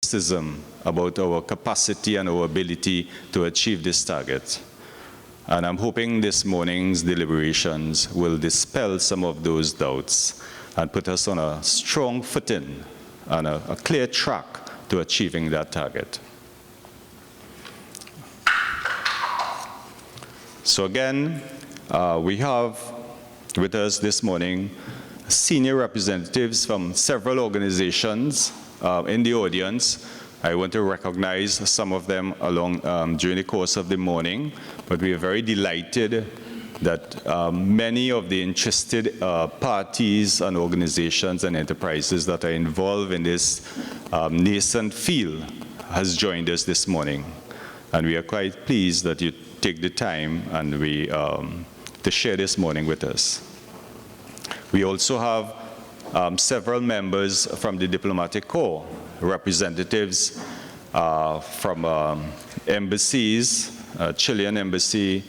skepticism about our capacity and our ability to achieve this target. And I'm hoping this morning's deliberations will dispel some of those doubts and put us on a strong footing and a clear track to achieving that target. So again, we have with us this morning senior representatives from several organizations in the audience. I want to recognize some of them during the course of the morning, but we are very delighted that many of the interested parties and organizations and enterprises that are involved in this nascent field has joined us this morning. And we are quite pleased that you take the time and to share this morning with us. We also have several members from the Diplomatic Corps, representatives from embassies, Chilean embassy,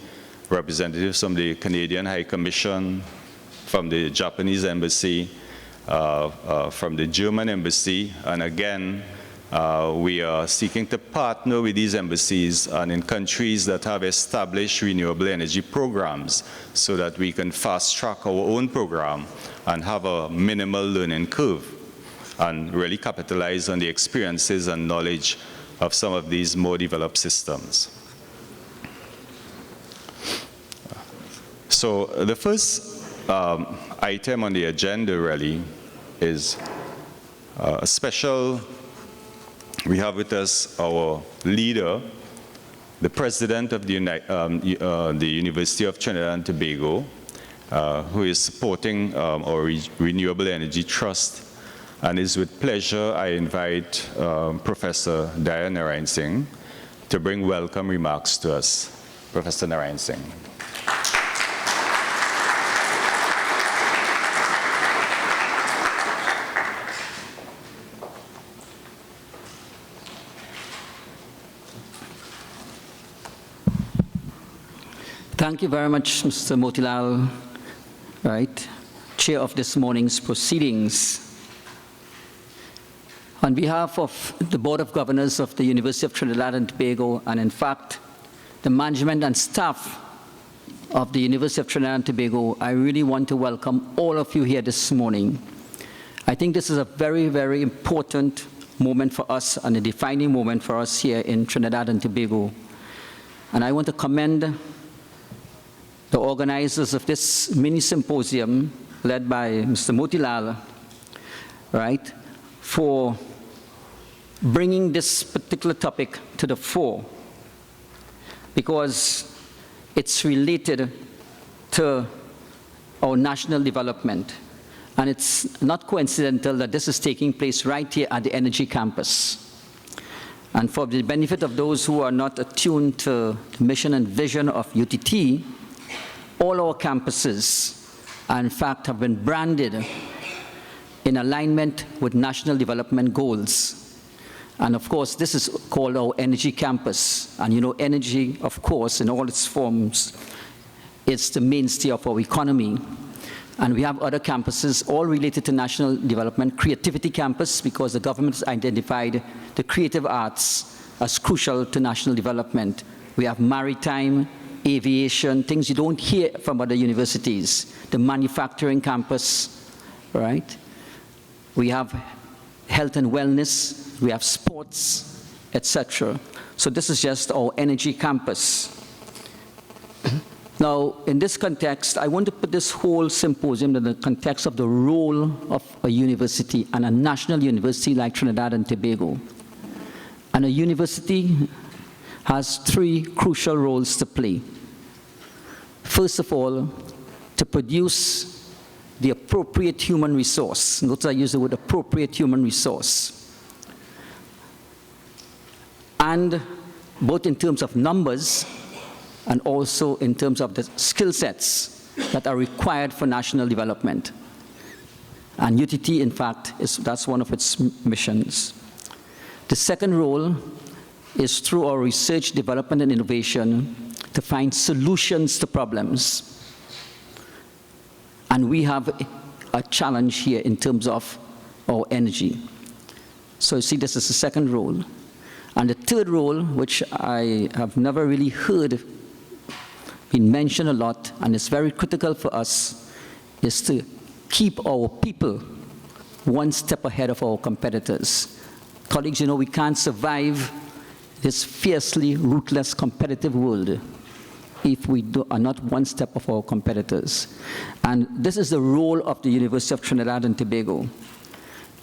representatives from the Canadian High Commission, from the Japanese embassy, from the German embassy, and again, we are seeking to partner with these embassies and in countries that have established renewable energy programs so that we can fast-track our own program and have a minimal learning curve and really capitalize on the experiences and knowledge of some of these more developed systems. So the first item on the agenda really is a special. We have with us our leader, the president of the University of Trinidad and Tobago, who is supporting our Renewable Energy Trust. And it's with pleasure I invite Professor Daya Narayan Singh to bring welcome remarks to us. Professor Narayan Singh. Thank you very much, Mr. Motilal, Chair of this morning's proceedings. On behalf of the Board of Governors of the University of Trinidad and Tobago, and in fact, the management and staff of the University of Trinidad and Tobago, I really want to welcome all of you here this morning. I think this is a very, very important moment for us and a defining moment for us here in Trinidad and Tobago. And I want to commend the organizers of this mini symposium, led by Mr. Motilal, for bringing this particular topic to the fore, because it's related to our national development. And it's not coincidental that this is taking place right here at the Energy Campus. And for the benefit of those who are not attuned to the mission and vision of UTT, all our campuses, in fact, have been branded in alignment with national development goals. And of course, this is called our Energy Campus. And you know, energy, of course, in all its forms, it's the mainstay of our economy. And we have other campuses, all related to national development. Creativity Campus, because the government has identified the creative arts as crucial to national development. We have maritime, aviation, things you don't hear from other universities. The manufacturing campus, We have health and wellness, we have sports, etc. So this is just our energy campus. Now, in this context, I want to put this whole symposium in the context of the role of a university, and a national university like Trinidad and Tobago. And a university has three crucial roles to play. First of all, to produce the appropriate human resource. Notice I use the word appropriate human resource. And both in terms of numbers and also in terms of the skill sets that are required for national development. And UTT, in fact, that's one of its missions. The second role is through our research, development, and innovation to find solutions to problems. And we have a challenge here in terms of our energy. So you see, this is the second role. And the third role, which I have never really heard been mentioned a lot, and it's very critical for us, is to keep our people one step ahead of our competitors. Colleagues, you know, we can't survive this fiercely ruthless competitive world if we are not one step of our competitors. And this is the role of the University of Trinidad and Tobago.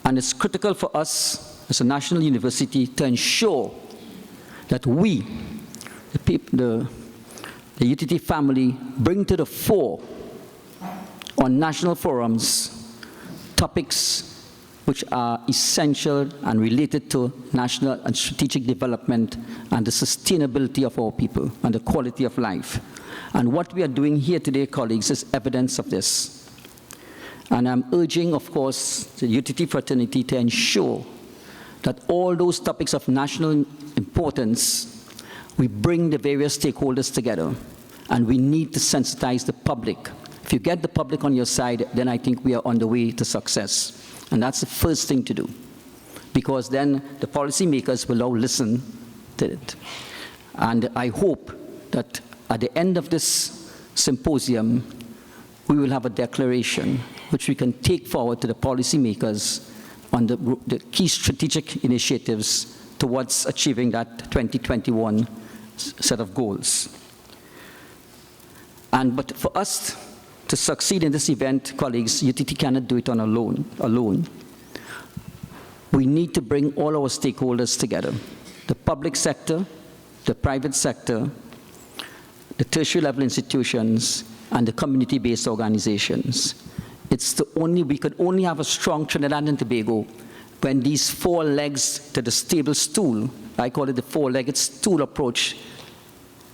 And it's critical for us as a national university to ensure that we, the UTT family, bring to the fore on national forums topics which are essential and related to national and strategic development and the sustainability of our people and the quality of life. And what we are doing here today, colleagues, is evidence of this. And I'm urging, of course, the UTT fraternity to ensure that all those topics of national importance, we bring the various stakeholders together. And we need to sensitize the public. If you get the public on your side, then I think we are on the way to success. And that's the first thing to do, because then the policymakers will now listen to it. And I hope that at the end of this symposium, we will have a declaration which we can take forward to the policymakers on the key strategic initiatives towards achieving that 2021 set of goals. But for us to succeed in this event, colleagues, UTT cannot do it on alone. We need to bring all our stakeholders together. The public sector, the private sector, the tertiary level institutions, and the community-based organizations. We could only have a strong Trinidad and Tobago when these four legs to the stable stool, I call it the four-legged stool approach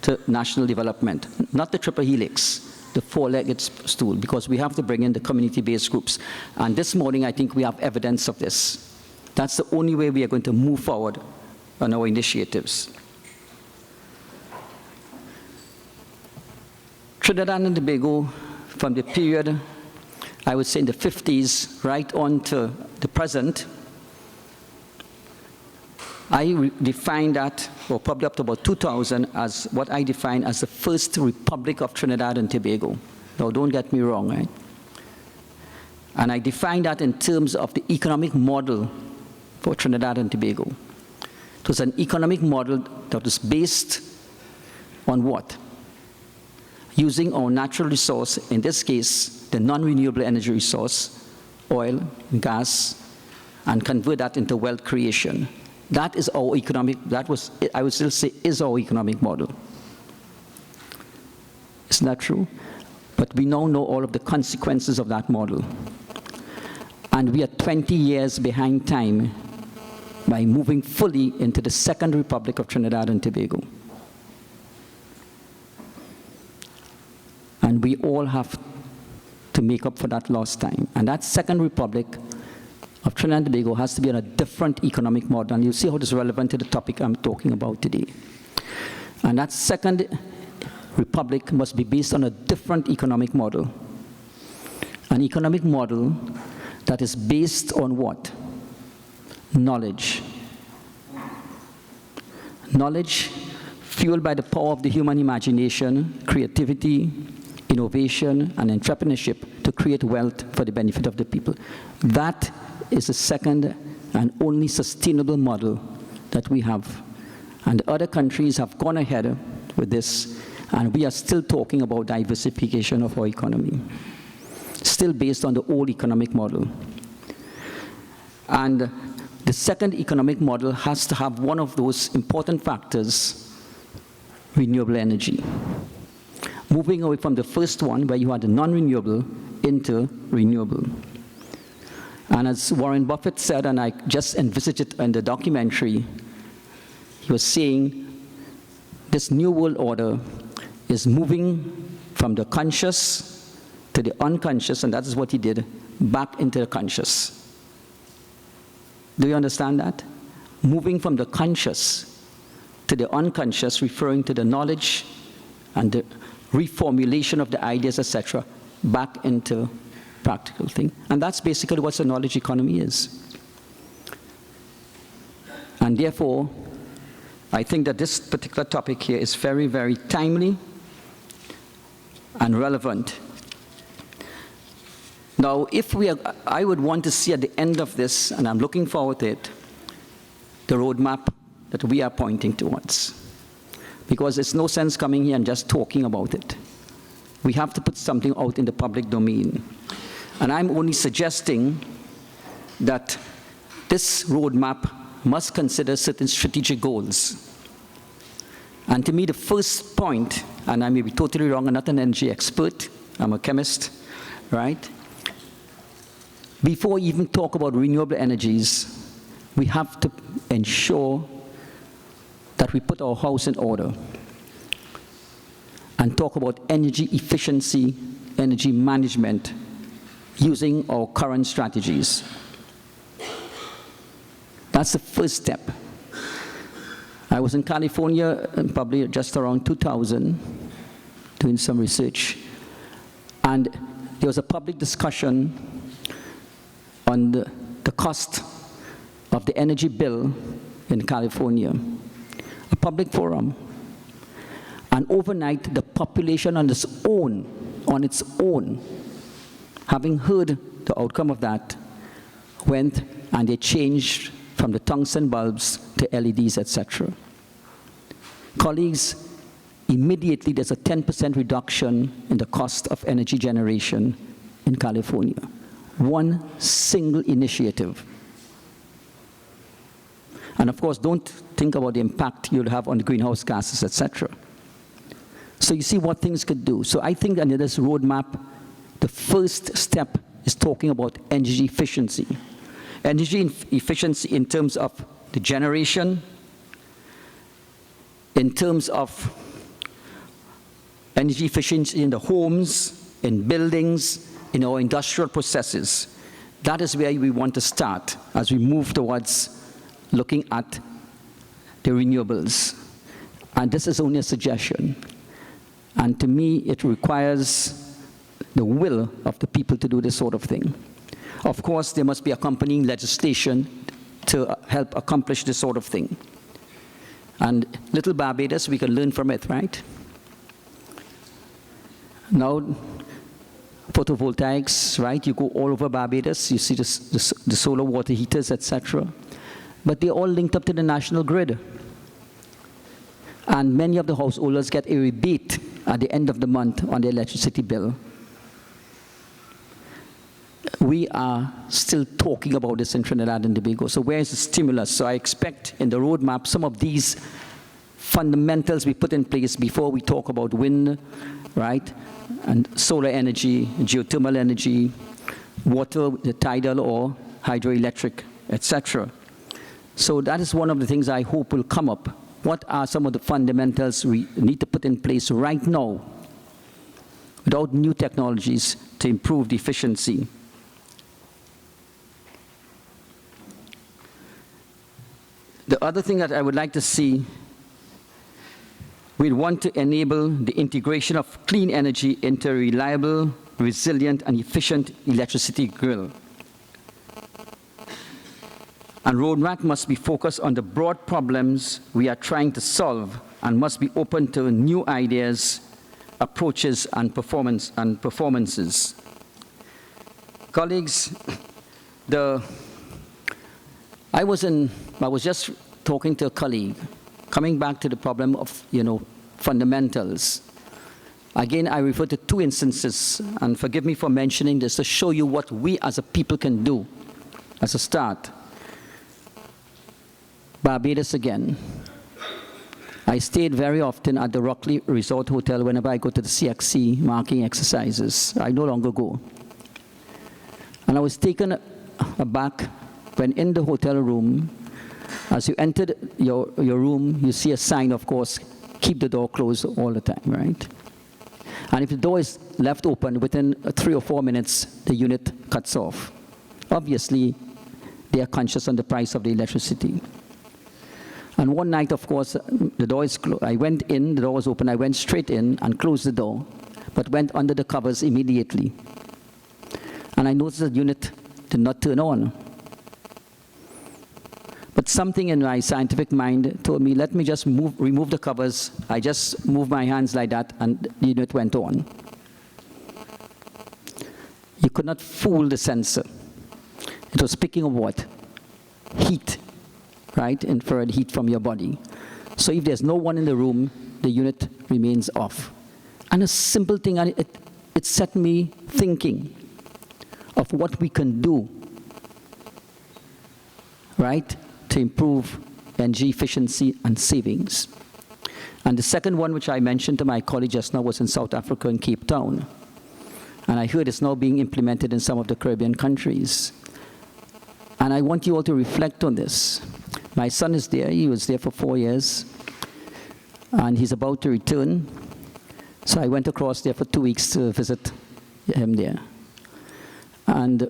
to national development, not the triple helix, the four-legged stool, because we have to bring in the community-based groups. And this morning, I think we have evidence of this. That's the only way we are going to move forward on our initiatives. Trinidad and Tobago, from the period, I would say in the 50s, right on to the present, I define that, or probably up to about 2000, as what I define as the first Republic of Trinidad and Tobago. Now, don't get me wrong, right? And I define that in terms of the economic model for Trinidad and Tobago. It was an economic model that was based on what? Using our natural resource, in this case, the non-renewable energy resource, oil, gas, and convert that into wealth creation. That is our economic, I would still say, is our economic model. Isn't that true? But we now know all of the consequences of that model. And we are 20 years behind time by moving fully into the Second Republic of Trinidad and Tobago. And we all have to make up for that lost time. And that Second Republic of Trinidad and Tobago has to be on a different economic model. And you'll see how this is relevant to the topic I'm talking about today. And that Second Republic must be based on a different economic model. An economic model that is based on what? Knowledge. Knowledge fueled by the power of the human imagination, creativity, innovation, and entrepreneurship to create wealth for the benefit of the people. That is the second and only sustainable model that we have. And other countries have gone ahead with this, and we are still talking about diversification of our economy, still based on the old economic model. And the second economic model has to have one of those important factors, renewable energy. Moving away from the first one, where you had the non-renewable, into renewable. And as Warren Buffett said, and I just envisaged it in the documentary, he was saying, this new world order is moving from the conscious to the unconscious, and that is what he did, back into the conscious. Do you understand that? Moving from the conscious to the unconscious, referring to the knowledge and the reformulation of the ideas, etc., back into practical thing. And that's basically what the knowledge economy is. And therefore, I think that this particular topic here is very, very timely and relevant. Now, I would want to see at the end of this, and I'm looking forward to it, the roadmap that we are pointing towards. Because it's no sense coming here and just talking about it. We have to put something out in the public domain. And I'm only suggesting that this roadmap must consider certain strategic goals. And to me, the first point, and I may be totally wrong, I'm not an energy expert, I'm a chemist, right? Before we even talk about renewable energies, we have to ensure that we put our house in order and talk about energy efficiency, energy management, using our current strategies. That's the first step. I was in California probably just around 2000 doing some research, and there was a public discussion on the cost of the energy bill in California, a public forum. And overnight, the population on its own, having heard the outcome of that, went and they changed from the tungsten bulbs to LEDs, etc. Colleagues, immediately there's a 10% reduction in the cost of energy generation in California. One single initiative. And of course, don't think about the impact you'll have on the greenhouse gases, etc. So you see what things could do. So I think under this roadmap, the first step is talking about energy efficiency. Energy efficiency in terms of the generation, in terms of energy efficiency in the homes, in buildings, in our industrial processes. That is where we want to start as we move towards looking at the renewables. And this is only a suggestion. And to me, it requires the will of the people to do this sort of thing. Of course, there must be accompanying legislation to help accomplish this sort of thing. And little Barbados, we can learn from it, right? Now, photovoltaics, right? You go all over Barbados, you see the solar water heaters, etc. But they're all linked up to the national grid. And many of the householders get a rebate at the end of the month on their electricity bill. We are still talking about this in Trinidad and Tobago. So where is the stimulus? So I expect in the roadmap some of these fundamentals we put in place before we talk about wind, right? And solar energy, geothermal energy, water, the tidal or hydroelectric, etc. So that is one of the things I hope will come up. What are some of the fundamentals we need to put in place right now without new technologies to improve the efficiency? The other thing that I would like to see, we want to enable the integration of clean energy into a reliable, resilient, and efficient electricity grid. And roadmap must be focused on the broad problems we are trying to solve and must be open to new ideas, approaches, and performances. Colleagues, I was just talking to a colleague, coming back to the problem of, fundamentals. Again, I refer to two instances, and forgive me for mentioning this to show you what we as a people can do as a start. Barbados again. I stayed very often at the Rockley Resort Hotel whenever I go to the CXC marking exercises. I no longer go. And I was taken aback when in the hotel room, as you entered your room, you see a sign, of course, keep the door closed all the time, right? And if the door is left open, within 3 or 4 minutes, the unit cuts off. Obviously, they are conscious on the price of the electricity. And one night, of course, the door is closed. I went in, the door was open, I went straight in and closed the door, but went under the covers immediately. And I noticed the unit did not turn on. But something in my scientific mind told me, let me just remove the covers. I just moved my hands like that, and the unit went on. You could not fool the sensor. It was picking up what? Heat, right? Infrared heat from your body. So if there's no one in the room, the unit remains off. And a simple thing, and it set me thinking of what we can do, right, to improve energy efficiency and savings. And the second one, which I mentioned to my colleague just now, was in South Africa in Cape Town. And I heard it's now being implemented in some of the Caribbean countries. And I want you all to reflect on this. My son is there. He was there for 4 years. And he's about to return. So I went across there for 2 weeks to visit him there. And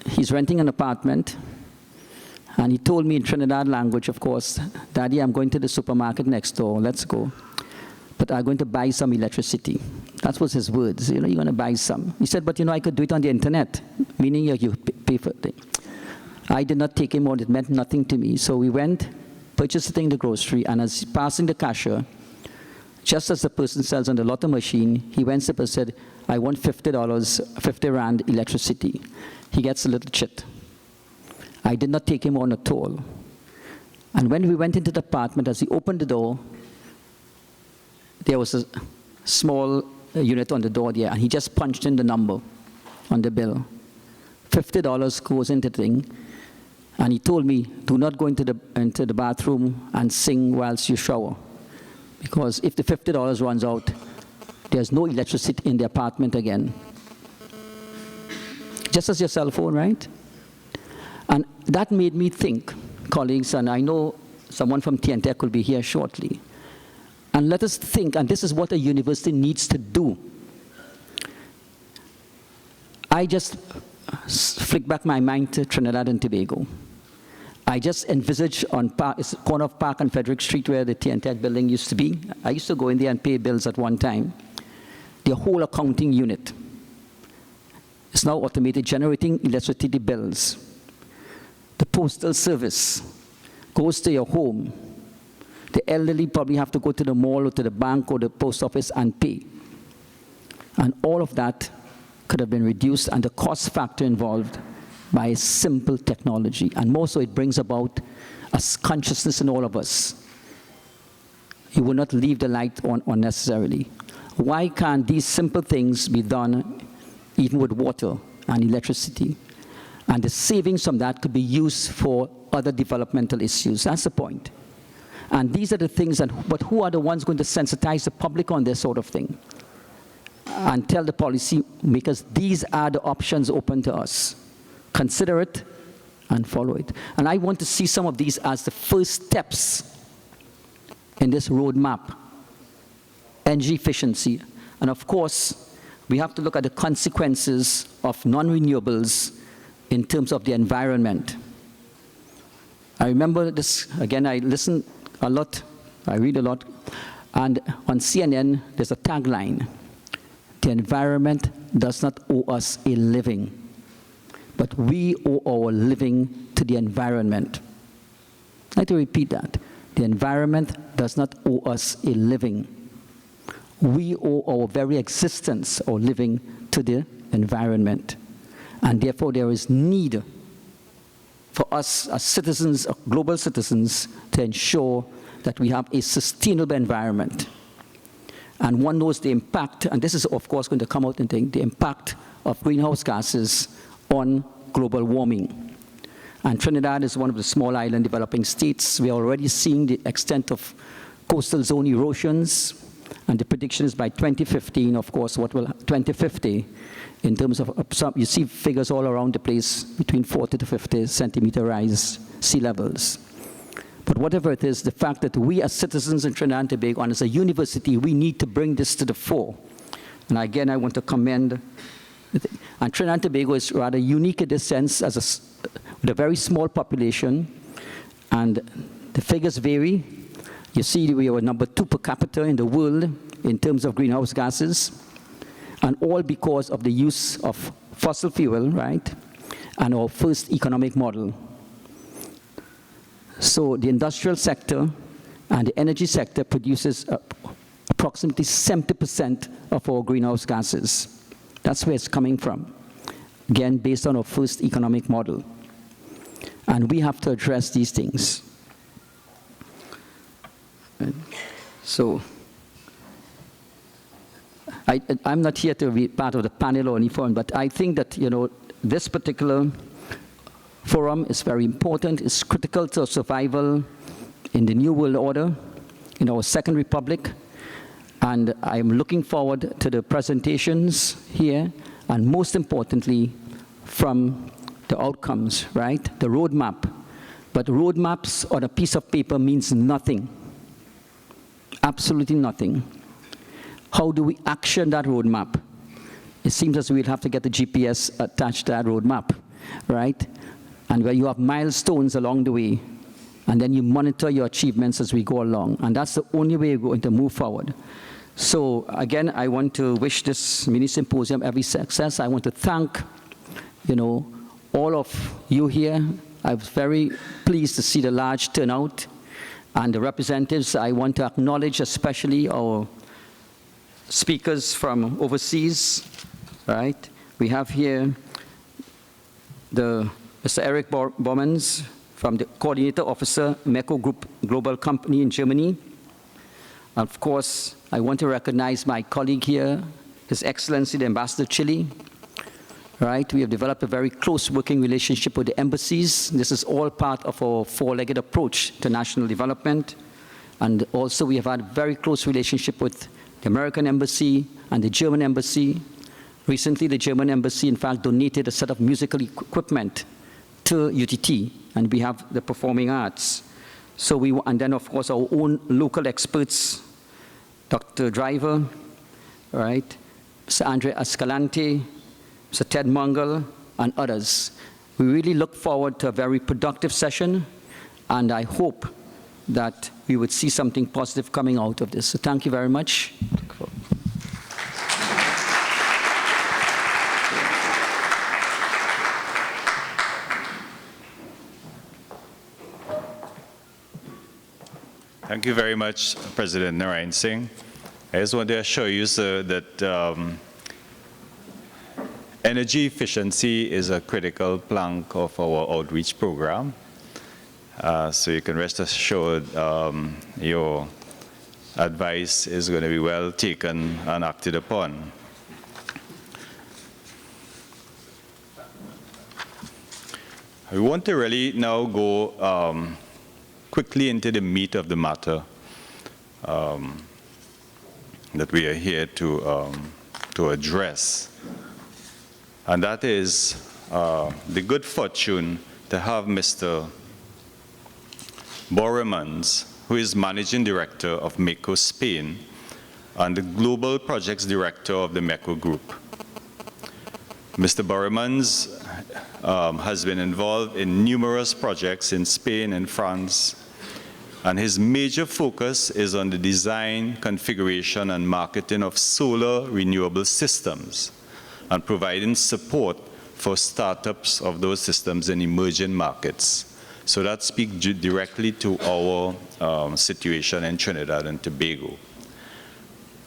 he's renting an apartment. And he told me in Trinidad language, of course, Daddy, I'm going to the supermarket next door. Let's go. But I'm going to buy some electricity. That was his words. You know, you're going to buy some. He said, but you know, I could do it on the internet, meaning you pay for it. I did not take him on. It meant nothing to me. So we went, purchased the thing in the grocery, and as passing the cashier, just as the person sells on the lotto machine, he went up and said, I want $50, 50 Rand electricity. He gets a little chit. I did not take him on at all. And when we went into the apartment, as he opened the door, there was a small unit on the door there, and he just punched in the number on the bill. $50 goes into the thing, and he told me, do not go into the bathroom and sing whilst you shower, because if the $50 runs out, there's no electricity in the apartment again. Just as your cell phone, right? And that made me think, colleagues, and I know someone from TNTech will be here shortly. And let us think, and this is what a university needs to do. I just flick back my mind to Trinidad and Tobago. I just envisage on it's the corner of Park and Frederick Street where the TNTech building used to be. I used to go in there and pay bills at one time. The whole accounting unit is now automated, generating electricity bills. The postal service goes to your home. The elderly probably have to go to the mall or to the bank or the post office and pay. And all of that could have been reduced, and the cost factor involved by simple technology. And more so, it brings about a consciousness in all of us. You will not leave the light on unnecessarily. Why can't these simple things be done even with water and electricity? And the savings from that could be used for other developmental issues. That's the point. And these are the things, but who are the ones going to sensitize the public on this sort of thing? And tell the policy makers, these are the options open to us. Consider it and follow it. And I want to see some of these as the first steps in this roadmap. Energy efficiency. And of course, we have to look at the consequences of non-renewables in terms of the environment. I remember this, again, I listen a lot, I read a lot, and on CNN, there's a tagline: the environment does not owe us a living, but we owe our living to the environment. I'd like to repeat that. The environment does not owe us a living. We owe our very existence or living to the environment. And therefore, there is need for us as citizens, global citizens, to ensure that we have a sustainable environment. And one knows the impact, and this is of course going to come out in the impact of greenhouse gases on global warming. And Trinidad is one of the small island developing states. We are already seeing the extent of coastal zone erosions, and the prediction is by 2015, of course, 2050, in terms of, you see figures all around the place, between 40 to 50 centimeter rise sea levels. But whatever it is, the fact that we as citizens in Trinidad and Tobago, and as a university, we need to bring this to the fore. And again, I want to commend, and Trinidad and Tobago is rather unique in this sense, with a very small population, and the figures vary. You see, we are number 2 per capita in the world in terms of greenhouse gases, and all because of the use of fossil fuel, right, and our first economic model. So the industrial sector and the energy sector produces approximately 70% of our greenhouse gases. That's where it's coming from. Again, based on our first economic model. And we have to address these things. So, I'm not here to be part of the panel or any forum, but I think that, this particular forum is very important. It's critical to our survival in the New World Order, in our Second Republic. And I'm looking forward to the presentations here, and most importantly, from the outcomes, right? The roadmap. But roadmaps on a piece of paper means nothing. Absolutely nothing. How do we action that roadmap? It seems as we'll have to get the GPS attached to that roadmap, right? And where you have milestones along the way, and then you monitor your achievements as we go along. And that's the only way we're going to move forward. So again, I want to wish this mini symposium every success. I want to thank, all of you here. I was very pleased to see the large turnout. And the representatives, I want to acknowledge especially our speakers from overseas, right? We have here Mr. Eric Bormans from the Coordinator Officer, MECO Group Global Company in Germany. Of course, I want to recognize my colleague here, His Excellency the Ambassador of Chile. Right? We have developed a very close working relationship with the embassies. This is all part of our four-legged approach to national development. And also we have had a very close relationship with the American Embassy and the German Embassy. Recently, the German Embassy, in fact, donated a set of musical equipment to UTT, and we have the performing arts. So and then, of course, our own local experts, Dr. Driver, right, Mr. Andre Escalante, Mr. Ted Mungle, and others. We really look forward to a very productive session, and I hope that we would see something positive coming out of this. So thank you very much. Thank you very much, President Narayan Singh. I just want to assure you, sir, that energy efficiency is a critical plank of our outreach program. So you can rest assured your advice is going to be well taken and acted upon. We want to really now go quickly into the meat of the matter that we are here to address. And that is the good fortune to have Mr. Borremans, who is Managing Director of MECO Spain and the Global Projects Director of the MECO Group. Mr. Borremans has been involved in numerous projects in Spain and France, and his major focus is on the design, configuration, and marketing of solar renewable systems, and providing support for startups of those systems in emerging markets. So that speaks directly to our situation in Trinidad and Tobago.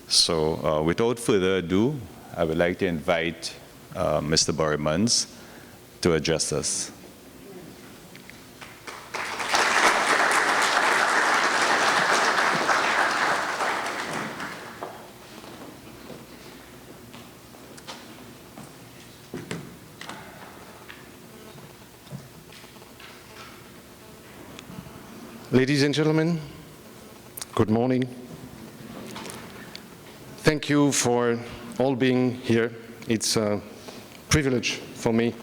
So without further ado, I would like to invite Mr. Borremans to address us. Ladies and gentlemen, good morning. Thank you for all being here. It's a privilege for me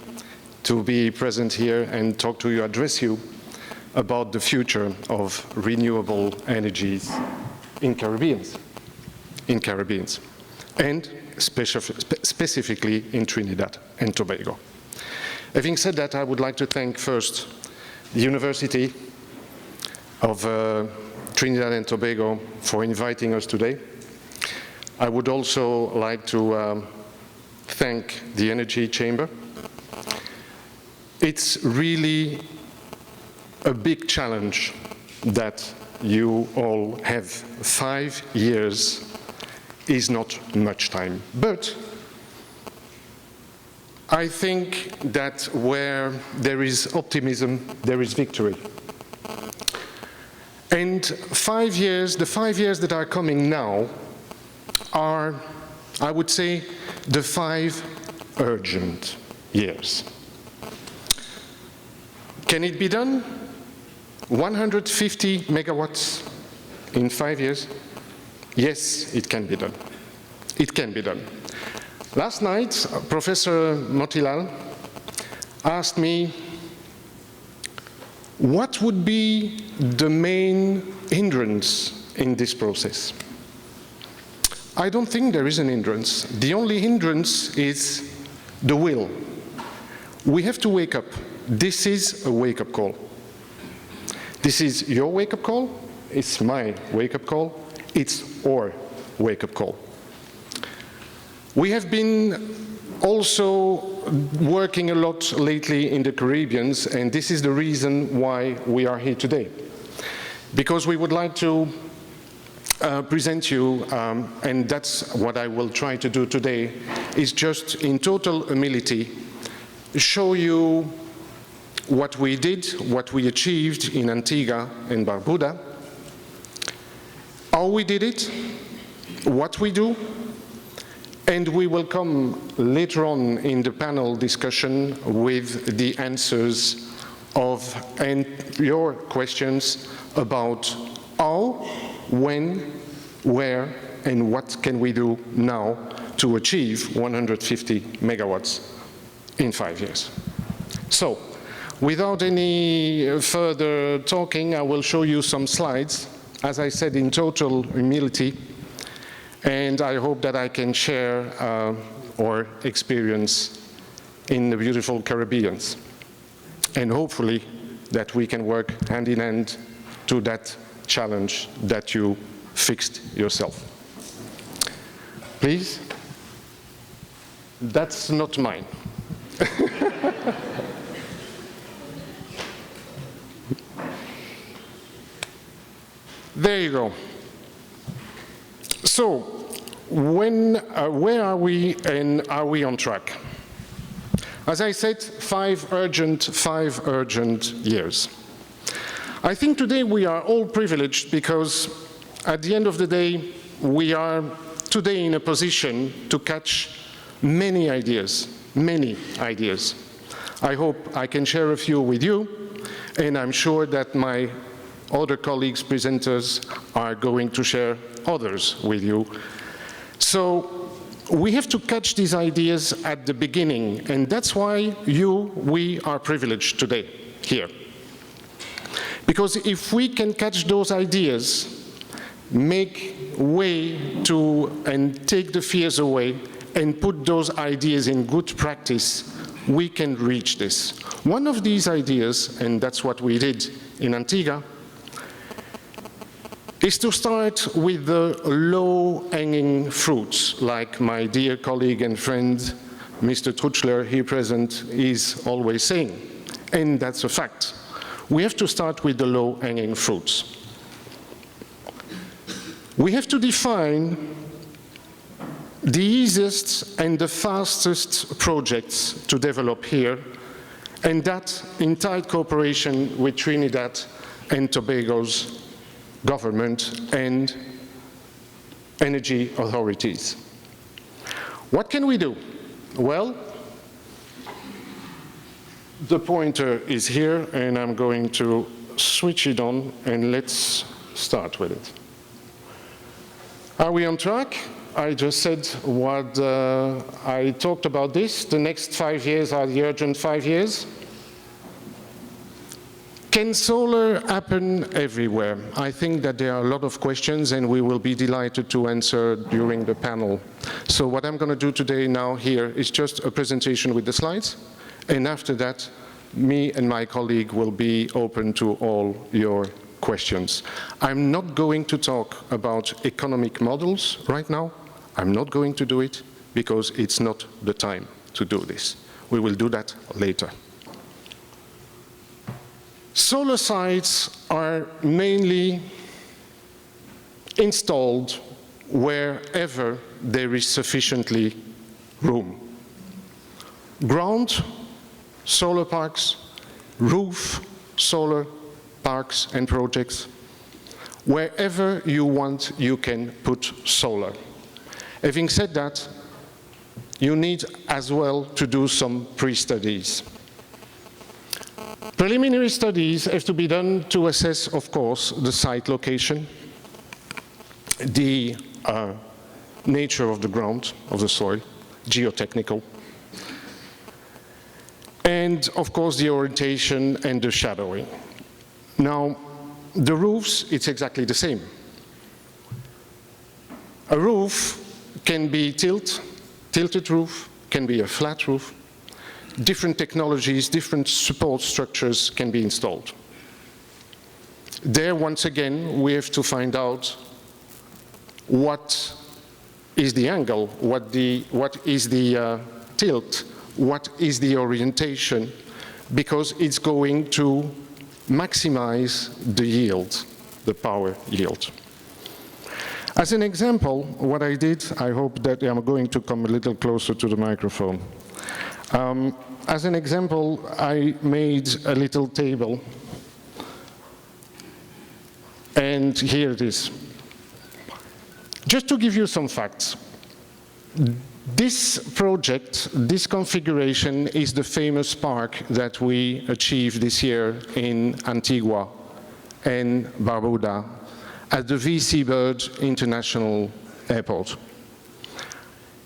to be present here and talk to you, address you about the future of renewable energies in Caribbean, and specifically in Trinidad and Tobago. Having said that, I would like to thank first the University of Trinidad and Tobago for inviting us today. I would also like to thank the Energy Chamber. It's really a big challenge that you all have. 5 years is not much time. But I think that where there is optimism, there is victory. And 5 years, the 5 years that are coming now are, I would say, the 5 urgent years. Can it be done? 150 megawatts in 5 years? Yes, it can be done. It can be done. Last night, Professor Motilal asked me, what would be the main hindrance in this process? I don't think there is an hindrance. The only hindrance is the will. We have to wake up. This is a wake-up call. This is your wake-up call. It's my wake-up call. It's our wake-up call. We have been also working a lot lately in the Caribbean, and this is the reason why we are here today. Because we would like to present you, and that's what I will try to do today, is just in total humility, show you what we did, what we achieved in Antigua and Barbuda, how we did it, what we do, and we will come later on in the panel discussion with the answers of your questions about how, when, where, and what can we do now to achieve 150 megawatts in 5 years. So, without any further talking, I will show you some slides, as I said, in total humility, and I hope that I can share our experience in the beautiful Caribbean, and hopefully that we can work hand in hand to that challenge that you fixed yourself. Please? That's not mine. There you go. So, where are we, and are we on track? As I said, 5 urgent years. I think today we are all privileged because at the end of the day, we are today in a position to catch many ideas. I hope I can share a few with you, and I'm sure that my other colleagues, presenters, are going to share others with you. So we have to catch these ideas at the beginning, and that's why we are privileged today here. Because if we can catch those ideas, make way to and take the fears away and put those ideas in good practice, we can reach this. One of these ideas, and that's what we did in Antigua, is to start with the low-hanging fruits, like my dear colleague and friend, Mr. Trutschler, here present, is always saying. And that's a fact. We have to start with the low-hanging fruits. We have to define the easiest and the fastest projects to develop here, and that in tight cooperation with Trinidad and Tobago's government and energy authorities. What can we do? Well, the pointer is here, and I'm going to switch it on, and let's start with it. Are we on track? I just said what I talked about this. The next 5 years are the urgent 5 years. Can solar happen everywhere? I think that there are a lot of questions, and we will be delighted to answer during the panel. So what I'm going to do today now here is just a presentation with the slides, and after that, me and my colleague will be open to all your questions. I'm not going to talk about economic models right now. I'm not going to do it because it's not the time to do this. We will do that later. Solar sites are mainly installed wherever there is sufficiently room. Ground solar parks, roof solar parks and projects, wherever you want, you can put solar. Having said that, you need as well to do some pre-studies. Preliminary studies have to be done to assess, of course, the site location, the nature of the ground, of the soil, geotechnical, and of course the orientation and the shadowing. Now, the roofs, it's exactly the same. A roof can be tilted roof, can be a flat roof. Different technologies, different support structures can be installed. There, once again, we have to find out what is the angle, what is the tilt, what is the orientation, because it's going to maximize the yield, the power yield. As an example, what I did, I hope that I'm going to come a little closer to the microphone. As an example, I made a little table, and here it is. Just to give you some facts, this project, this configuration is the famous park that we achieved this year in Antigua and Barbuda at the V.C. Bird International Airport.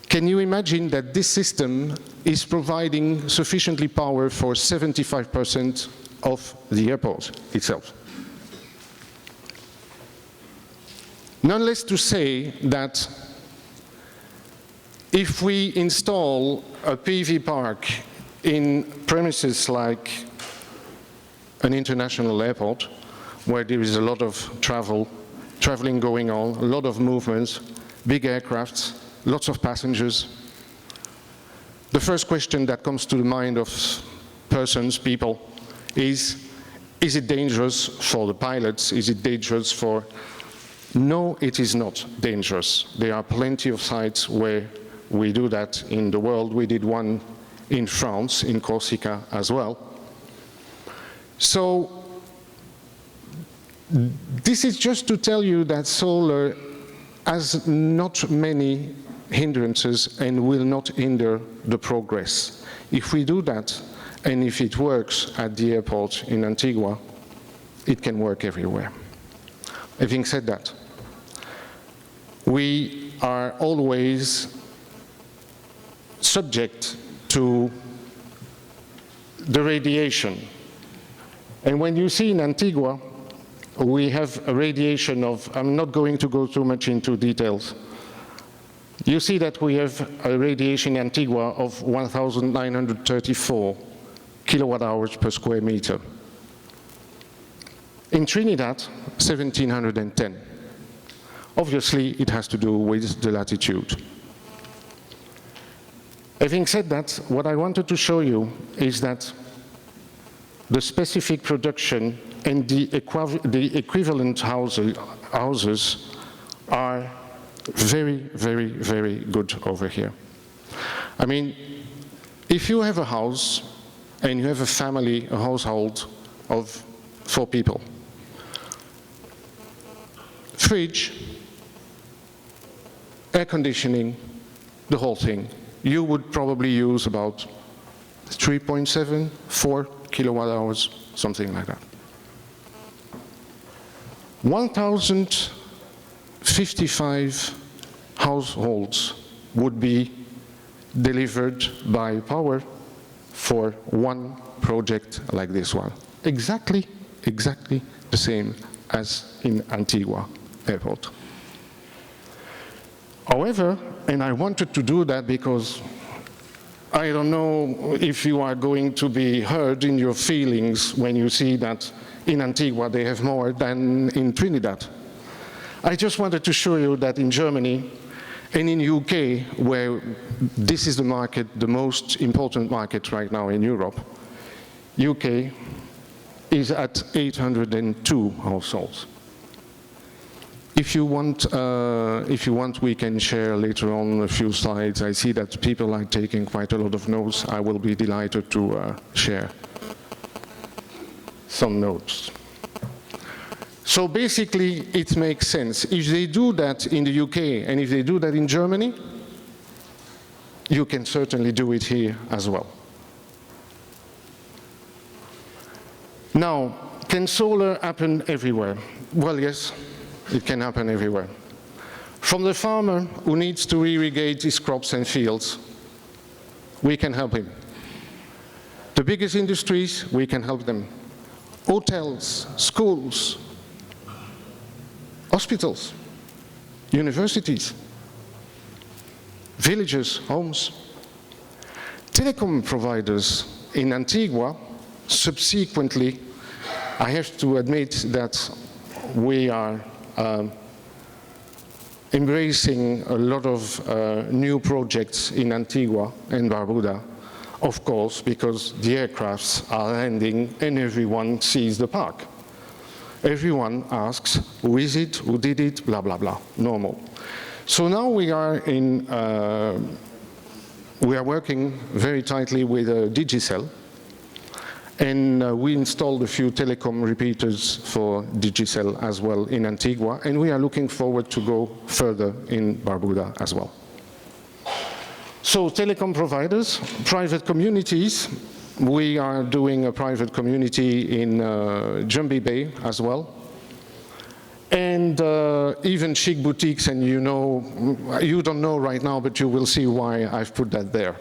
Can you imagine that this system is providing sufficiently power for 75% of the airport itself? Nonetheless to say that if we install a PV park in premises like an international airport, where there is a lot of traveling going on, a lot of movements, big aircrafts, lots of passengers, the first question that comes to the mind of people, is it dangerous for the pilots? Is it dangerous for... No, it is not dangerous. There are plenty of sites where we do that in the world. We did one in France, in Corsica as well. So this is just to tell you that solar has not many hindrances and will not hinder the progress. If we do that, and if it works at the airport in Antigua, it can work everywhere. Having said that, we are always subject to the radiation. And when you see in Antigua, we have a radiation of, I'm not going to go too much into details. You see that we have a radiation in Antigua of 1,934 kilowatt hours per square meter. In Trinidad, 1,710. Obviously, it has to do with the latitude. Having said that, what I wanted to show you is that the specific production and the equivalent houses are very, very, very good over here. I mean, if you have a house and you have a family, a household of 4 people, fridge, air conditioning, the whole thing, you would probably use about 3.7, 4 kilowatt hours, something like that. 1,055 households would be delivered by power for one project like this one. Exactly the same as in Antigua Airport. However, and I wanted to do that because I don't know if you are going to be heard in your feelings when you see that in Antigua they have more than in Trinidad. I just wanted to show you that in Germany and in UK, where this is the market, the most important market right now in Europe, UK is at 802 households. If you want, we can share later on a few slides. I see that people are taking quite a lot of notes. I will be delighted to share some notes. So basically, it makes sense. If they do that in the UK and if they do that in Germany, you can certainly do it here as well. Now, can solar happen everywhere? Well, yes, it can happen everywhere. From the farmer who needs to irrigate his crops and fields, we can help him. The biggest industries, we can help them. Hotels, schools, hospitals, universities, villages, homes. Telecom providers in Antigua, subsequently, I have to admit that we are embracing a lot of new projects in Antigua and Barbuda, of course, because the aircrafts are landing and everyone sees the park. Everyone asks, who is it, who did it, blah, blah, blah, normal. So now we are working very tightly with Digicel, and we installed a few telecom repeaters for Digicel as well in Antigua, and we are looking forward to go further in Barbuda as well. So telecom providers, private communities, we are doing a private community in Jumbie Bay as well. And even chic boutiques, and you don't know right now, but you will see why I've put that there.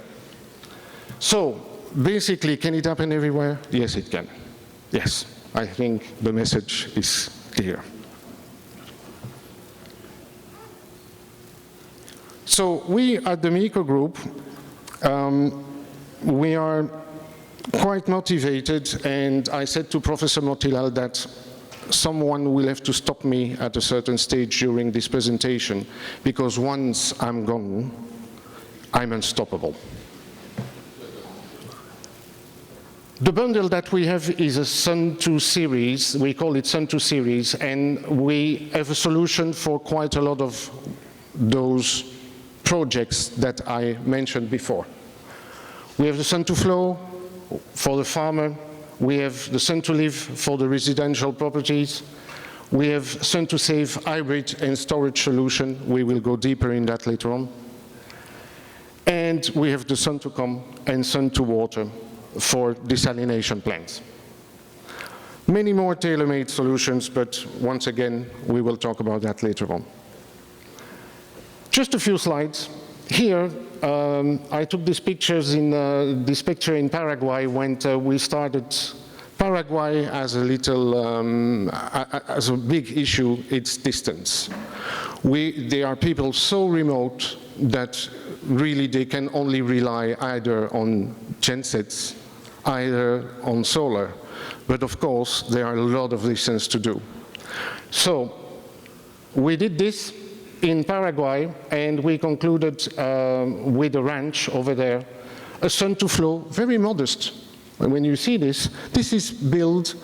So basically, can it happen everywhere? Yes, it can. Yes, I think the message is clear. So we at the MECO Group, we are quite motivated, and I said to Professor Motilal that someone will have to stop me at a certain stage during this presentation, because once I'm gone, I'm unstoppable. The bundle that we have is a Sun 2 series. We call it Sun 2 series, and we have a solution for quite a lot of those projects that I mentioned before. We have the Sun 2 Flow for the farmer. We have the Sun 2 Live for the residential properties. We have Sun 2 Save hybrid and storage solution. We will go deeper in that later on. And we have the Sun 2 Com and Sun 2 Water for desalination plants. Many more tailor-made solutions, but once again, we will talk about that later on. Just a few slides. Here, I took these pictures in this picture in Paraguay when we started. Paraguay as a little, as a big issue, its distance. There are people so remote that really they can only rely either on gensets, either on solar. But of course, there are a lot of distance to do. So we did this in Paraguay, and we concluded with a ranch over there, a Sun 2 Flow, very modest. And when you see this, this is built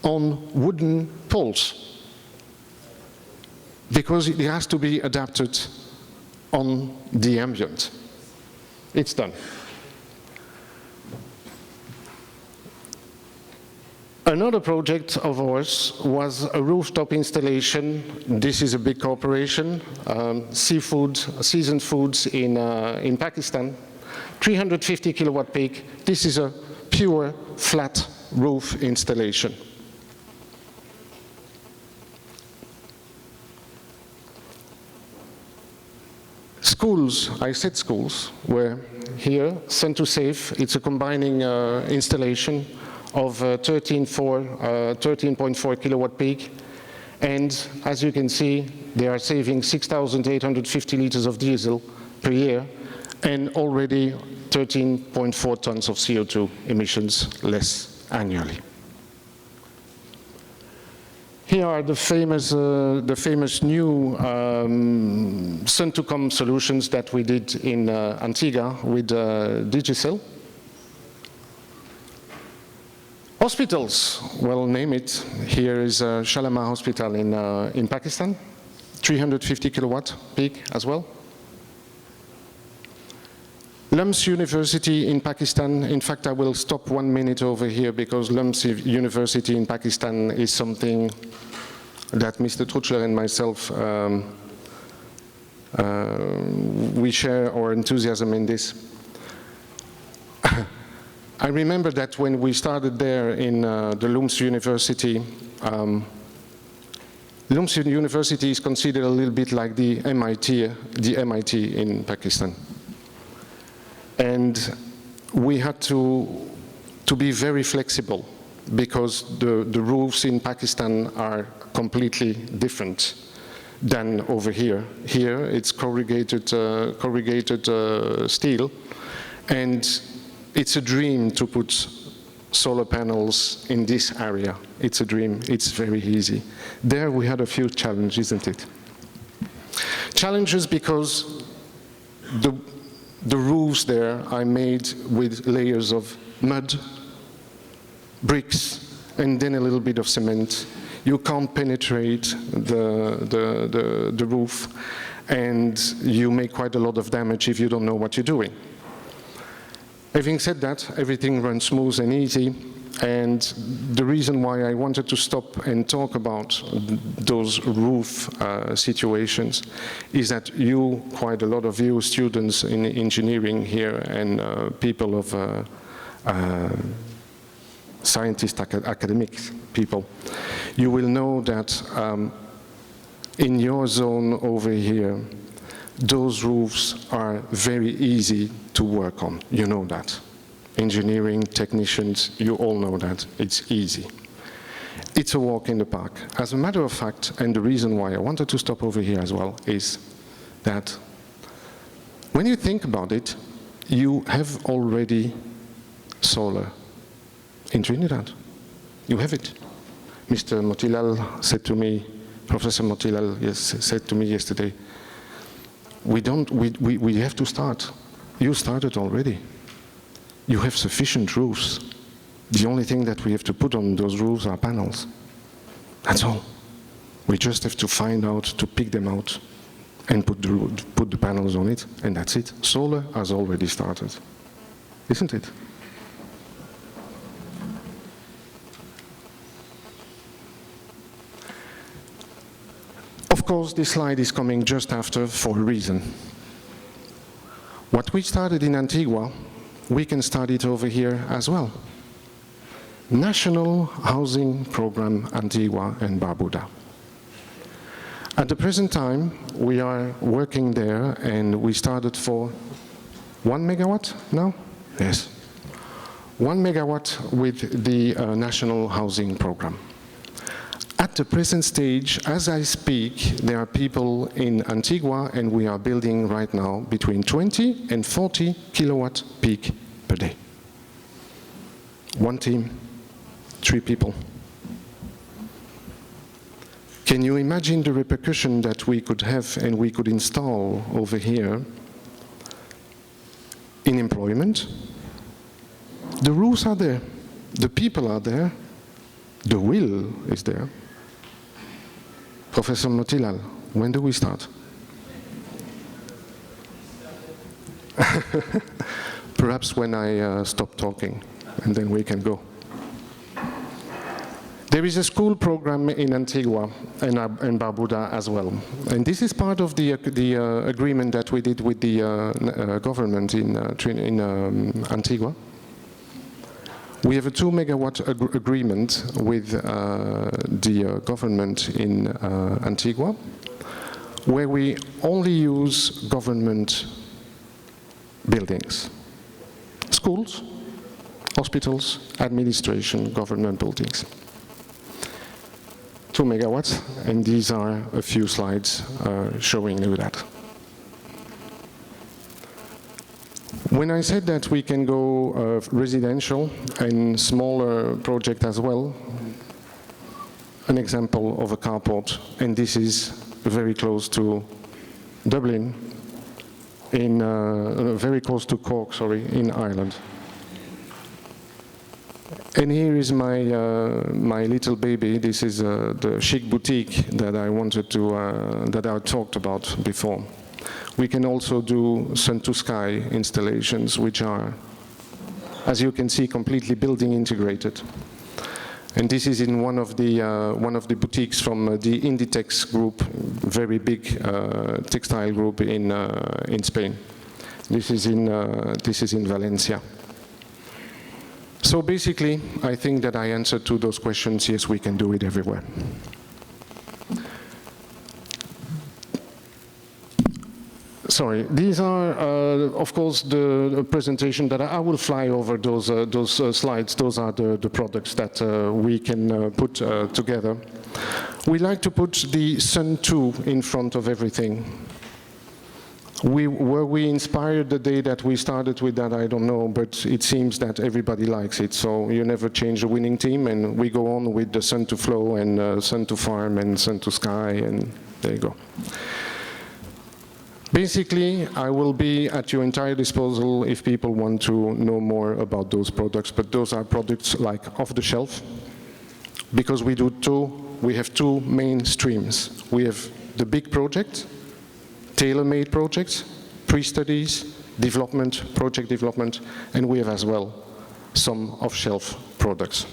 on wooden poles, because it has to be adapted on the ambient. It's done. Another project of ours was a rooftop installation. This is a big corporation, seafood, seasoned foods in Pakistan, 350 kilowatt peak. This is a pure flat roof installation. Schools, I said schools, were here. Sun 2 Save, it's a combining installation of 13.4 kilowatt peak. And as you can see, they are saving 6,850 liters of diesel per year and already 13.4 tons of CO2 emissions less annually. Here are the famous new Sun 2 Com solutions that we did in Antigua with Digicel. Hospitals, well, name it. Here is Shalimar Hospital in Pakistan, 350 kilowatt peak as well. LUMS University in Pakistan, in fact, I will stop 1 minute over here because LUMS University in Pakistan is something that Mr. Trutschler and myself, we share our enthusiasm in this. I remember that when we started there in the LUMS University, LUMS University is considered a little bit like the MIT in Pakistan. And we had to be very flexible because the roofs in Pakistan are completely different than over here. Here it's corrugated steel, and it's a dream to put solar panels in this area. It's a dream, it's very easy. There we had a few challenges, isn't it? Challenges because the roofs there are made with layers of mud, bricks, and then a little bit of cement. You can't penetrate the roof, and you make quite a lot of damage if you don't know what you're doing. Having said that, everything runs smooth and easy, and the reason why I wanted to stop and talk about those roof situations is that you, quite a lot of you students in engineering here and people of scientists, academic people, you will know that in your zone over here, those roofs are very easy to work on. You know that. Engineering, technicians, you all know that. It's easy. It's a walk in the park. As a matter of fact, and the reason why I wanted to stop over here as well, is that when you think about it, you have already solar in Trinidad. You have it. Mr. Motilal said to me, Professor Motilal said to me yesterday, we have to start. You started already. You have sufficient roofs. The only thing that we have to put on those roofs are panels. That's all. We just have to find out, to pick them out, and put the panels on it, and that's it. Solar has already started, isn't it? Of course, this slide is coming just after for a reason. What we started in Antigua, we can start it over here as well. National Housing Program Antigua and Barbuda. At the present time, we are working there, and we started for 1 megawatt now? Yes. 1 megawatt with the National Housing Program. At the present stage, as I speak, there are people in Antigua, and we are building right now between 20 and 40 kilowatt peak per day. One team, 3 people. Can you imagine the repercussion that we could have and we could install over here in employment? The rules are there, the people are there, the will is there. Professor Motilal, when do we start? Perhaps when I stop talking, and then we can go. There is a school program in Antigua and Barbuda as well. And this is part of the agreement that we did with the government in Antigua. We have a 2 megawatt agreement with the government in Antigua, where we only use government buildings. Schools, hospitals, administration, government buildings. 2 megawatts, and these are a few slides showing you that. When I said that we can go residential and smaller project as well, an example of a carport, and this is very close to Dublin, in very close to Cork, sorry, in Ireland. And here is my, my little baby. This is the chic boutique that I wanted to, that I talked about before. We can also do sun-to-sky installations, which are, as you can see, completely building integrated. And this is in one of the boutiques from the Inditex group, very big textile group in Spain. This is in Valencia. So basically, I think that I answered to those questions. Yes, we can do it everywhere. Sorry, these are, of course, the presentation that I will fly over those slides. Those are the products that we can put together. We like to put the Sun 2 in front of everything. Were we inspired the day that we started with that? I don't know, but it seems that everybody likes it. So you never change the winning team, and we go on with the Sun to Flow and Sun to Farm and Sun to Sky, and there you go. Basically, I will be at your entire disposal if people want to know more about those products, but those are products like off the shelf, because we have two main streams. We have the big project, tailor-made projects, pre-studies, development, project development, and we have as well some off-shelf products.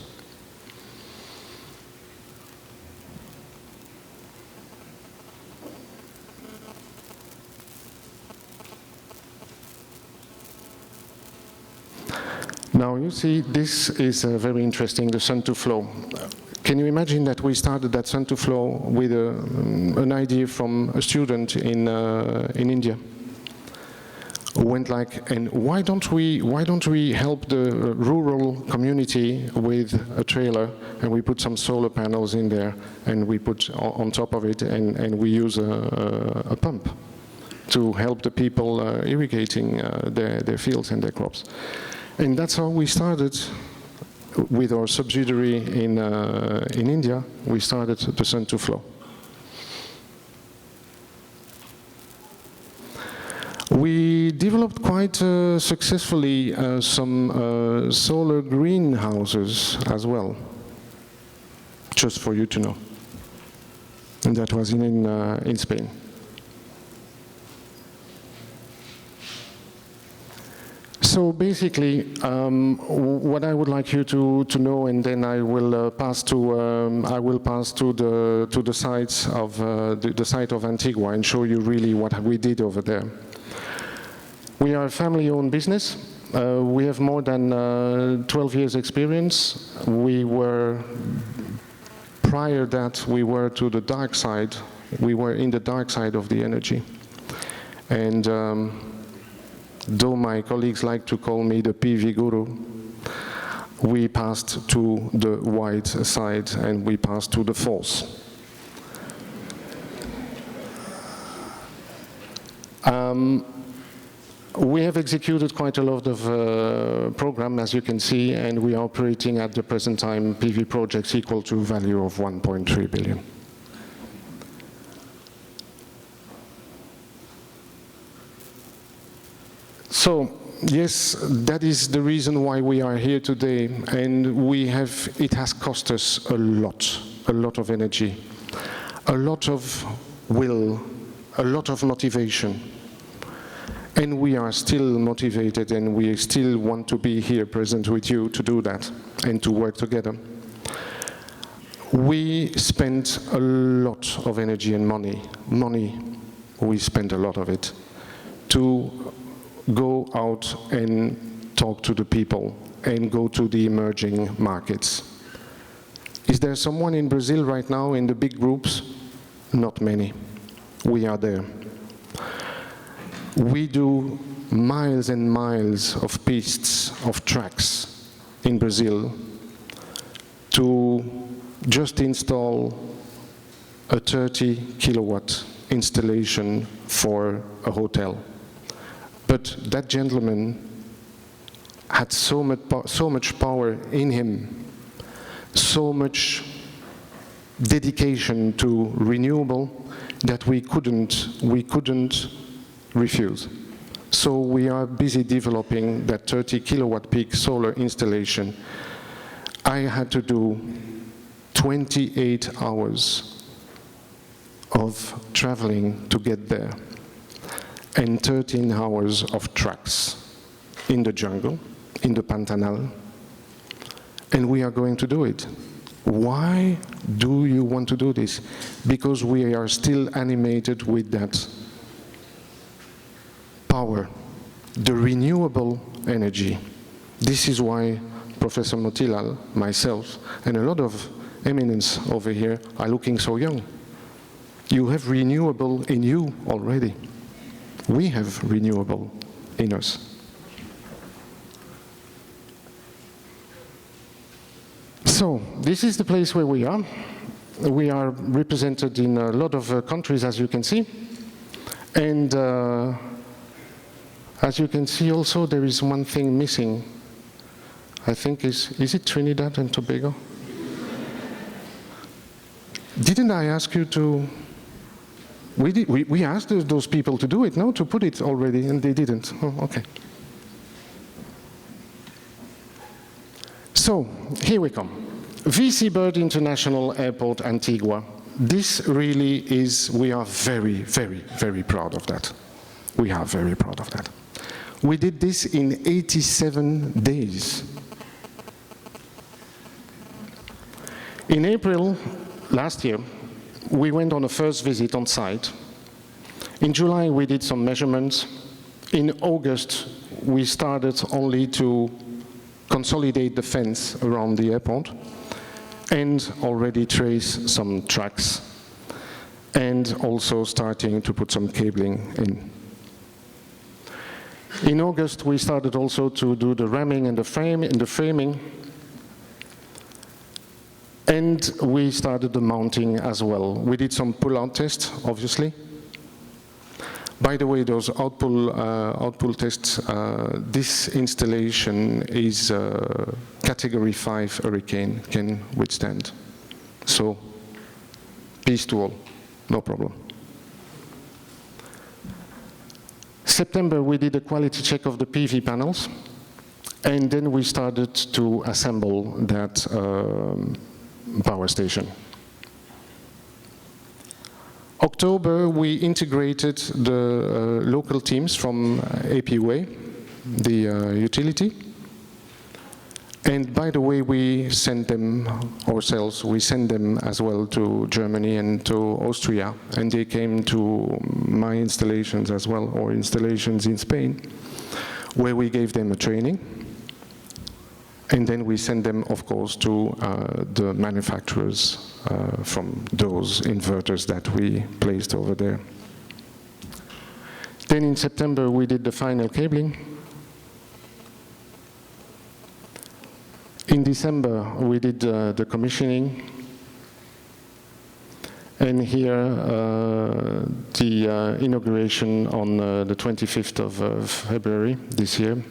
Now you see, this is very interesting, the Sun to Flow. Can you imagine that we started that Sun to Flow with an idea from a student in India? Who went like, and why don't we help the rural community with a trailer, and we put some solar panels in there, and we put on top of it, and we use a pump to help the people irrigating their fields and their crops. And that's how we started with our subsidiary in India. We started the Sun to Flow. We developed quite successfully some solar greenhouses as well, just for you to know. And that was in Spain. So basically, what I would like you to know, and then I will pass to the sites of the site of Antigua and show you really what we did over there. We are a family-owned business. We have more than 12 years experience. Prior that, we were to the dark side. We were in the dark side of the energy. And though my colleagues like to call me the PV guru, we passed to the white side and we passed to the false. We have executed quite a lot of program, as you can see, and we are operating at the present time PV projects equal to a value of 1.3 billion. So, yes, that is the reason why we are here today, and it has cost us a lot of energy, a lot of will, a lot of motivation. And we are still motivated, and we still want to be here present with you to do that and to work together. We spent a lot of energy and money, we spent a lot of it, to go out and talk to the people and go to the emerging markets. Is there someone in Brazil right now in the big groups? Not many. We are there. We do miles and miles of pistes, of tracks in Brazil to just install a 30 kilowatt installation for a hotel. But that gentleman had so much power in him, so much dedication to renewable that we couldn't refuse. So we are busy developing that 30 kilowatt peak solar installation I had to do 28 hours of traveling to get there and 13 hours of tracks in the jungle, in the Pantanal, and we are going to do it. Why do you want to do this? Because we are still animated with that power, the renewable energy. This is why Professor Motilal, myself, and a lot of eminence over here are looking so young. You have renewable in you already. We have renewable in us. So, this is the place where we are. We are represented in a lot of countries, as you can see. And as you can see also, there is one thing missing. I think is it Trinidad and Tobago? Didn't I ask you to, we asked those people to do it, no? To put it already, and they didn't. Oh, okay. So, here we come. VC Bird International Airport, Antigua. This really is, we are very, very, very proud of that. We are very proud of that. We did this in 87 days. In April last year, we went on a first visit on site. In July, we did some measurements. In August, we started only to consolidate the fence around the airport and already trace some tracks and also starting to put some cabling in. In August, we started also to do the ramming and the framing, and we started the mounting as well. We did some pull-out tests, obviously. By the way, those outpull tests, this installation is Category 5 hurricane, can withstand. So, peace to all, no problem. September, we did a quality check of the PV panels, and then we started to assemble that power station. October, we integrated the local teams from APUA, the utility. And by the way, we sent them ourselves, we sent them as well to Germany and to Austria, and they came to my installations as well, or installations in Spain, where we gave them a training. And then we sent them, of course, to the manufacturers from those inverters that we placed over there. Then in September, we did the final cabling. In December, we did the commissioning. And here, the inauguration on the 25th of February this year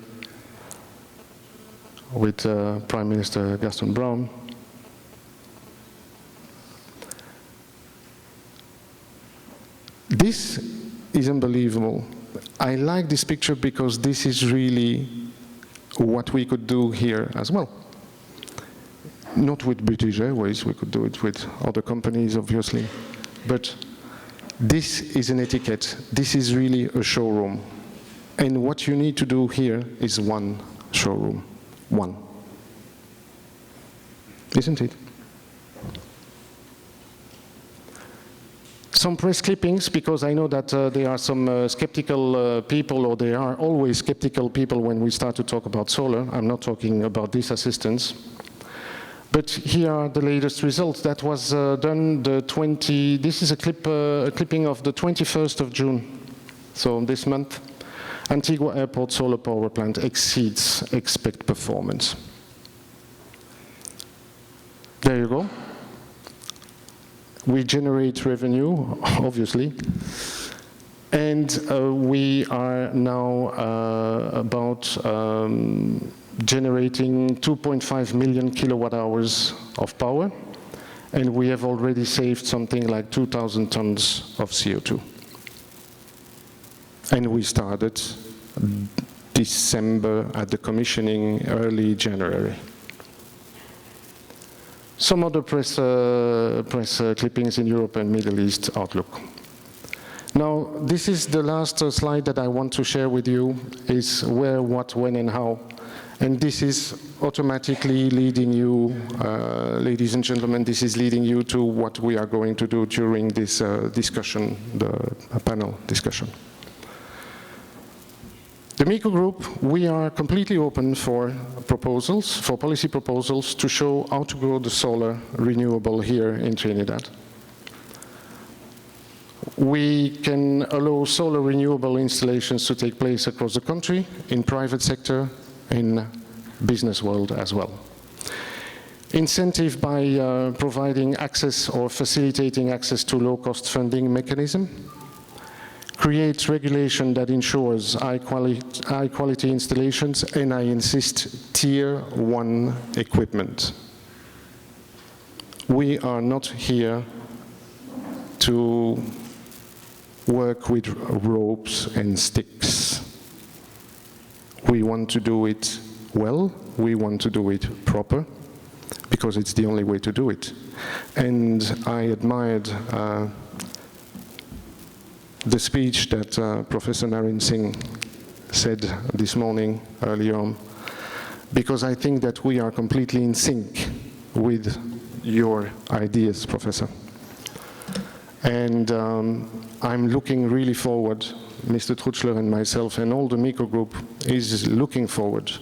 with Prime Minister Gaston Brown. This is unbelievable. I like this picture because this is really what we could do here as well. Not with British Airways, we could do it with other companies, obviously. But this is an etiquette. This is really a showroom. And what you need to do here is one showroom. One. Isn't it? Some press clippings, because I know that there are some skeptical people, or there are always skeptical people when we start to talk about solar. I'm not talking about this assistance. But here are the latest results. That was done this is a clipping of the 21st of June. So this month, Antigua Airport solar power plant exceeds expected performance. There you go. We generate revenue, obviously. And we are now about generating 2.5 million kilowatt hours of power, and we have already saved something like 2,000 tons of CO2. And we started December at the commissioning, early January. Some other press clippings in Europe and Middle East outlook. Now, this is the last slide that I want to share with you, is where, what, when, and how. And this is automatically leading you, ladies and gentlemen, this is leading you to what we are going to do during this discussion, the panel discussion. The MECO Group, we are completely open for proposals, for policy proposals to show how to grow the solar renewable here in Trinidad. We can allow solar renewable installations to take place across the country, in private sector, in business world as well. Incentive by providing access or facilitating access to low-cost funding mechanism. Create regulation that ensures high quality installations, and I insist, tier 1 equipment. We are not here to work with ropes and sticks. We want to do it well, we want to do it proper, because it's the only way to do it. And I admired the speech that Professor Naren Singh said this morning, early on, because I think that we are completely in sync with your ideas, Professor. And I'm looking really forward, Mr. Trutschler and myself and all the MECO Group is looking forward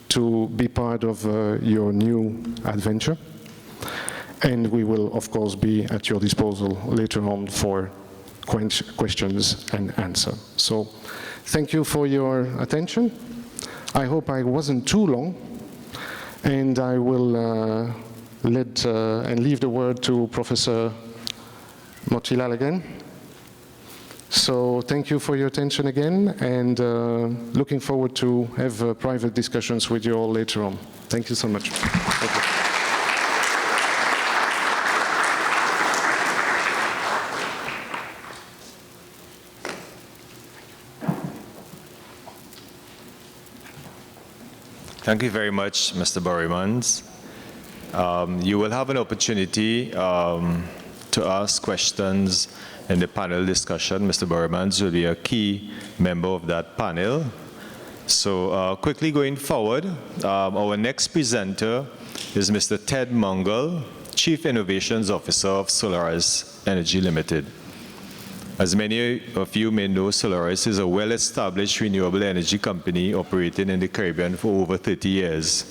to be part of your new adventure. And we will, of course, be at your disposal later on for questions and answers. So thank you for your attention. I hope I wasn't too long, and I will let and leave the word to Professor Motilal again. So thank you for your attention again, and looking forward to have private discussions with you all later on. Thank you so much. Thank you. Thank you very much, Mr. Borrimans. You will have an opportunity to ask questions in the panel discussion. Mr. Borrimans will be a key member of that panel. So quickly going forward, our next presenter is Mr. Ted Mungle, Chief Innovations Officer of Solaris Energy Limited. As many of you may know, Solaris is a well-established renewable energy company operating in the Caribbean for over 30 years.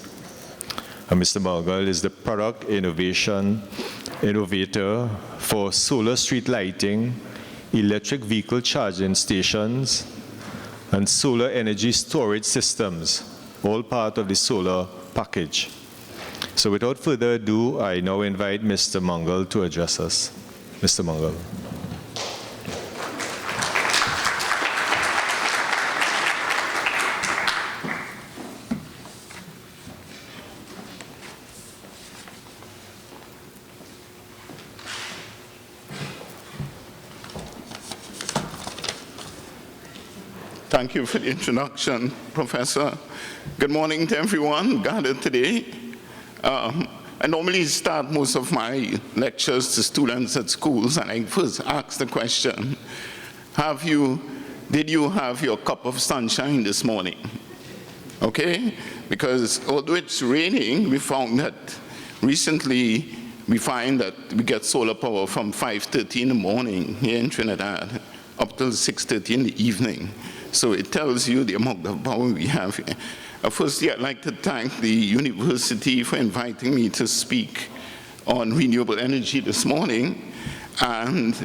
And Mr. Mungle is the product innovator for solar street lighting, electric vehicle charging stations, and solar energy storage systems, all part of the solar package. So without further ado, I now invite Mr. Mungle to address us. Mr. Mungle. Thank you for the introduction, Professor. Good morning to everyone gathered today. I normally start most of my lectures to students at schools, and I first ask the question, did you have your cup of sunshine this morning? Okay? Because although it's raining, we found that recently we find that we get solar power from 5:30 in the morning here in Trinidad up till 6:30 in the evening. So it tells you the amount of power we have here. Firstly, I'd like to thank the university for inviting me to speak on renewable energy this morning. And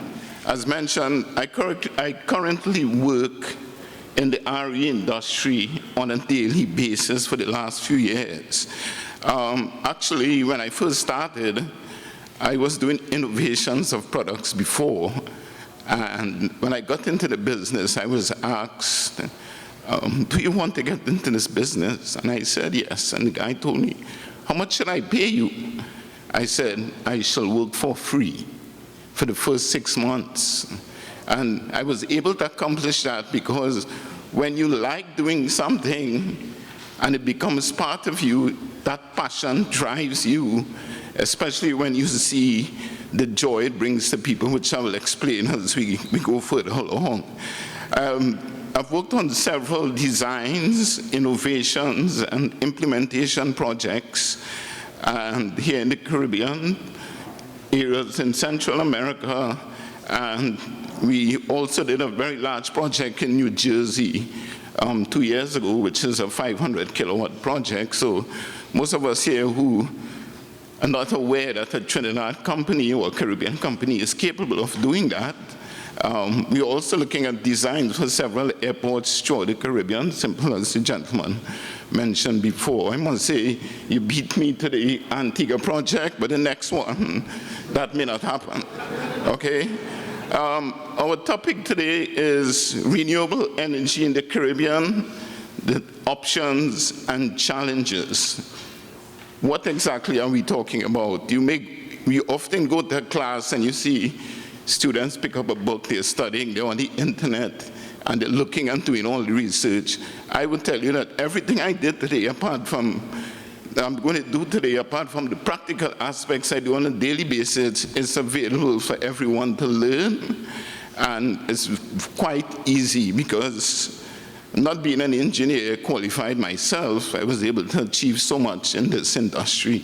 as mentioned, I currently work in the RE industry on a daily basis for the last few years. Actually, when I first started, I was doing innovations of products before. And when I got into the business, I was asked, do you want to get into this business? And I said, yes. And the guy told me, how much should I pay you? I said, I shall work for free for the first 6 months. And I was able to accomplish that because when you like doing something and it becomes part of you, that passion drives you, especially when you see the joy it brings to people, which I will explain as we go further along. I've worked on several designs, innovations, and implementation projects, and here in the Caribbean, areas in Central America, and we also did a very large project in New Jersey 2 years ago, which is a 500 kilowatt project. So most of us here who are not aware that a Trinidad company or a Caribbean company is capable of doing that. We're also looking at designs for several airports throughout the Caribbean, simple as the gentleman mentioned before. I must say, you beat me to the Antigua project, but the next one, that may not happen, okay? Our topic today is renewable energy in the Caribbean, the options and challenges. What exactly are we talking about? We often go to a class and you see students pick up a book, they're studying, they're on the internet, and they're looking and doing all the research. I would tell you that everything I did today, I'm going to do today, apart from the practical aspects I do on a daily basis, is available for everyone to learn. And it's quite easy because not being an engineer qualified myself, I was able to achieve so much in this industry,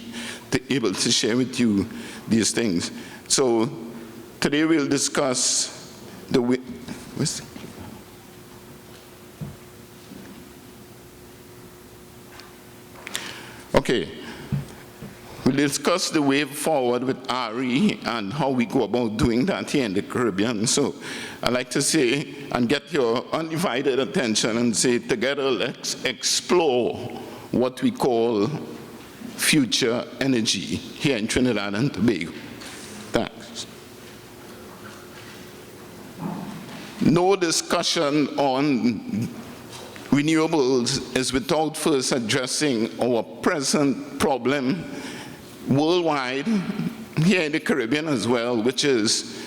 able to share with you these things. So today we'll discuss the way, okay, we'll discuss the way forward with RE and how we go about doing that here in the Caribbean. So I'd like to say, and get your undivided attention and say, together let's explore what we call future energy here in Trinidad and Tobago. Thanks. No discussion on renewables is without first addressing our present problem worldwide, here in the Caribbean as well, which is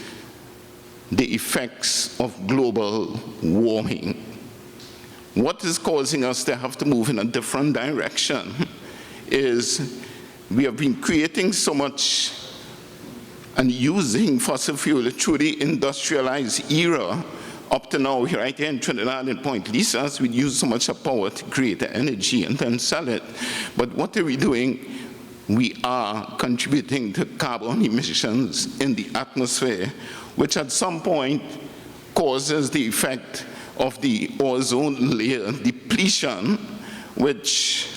the effects of global warming. What is causing us to have to move in a different direction is we have been creating so much and using fossil fuel through the industrialized era. Up to now, right here in Trinidad and Point Lisas, we use so much of power to create the energy and then sell it. But what are we doing? We are contributing to carbon emissions in the atmosphere, which at some point causes the effect of the ozone layer depletion, which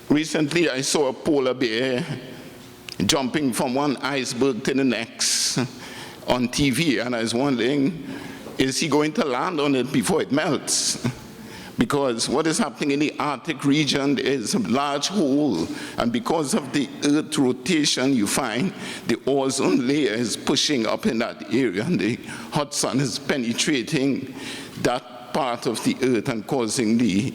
recently I saw a polar bear jumping from one iceberg to the next on TV, and I was wondering, is he going to land on it before it melts? Because what is happening in the Arctic region is a large hole, and because of the Earth rotation, you find the ozone layer is pushing up in that area, and the hot sun is penetrating that part of the Earth and causing the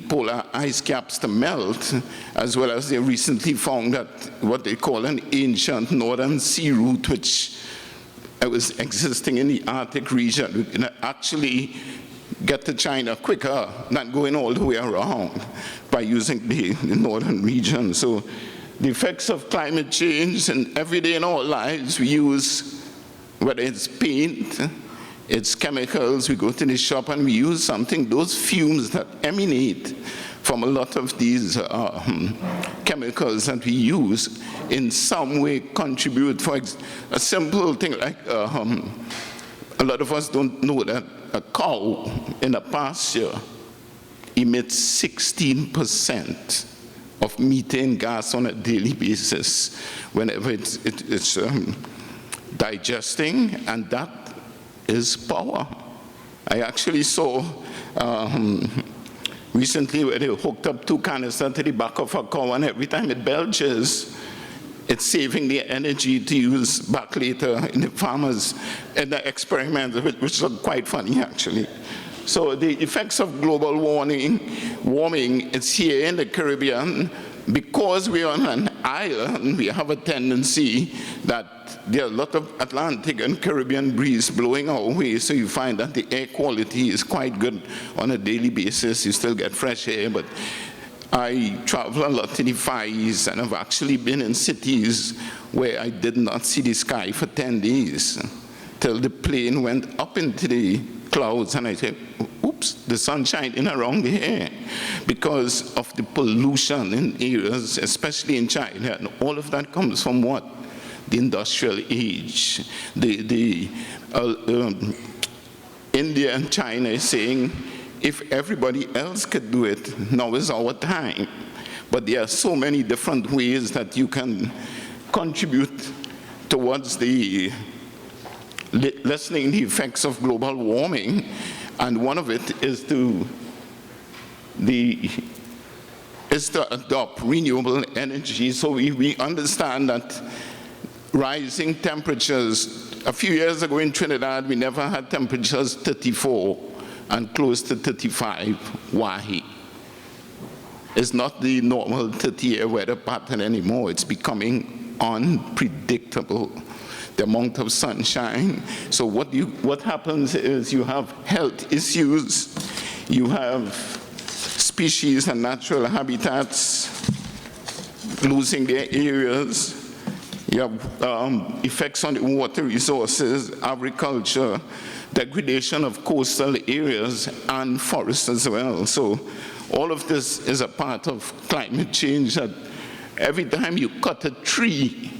polar ice caps to melt, as well as they recently found that what they call an ancient northern sea route, which was existing in the Arctic region. We can actually get to China quicker than going all the way around by using the northern region. So the effects of climate change, and every day in our lives we use, whether it's paint, it's chemicals, we go to the shop and we use something, those fumes that emanate from a lot of these chemicals that we use in some way contribute. For a simple thing like, a lot of us don't know that a cow in a pasture emits 16% of methane gas on a daily basis whenever it's digesting, and that is power. I actually saw recently where they hooked up 2 canisters to the back of a cow, and every time it belches, it's saving the energy to use back later in the farmers in the experiments, which is quite funny actually. So the effects of global warming, it's here in the Caribbean. Because we're on an island, we have a tendency that there are a lot of Atlantic and Caribbean breeze blowing our way, so you find that the air quality is quite good on a daily basis. You still get fresh air, but I travel a lot to the Far East, and I've actually been in cities where I did not see the sky for 10 days, till the plane went up into the clouds, and I said, oops, the sun shining around here, because of the pollution in areas, especially in China, and all of that comes from what? The industrial age. India and China is saying, if everybody else could do it, now is our time. But there are so many different ways that you can contribute towards the lessening the effects of global warming, and one of it is to adopt renewable energy. So we understand that rising temperatures, a few years ago in Trinidad, we never had temperatures 34 and close to 35. Why? It's not the normal 30-year weather pattern anymore. It's becoming unpredictable, the amount of sunshine. So what happens is you have health issues, you have species and natural habitats losing their areas, you have effects on the water resources, agriculture, degradation of coastal areas, and forests as well. So all of this is a part of climate change, that every time you cut a tree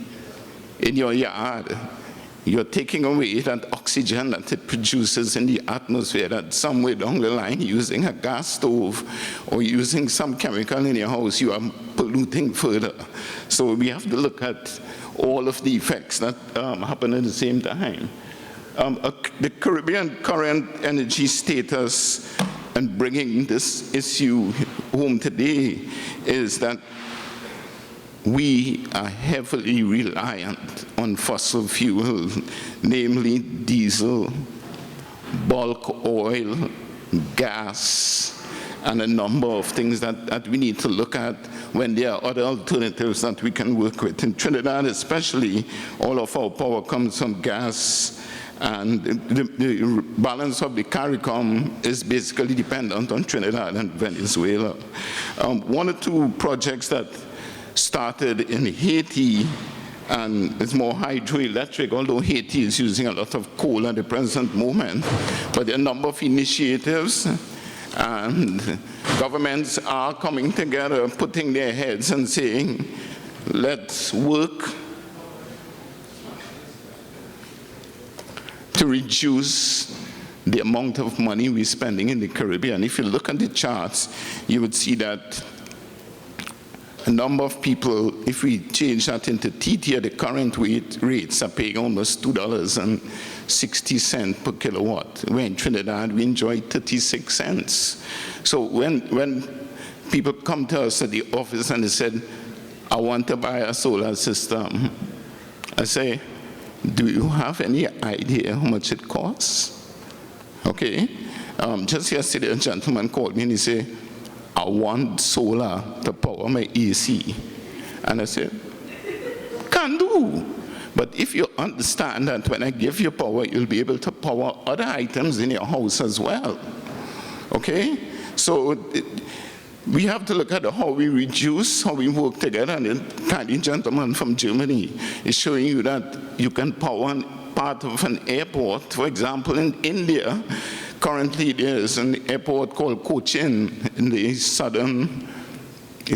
in your yard, you're taking away that oxygen that it produces in the atmosphere, that somewhere down the line, using a gas stove or using some chemical in your house, you are polluting further. So we have to look at all of the effects that happen at the same time. The Caribbean current energy status, and bringing this issue home today, is that we are heavily reliant on fossil fuels, namely diesel, bulk oil, gas, and a number of things that we need to look at when there are other alternatives that we can work with. In Trinidad especially, all of our power comes from gas, and the balance of the CARICOM is basically dependent on Trinidad and Venezuela. One or two projects that started in Haiti, and it's more hydroelectric, although Haiti is using a lot of coal at the present moment, but there are a number of initiatives, and governments are coming together, putting their heads and saying, let's work to reduce the amount of money we're spending in the Caribbean. If you look at the charts, you would see that a number of people, if we change that into TT, the current rates are paying almost $2.60 per kilowatt. Where in Trinidad, we enjoy 36 cents. So when people come to us at the office and they said, I want to buy a solar system, I say, do you have any idea how much it costs? Okay. Just yesterday, a gentleman called me and he said, I want solar to power my AC. And I said, can do. But if you understand that when I give you power, you'll be able to power other items in your house as well. Okay? So we have to look at how we reduce, how we work together. And the kindly gentleman from Germany is showing you that you can power part of an airport. For example, in India, currently there is an airport called Cochin in the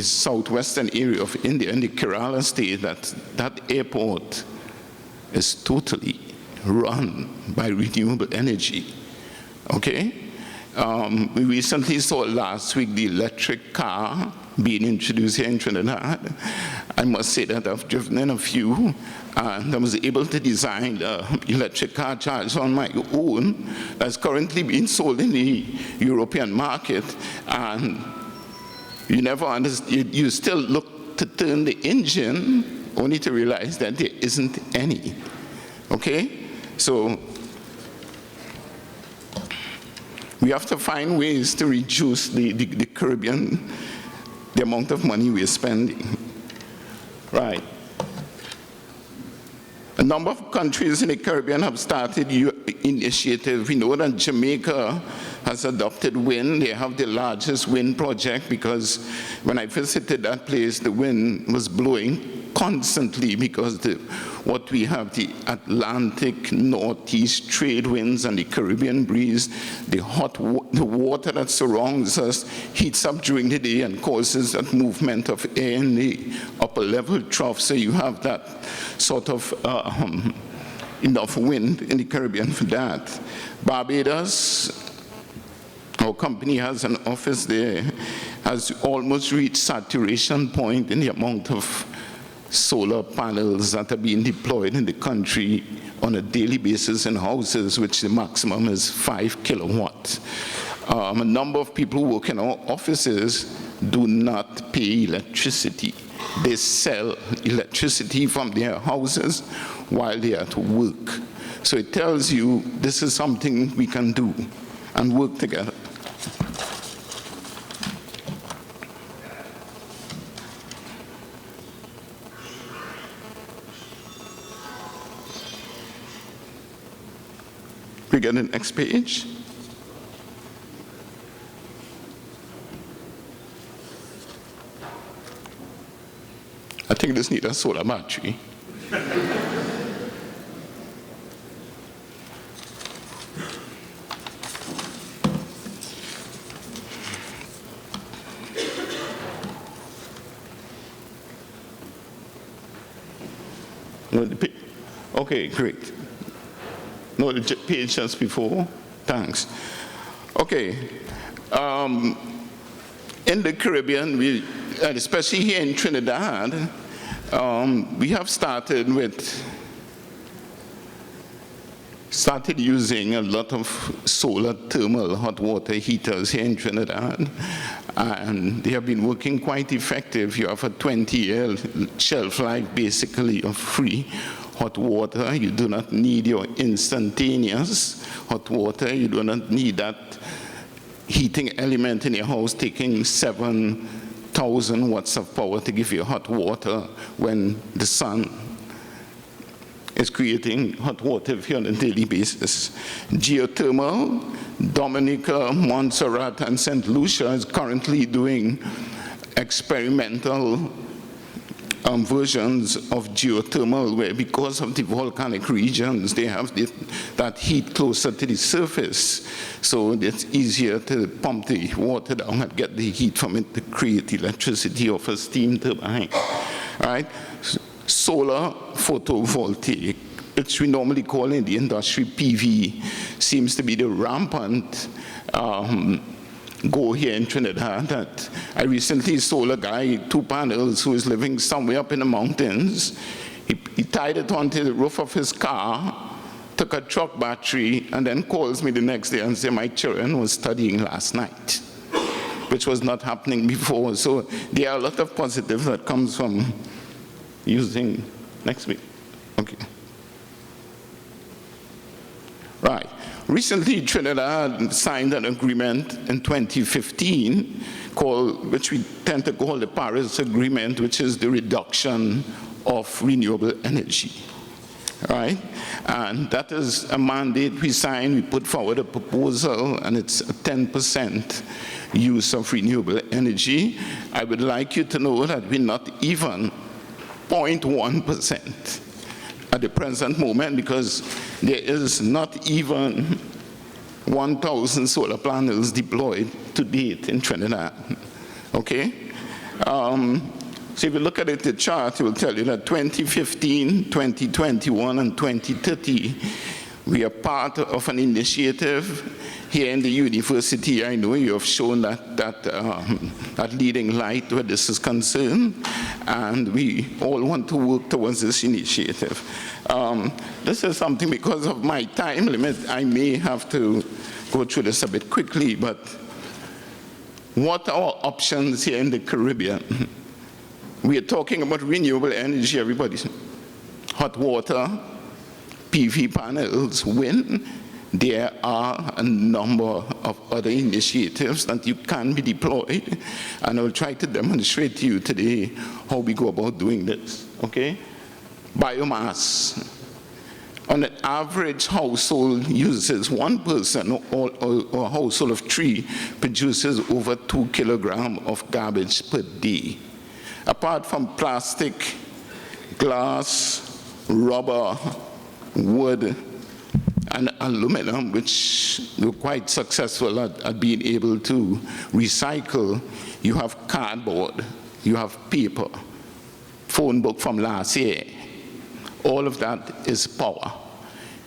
southwestern area of India, in the Kerala state. That airport is totally run by renewable energy. Okay? We recently saw last week the electric car being introduced here in Trinidad. I must say that I've driven in a few, and I was able to design the electric car charge on my own that's currently being sold in the European market. And you never understand, you still look to turn the engine only to realize that there isn't any. Okay? So we have to find ways to reduce the Caribbean, the amount of money we're spending. Right. A number of countries in the Caribbean have started initiative. We know that Jamaica has adopted wind. They have the largest wind project because when I visited that place, the wind was blowing constantly because what we have, the Atlantic northeast trade winds and the Caribbean breeze, the water that surrounds us heats up during the day and causes that movement of air in the upper level trough. So you have that sort of enough wind in the Caribbean for that. Barbados, our company has an office there, has almost reached saturation point in the amount of solar panels that are being deployed in the country on a daily basis in houses, which the maximum is 5 kilowatts. A number of people who work in our offices do not pay electricity. They sell electricity from their houses while they are at work. So it tells you this is something we can do and work together. We get the next page. I think this needs a solar battery. Okay, great. No, the page just before. Thanks. Okay. In the Caribbean, and especially here in Trinidad, we have started using a lot of solar thermal hot water heaters here in Trinidad, and they have been working quite effective. You have a 20-year shelf life, basically, of free hot water. You do not need your instantaneous hot water. You do not need that heating element in your house taking 7,000 watts of power to give you hot water when the sun is creating hot water here on a daily basis. Geothermal, Dominica, Montserrat, and St. Lucia is currently doing experimental versions of geothermal, where because of the volcanic regions, they have that heat closer to the surface. So it's easier to pump the water down and get the heat from it to create electricity off a steam turbine. Right? Solar photovoltaic, which we normally call in the industry PV, seems to be the rampant go here in Trinidad. That I recently saw a guy, 2 panels, who is living somewhere up in the mountains. He tied it onto the roof of his car, took a truck battery, and then calls me the next day and says, my children was studying last night, which was not happening before. So there are a lot of positives that comes from using, next week, okay. Right. Recently, Trinidad signed an agreement in 2015 which we tend to call the Paris Agreement, which is the reduction of renewable energy. Right? And that is a mandate we signed. We put forward a proposal, and it's a 10% use of renewable energy. I would like you to know that we're not even 0.1% at the present moment, because there is not even 1,000 solar panels deployed to date in Trinidad. Okay? So if you look at it, the chart, it will tell you that 2015, 2021, and 2030, we are part of an initiative here in the university. I know you have shown that leading light where this is concerned, and we all want to work towards this initiative. This is something, because of my time limit, I may have to go through this a bit quickly, but what are our options here in the Caribbean? We are talking about renewable energy, everybody. Hot water, PV panels, wind. There are a number of other initiatives that you can be deployed, and I will try to demonstrate to you today how we go about doing this, okay? Biomass. on an average household uses, one person or a household of 3 produces over 2 kilograms of garbage per day. Apart from plastic, glass, rubber, wood, and aluminum, which were quite successful at being able to recycle, you have cardboard, you have paper, phone book from last year. All of that is power.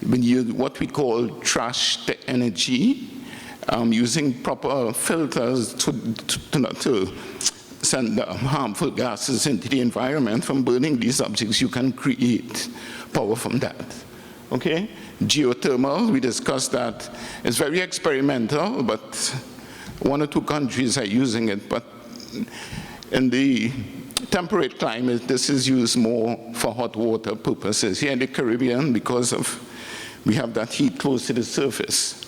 When you what we call trash to energy, using proper filters to not to send harmful gases into the environment from burning these objects, you can create power from that. Okay? Geothermal, we discussed that. It's very experimental, but 1 or 2 countries are using it. But in the temperate climate, this is used more for hot water purposes. Here in the Caribbean, because we have that heat close to the surface.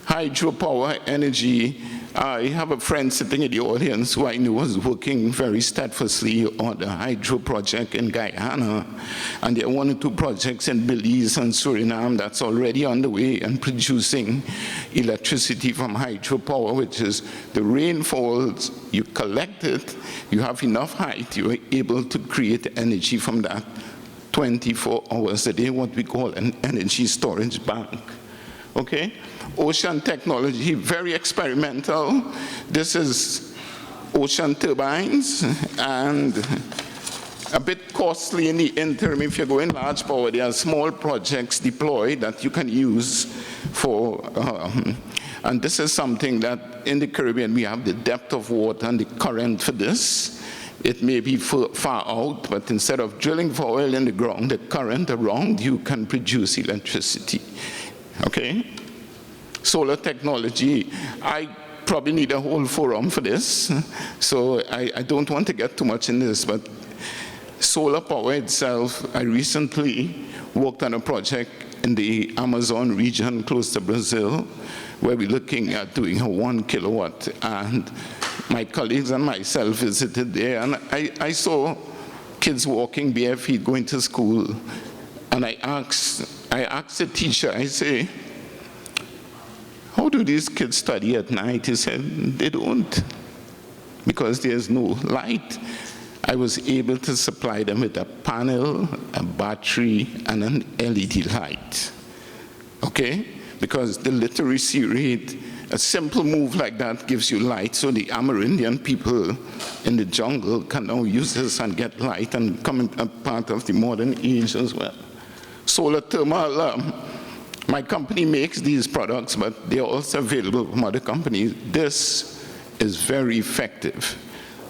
Hydropower energy, I have a friend sitting in the audience who I knew was working very steadfastly on the hydro project in Guyana, and there are 1 or 2 projects in Belize and Suriname that's already underway and producing electricity from hydropower, which is the rain falls, you collect it, you have enough height, you are able to create energy from that 24 hours a day, what we call an energy storage bank. Okay? Ocean technology, very experimental. This is ocean turbines, and a bit costly in the interim. If you go in large power, there are small projects deployed that you can use for, and this is something that in the Caribbean we have the depth of water and the current for this. It may be far out, but instead of drilling for oil in the ground, the current around you can produce electricity. Okay? Solar technology, I probably need a whole forum for this, so I don't want to get too much in this, but solar power itself, I recently worked on a project in the Amazon region close to Brazil, where we're looking at doing a 1 kilowatt, and my colleagues and myself visited there, and I saw kids walking bare feet going to school, and I asked the teacher, I say, how do these kids study at night? He said, they don't, because there's no light. I was able to supply them with a panel, a battery, and an LED light. Okay? Because the literacy rate, a simple move like that gives you light, so the Amerindian people in the jungle can now use this and get light and become a part of the modern age as well. Solar thermal, my company makes these products, but they're also available from other companies. This is very effective.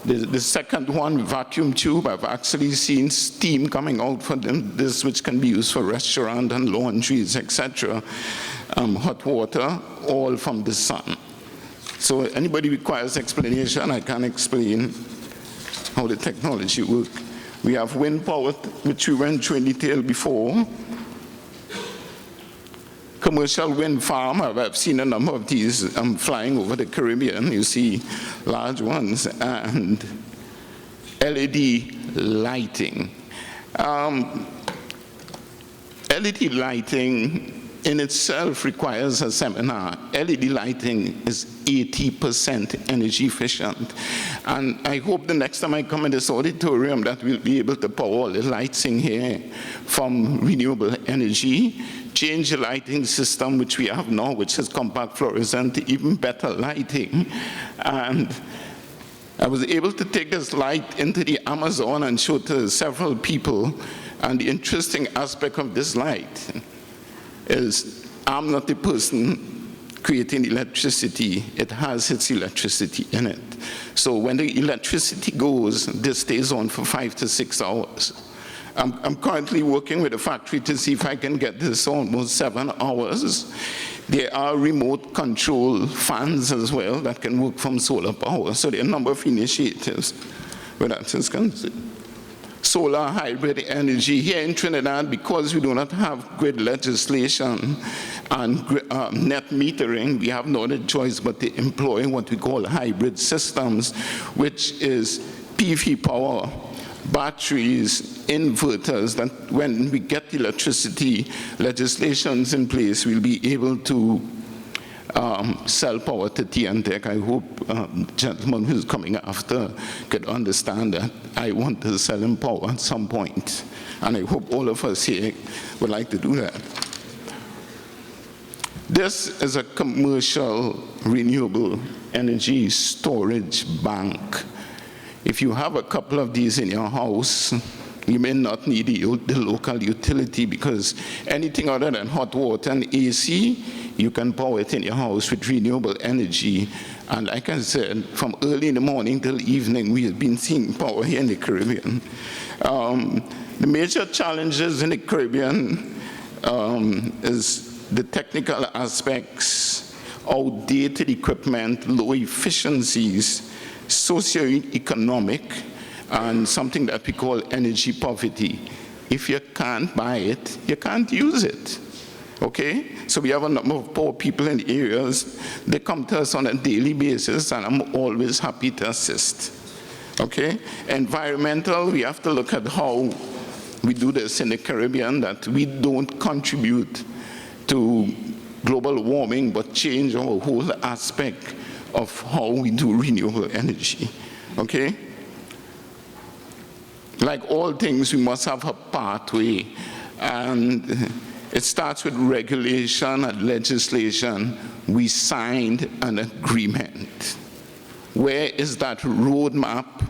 The second one, vacuum tube, I've actually seen steam coming out from this, which can be used for restaurants and laundries, etc. Hot water, all from the sun. So anybody requires explanation, I can explain how the technology works. We have wind power, which we went through in detail before. Commercial wind farm, I've seen a number of these flying over the Caribbean. You see large ones, and LED lighting. LED lighting in itself requires a seminar. LED lighting is 80% energy efficient. And I hope the next time I come in this auditorium that we'll be able to power all the lights in here from renewable energy, change the lighting system which we have now, which is compact fluorescent, to even better lighting. And I was able to take this light into the Amazon and show to several people. And the interesting aspect of this light is I'm not the person creating electricity, it has its electricity in it. So when the electricity goes, this stays on for 5 to 6 hours. I'm currently working with a factory to see if I can get this almost 7 hours. There are remote control fans as well that can work from solar power. So there are a number of initiatives where that is concerned. Solar hybrid energy here in Trinidad, because we do not have grid legislation and net metering, we have no other choice but to employ what we call hybrid systems, which is PV power batteries, inverters, that when we get electricity, legislations in place, we'll be able to sell power to TNTech. I hope the gentleman who's coming after could understand that I want to sell him power at some point. And I hope all of us here would like to do that. This is a commercial renewable energy storage bank. If you have a couple of these in your house, you may not need the local utility, because anything other than hot water and AC, you can power it in your house with renewable energy. And like I said, from early in the morning till evening, we have been seeing power here in the Caribbean. The major challenges in the Caribbean is the technical aspects, outdated equipment, low efficiencies, socio-economic, and something that we call energy poverty. If you can't buy it, you can't use it. Okay? So we have a number of poor people in the areas. They come to us on a daily basis, and I'm always happy to assist. Okay? Environmental, we have to look at how we do this in the Caribbean, that we don't contribute to global warming, but change our whole aspect of how we do renewable energy. Okay? Like all things, we must have a pathway, and it starts with regulation and legislation. We signed an agreement. Where is that roadmap?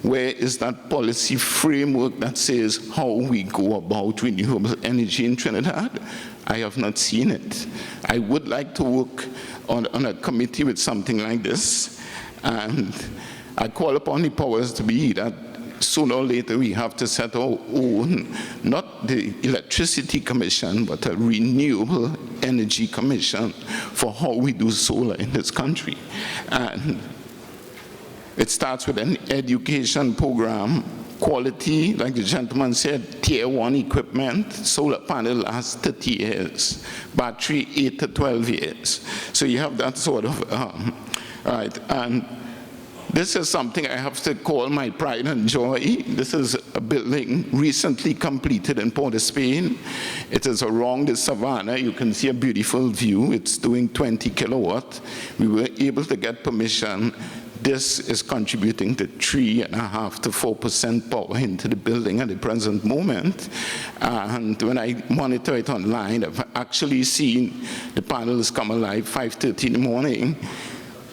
Where is that policy framework that says how we go about renewable energy in Trinidad? I have not seen it. I would like to work on a committee with something like this, and I call upon the powers to be that sooner or later we have to set our own, not the electricity commission, but a renewable energy commission for how we do solar in this country. And it starts with an education program, quality, like the gentleman said, tier 1 equipment. Solar panel lasts 30 years, battery 8 to 12 years. So you have that sort of, right. And this is something I have to call my pride and joy. This is a building recently completed in Port of Spain. It is around the savannah. You can see a beautiful view. It's doing 20 kilowatt. We were able to get permission. This is contributing to 3.5% to 4% power into the building at the present moment. And when I monitor it online, I've actually seen the panels come alive 5:30 in the morning,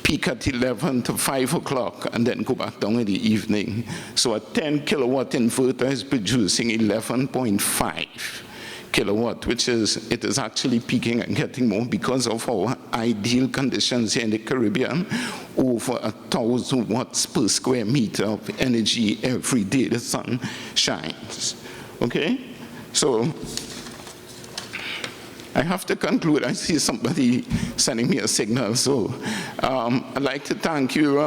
peak at 11 to 5 o'clock, and then go back down in the evening. So a 10 kilowatt inverter is producing 11.5 kilowatt, which is, it is actually peaking and getting more because of our ideal conditions here in the Caribbean. Over 1,000 watts per square meter of energy every day the sun shines. Okay? So I have to conclude. I see somebody sending me a signal. So I'd like to thank you.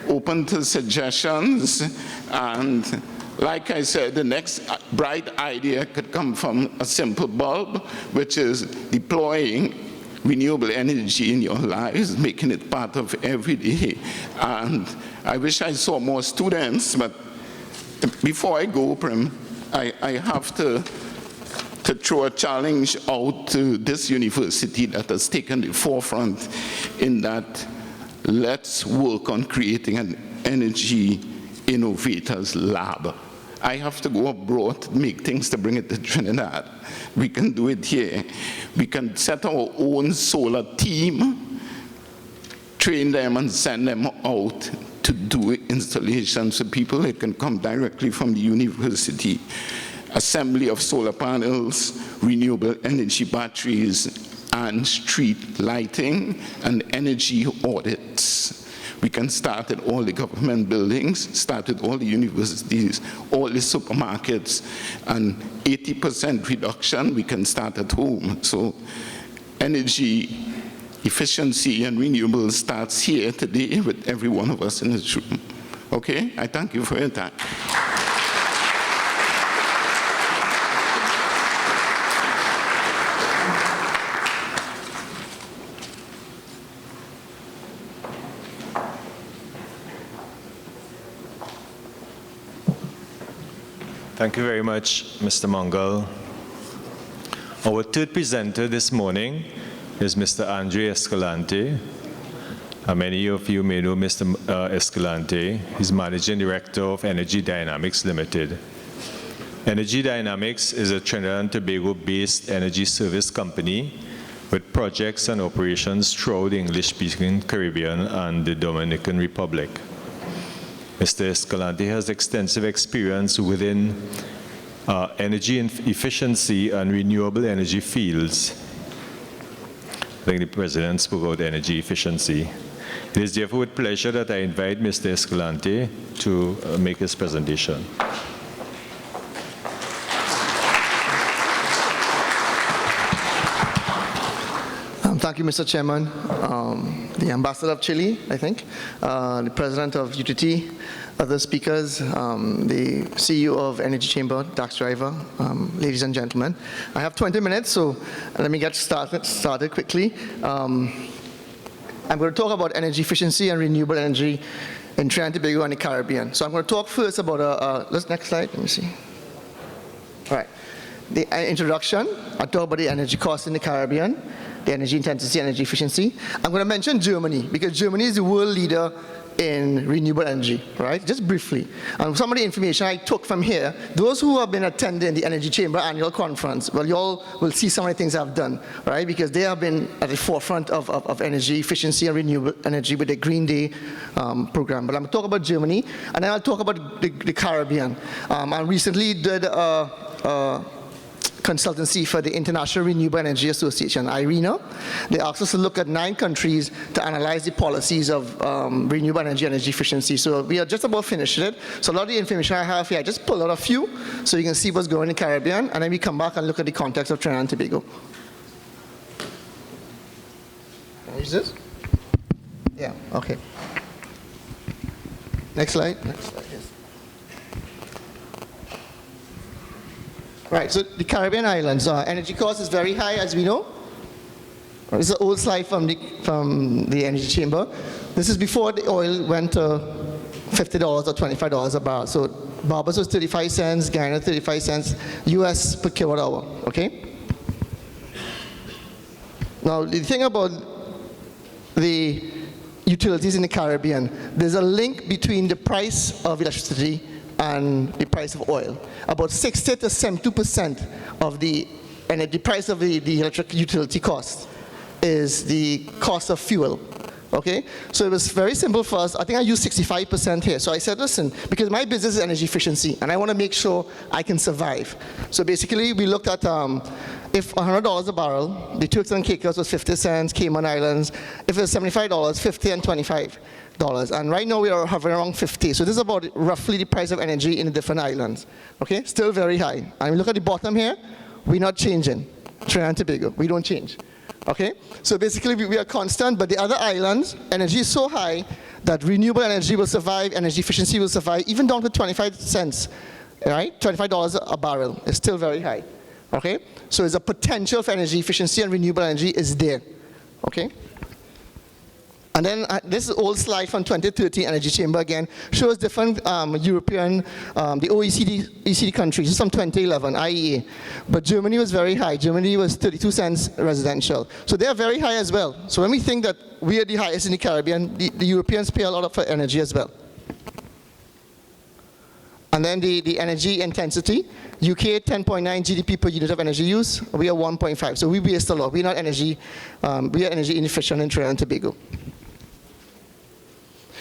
Open to suggestions. And like I said, the next bright idea could come from a simple bulb, which is deploying renewable energy in your lives, making it part of every day. And I wish I saw more students, but before I go, Prim, I have to throw a challenge out to this university that has taken the forefront in that let's work on creating an energy innovators lab. I have to go abroad to make things to bring it to Trinidad. We can do it here. We can set our own solar team, train them and send them out to do installations for people. They can come directly from the university. Assembly of solar panels, renewable energy batteries, and street lighting and energy audits. We can start at all the government buildings, start at all the universities, all the supermarkets, and 80% reduction we can start at home. So energy efficiency and renewable starts here today with every one of us in this room. Okay? I thank you for your time. Thank you very much, Mr. Mongol. Our third presenter this morning is Mr. Andre Escalante. Many of you may know Mr. Escalante. He's Managing Director of Energy Dynamics Limited. Energy Dynamics is a Trinidad and Tobago-based energy service company with projects and operations throughout the English-speaking Caribbean and the Dominican Republic. Mr. Escalante has extensive experience within energy efficiency and renewable energy fields. I think the President spoke about energy efficiency. It is therefore with pleasure that I invite Mr. Escalante to make his presentation. Thank you, Mr. Chairman, the Ambassador of Chile, I think, the President of UTT, other speakers, the CEO of Energy Chamber, tax driver, ladies and gentlemen. I have 20 minutes, so let me get started quickly. I'm going to talk about energy efficiency and renewable energy in Trinidad and Tobago and the Caribbean. So I'm going to talk first about, next slide, let me see. All right, the introduction, I'll talk about the energy costs in the Caribbean, the energy intensity, energy efficiency. I'm going to mention Germany, because Germany is the world leader in renewable energy, right? Just briefly. And some of the information I took from here, those who have been attending the Energy Chamber annual conference, well, you all will see some of the things I've done, right? Because they have been at the forefront of energy efficiency and renewable energy with the Green Day program. But I'm going to talk about Germany, and then I'll talk about the Caribbean. I recently did a consultancy for the International Renewable Energy Association, IRENA. They asked us to look at 9 countries to analyze the policies of renewable energy and energy efficiency. So we are just about finishing it. So a lot of the information I have here, I just pulled out a few so you can see what's going in the Caribbean, and then we come back and look at the context of Trinidad and Tobago. Can I use this? Yeah, okay. Next slide. Next slide, yes. Right, so the Caribbean islands, energy cost is very high, as we know. This is an old slide from the Energy Chamber. This is before the oil went to $50 or $25 a barrel. So Barbados was 35 cents, Guyana 35 cents, US per kilowatt hour, okay? Now, the thing about the utilities in the Caribbean, there's a link between the price of electricity and the price of oil. About 60 to 72% of the price of the electric utility cost is the cost of fuel, okay? So it was very simple for us. I think I used 65% here. So I said, listen, because my business is energy efficiency, and I want to make sure I can survive. So basically, we looked at if $100 a barrel, the Turks and Caicos was 50 cents, Cayman Islands. If it's $75, 50 and 25. And right now we are hovering around 50. So this is about roughly the price of energy in the different islands. Okay, still very high. And look at the bottom here, we're not changing. Trinidad and Tobago, we don't change. Okay, so basically we are constant, but the other islands, energy is so high that renewable energy will survive, energy efficiency will survive, even down to 25 cents, right? $25 a barrel is still very high. Okay, so there's a potential for energy efficiency and renewable energy is there. Okay. And then this old slide from 2013 Energy Chamber again shows different European, the OECD countries, this is from 2011, IEA. But Germany was very high. Germany was 32 cents residential. So they are very high as well. So when we think that we are the highest in the Caribbean, the Europeans pay a lot for energy as well. And then the energy intensity, UK 10.9 GDP per unit of energy use, we are 1.5. So we waste a lot. We are energy inefficient in Trinidad and Tobago.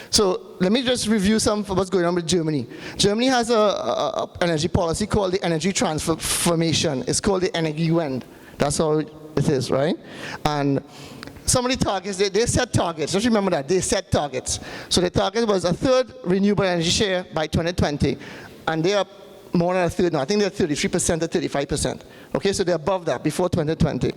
So let me just review some of what's going on with Germany. Germany has an energy policy called the energy transformation. It's called the Energiewende. That's how it is, right? And some of the targets, they set targets. Just remember that, they set targets. So the target was a third renewable energy share by 2020. And they are more than a third now. I think they're 33% to 35%. Okay, so they're above that before 2020.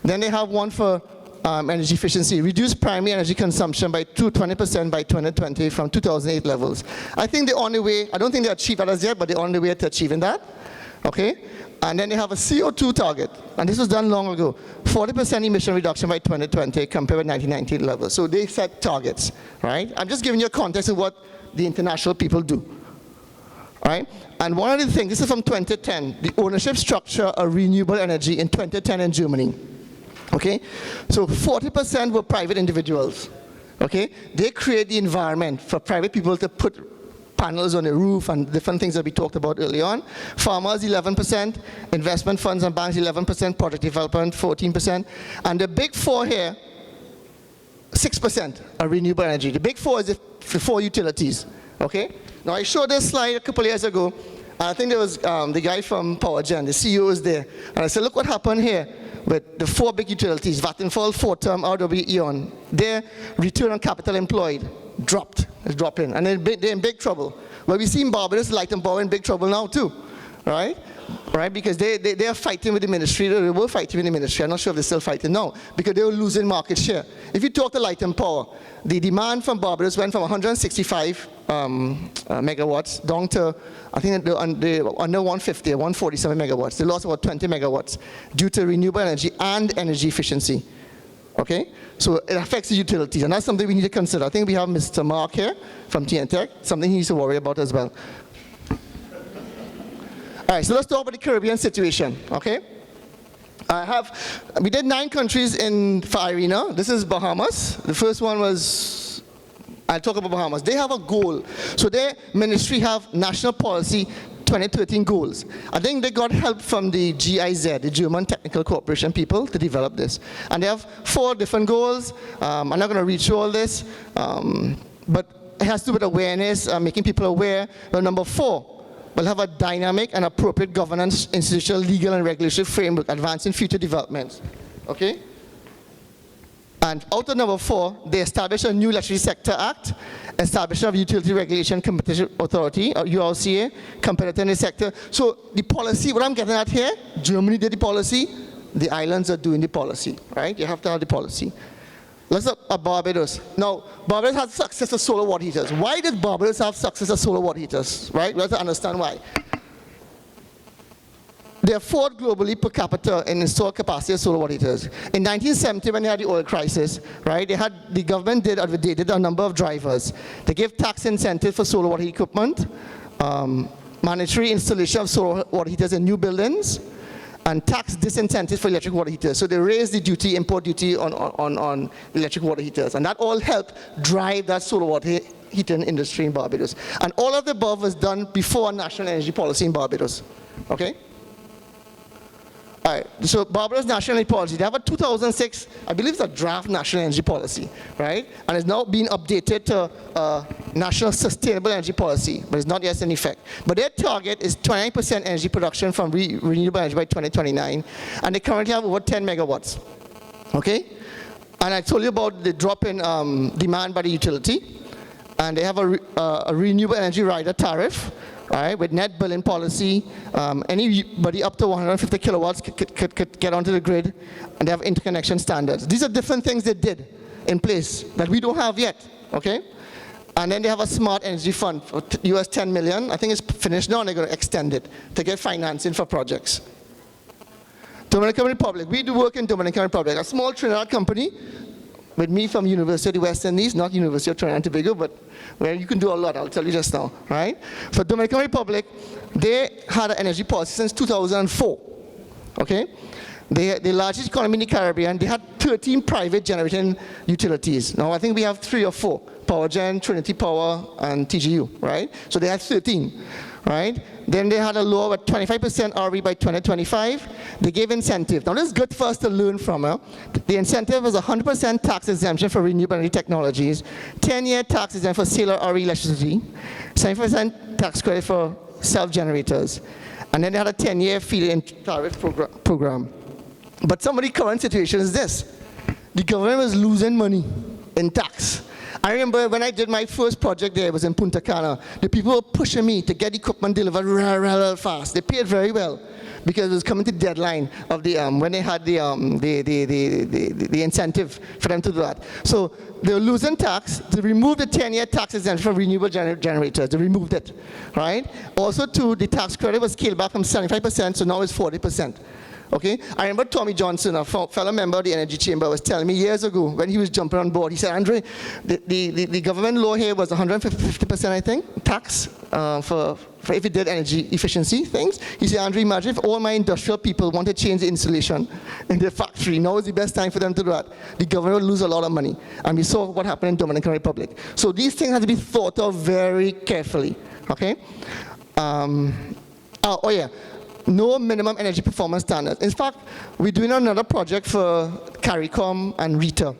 Then they have one for energy efficiency, reduce primary energy consumption by 20% by 2020 from 2008 levels. I think they're on the way, I don't think they achieved that as yet, but they're on the way to achieving that. Okay? And then they have a CO2 target, and this was done long ago, 40% emission reduction by 2020 compared with 1990 levels. So they set targets, right? I'm just giving you a context of what the international people do. right? And one of the things, this is from 2010, the ownership structure of renewable energy in 2010 in Germany. Okay, so 40% were private individuals. Okay, they create the environment for private people to put panels on the roof and different things that we talked about earlier on. Farmers 11%, investment funds and banks 11%, project development 14%, and the big four here, 6% are renewable energy. The big four is the four utilities. Okay, now I showed this slide a couple of years ago, and I think there was the guy from PowerGen, the CEO was there, and I said, look what happened here with the four big utilities, Vattenfall, Fortum, RWE, E.ON. Their return on capital employed dropped, it's dropping, and they're in big trouble. Well, we see in Barbados, Light and Power in big trouble now too, right? Right, because they are fighting with the ministry, they were fighting with the ministry, I'm not sure if they're still fighting now, because they were losing market share. If you talk to Light and Power, the demand from Barbados went from 165 megawatts down to, I think they're under 150 or 147 megawatts. They lost about 20 megawatts due to renewable energy and energy efficiency. Okay, so it affects the utilities, and that's something we need to consider. I think we have Mr. Mark here from TNTech, something he needs to worry about as well. All right, so let's talk about the Caribbean situation, okay? We did 9 countries for IRENA. This is Bahamas. The first one was, I'll talk about Bahamas. They have a goal. So their ministry have national policy 2013 goals. I think they got help from the GIZ, the German Technical Cooperation people, to develop this. And they have 4 different goals. I'm not gonna read through all this, but it has to do with awareness, making people aware. But number 4, we'll have a dynamic and appropriate governance, institutional, legal, and regulatory framework advancing future developments. Okay? And out of number 4, they established a new Electricity Sector Act, establishment of Utility Regulation Competition Authority, or URCA, competitor in the sector. So the policy, what I'm getting at here, Germany did the policy, the islands are doing the policy, right? You have to have the policy. Let's look at Barbados. Now, Barbados has success of solar water heaters. Why did Barbados have success of solar water heaters, right? We have to understand why. They are 4th globally per capita in installed capacity of solar water heaters. In 1970, when they had the oil crisis, right, the government did a number of drivers. They gave tax incentive for solar water equipment, mandatory installation of solar water heaters in new buildings, and tax disincentives for electric water heaters. So they raised the duty, import duty on electric water heaters. And that all helped drive that solar water heating industry in Barbados. And all of the above was done before national energy policy in Barbados. Okay? All right, so Barbados National Energy Policy, they have a 2006, I believe it's a draft national energy policy, right? And it's now being updated to National Sustainable Energy Policy, but it's not yet in effect. But their target is 29% energy production from renewable energy by 2029, and they currently have over 10 megawatts, okay? And I told you about the drop in demand by the utility, and they have a renewable energy rider tariff, right, with net billing policy. Anybody up to 150 kilowatts could get onto the grid, and they have interconnection standards. These are different things they did in place that we don't have yet, okay? And then they have a smart energy fund for US 10 million. I think it's finished now, and they're going to extend it to get financing for projects. Dominican Republic, we do work in Dominican Republic, a small Trinidad company, with me from University of the West Indies, not University of Trinidad and Tobago, but where you can do a lot, I'll tell you just now, right? For Dominican Republic, they had an energy policy since 2004, okay? They're the largest economy in the Caribbean. They had 13 private generating utilities. Now I think we have 3 or 4, PowerGen, Trinity Power, and TGU, right? So they had 13, right? Then they had a law with 25% RE by 2025. They gave incentive. Now this is good for us to learn from. The incentive is 100% tax exemption for renewable energy technologies, 10-year tax exemption for solar RE electricity, 70% tax credit for self-generators. And then they had a 10-year feed-in tariff program. But some of the current situation is this. The government was losing money in tax. I remember when I did my first project there, it was in Punta Cana. The people were pushing me to get equipment delivered real fast. They paid very well because it was coming to the deadline of the when they had the incentive for them to do that. So they were losing tax. They removed the 10-year tax exemption for renewable generators. They removed it, right? Also, too, the tax credit was scaled back from 75%, so now it's 40%. Okay? I remember Tommy Johnson, a fellow member of the Energy Chamber, was telling me years ago when he was jumping on board. He said, Andre, the government law here was 150%, I think, tax for if it did energy efficiency things. He said, Andre, imagine if all my industrial people want to change the insulation in their factory. Now is the best time for them to do that. The government will lose a lot of money. And we saw what happened in Dominican Republic. So these things have to be thought of very carefully. Okay? Oh yeah. No minimum energy performance standards. In fact, we're doing another project for CARICOM and RITA,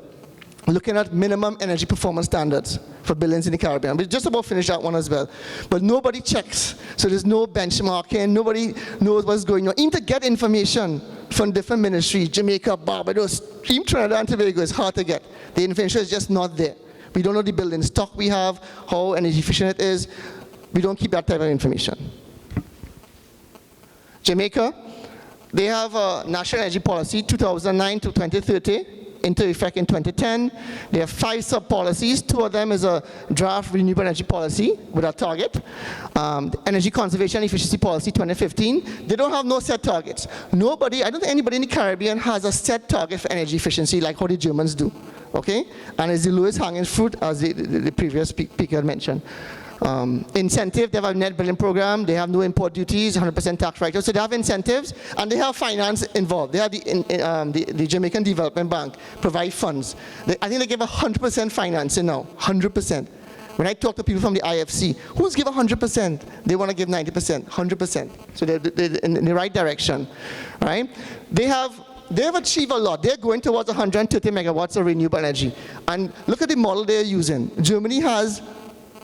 looking at minimum energy performance standards for buildings in the Caribbean. We just about finished that one as well. But nobody checks, so there's no benchmarking, nobody knows what's going on. Even to get information from different ministries, Jamaica, Barbados, even Trinidad and Tobago is hard to get. The information is just not there. We don't know the building stock we have, how energy efficient it is. We don't keep that type of information. Jamaica, they have a national energy policy 2009 to 2030, into effect in 2010. They have 5 sub-policies. 2 of them is a draft renewable energy policy with a target. Energy conservation efficiency policy 2015. They don't have no set targets. Nobody, I don't think anybody in the Caribbean has a set target for energy efficiency like how the Germans do. Okay? And it's the lowest hanging fruit, as the previous speaker mentioned. Incentive, they have a net billing program, they have no import duties, 100% tax write-off, so they have incentives, and they have finance involved. They have the Jamaican Development Bank provide funds. I think they give 100% financing now, 100%. When I talk to people from the IFC, who's give 100%? They want to give 90%, 100%. So they're in the right direction, right? They've achieved a lot. They're going towards 130 megawatts of renewable energy. And look at the model they're using. Germany has,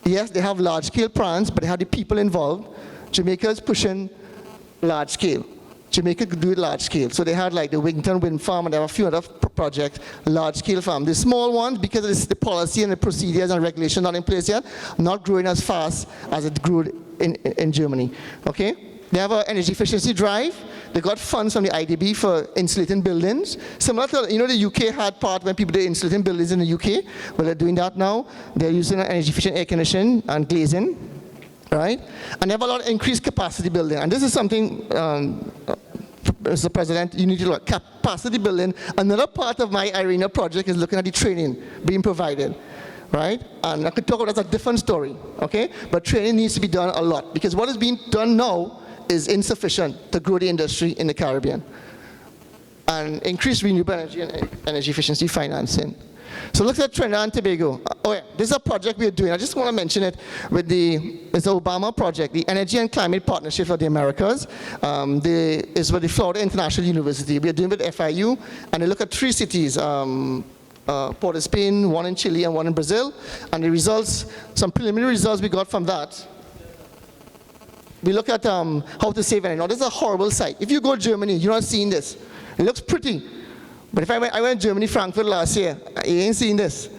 yes, they have large-scale plants, but they have the people involved. Jamaica is pushing large-scale. Jamaica could do it large-scale. So they had like the Wigington Wind Farm, and there have a few other projects, large-scale farm. The small ones, because it's the policy and the procedures and regulations not in place yet, not growing as fast as it grew in Germany. Okay? They have an energy efficiency drive. They got funds from the IDB for insulating buildings. Similar to, the UK had part when people did insulating buildings in the UK. Well, they're doing that now. They're using energy efficient air conditioning and glazing, right? And they have a lot of increased capacity building. And this is something, Mr. President, you need to look at capacity building. Another part of my IRENA project is looking at the training being provided. Right? And I could talk about that's a different story, okay? But training needs to be done a lot, because what is being done now is insufficient to grow the industry in the Caribbean and increase renewable energy and energy efficiency financing. So look at Trinidad and Tobago. Oh yeah, this is a project we're doing. I just want to mention it with it's the Obama project, the Energy and Climate Partnership for the Americas. It's with the Florida International University. We're doing with FIU, and they look at 3 cities, Port of Spain, 1 in Chile, and 1 in Brazil. And the results, some preliminary results we got from that. We look at how to save energy. Now, this is a horrible site. If you go to Germany, you're not seeing this. It looks pretty. But if I went to Germany, Frankfurt last year, you ain't seeing this.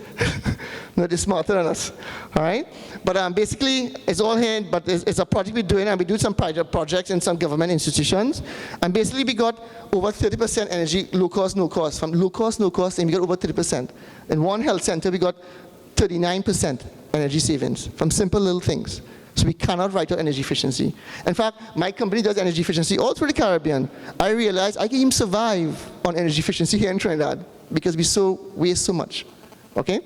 No, they're smarter than us. All right? But basically, it's all here, but it's a project we're doing, and we do some private projects in some government institutions. And basically, we got over 30% energy, low cost, no cost. From low cost, no cost, and we got over 30%. In one health center, we got 39% energy savings from simple little things. So we cannot write out energy efficiency. In fact, my company does energy efficiency all through the Caribbean. I realized I can even survive on energy efficiency here in Trinidad because we waste so much. Okay?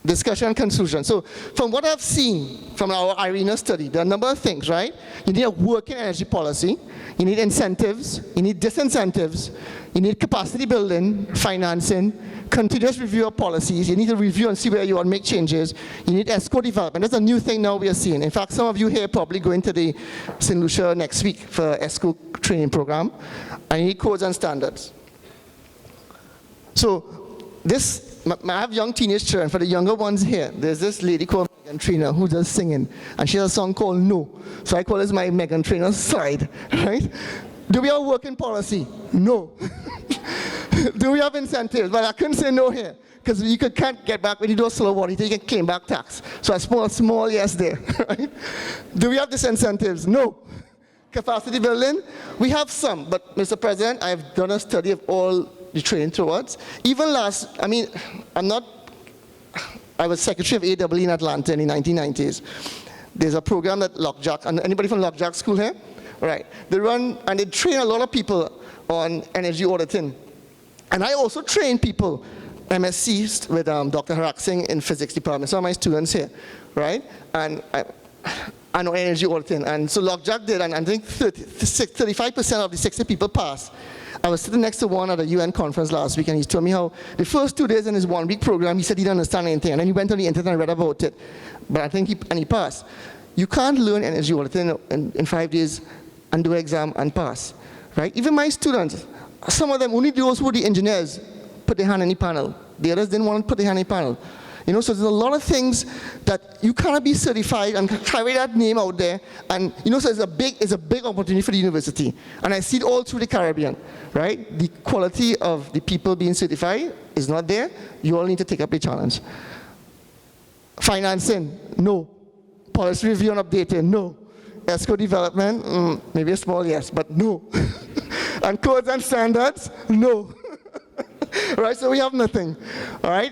Discussion and conclusion. So from what I've seen from our IRENA study, there are a number of things, right? You need a working energy policy. You need incentives. You need disincentives. You need capacity building, financing, continuous review of policies. You need to review and see where you want to make changes. You need ESCO development. That's a new thing now we are seeing. In fact, some of you here probably going to the St. Lucia next week for ESCO training program. And you need codes and standards. So I have young teenage children. For the younger ones here, there's this lady called Megan Trainor who does singing. And she has a song called No. So I call this my Megan Trainor slide, right? Do we have working policy? No. Do we have incentives? Well, I couldn't say no here, because you can't get back when you do a slow water, you can claim back tax. So I small yes there, right? Do we have disincentives? No. Capacity building? We have some, but Mr. President, I've done a study of all the training towards. Even I was secretary of AEE in Atlanta in the 1990s. There's a program that Lockjack, and anybody from Lockjack School here? right? They run and they train a lot of people on energy auditing. And I also train people, MSCs with Dr. Harak Singh in physics department, some of my students here, right? And I know energy auditing. And so Lockjack did, and I think 35% of the 60 people passed. I was sitting next to one at a UN conference last week, and he told me how the first 2 days in his 1-week program, he said he didn't understand anything. And then he went on the internet and read about it. But I think he passed. You can't learn energy auditing in 5 days and do an exam and pass, right? Even my students, some of them, only those who are the engineers, put their hand in the panel. The others didn't want to put their hand in the panel. You know, so there's a lot of things that you cannot be certified and carry that name out there. And, you know, so it's a big opportunity for the university. And I see it all through the Caribbean, right? The quality of the people being certified is not there. You all need to take up the challenge. Financing, no. Policy review and updating, no. ESCO development, maybe a small yes, but no. And codes and standards, no. Right, so we have nothing. All right,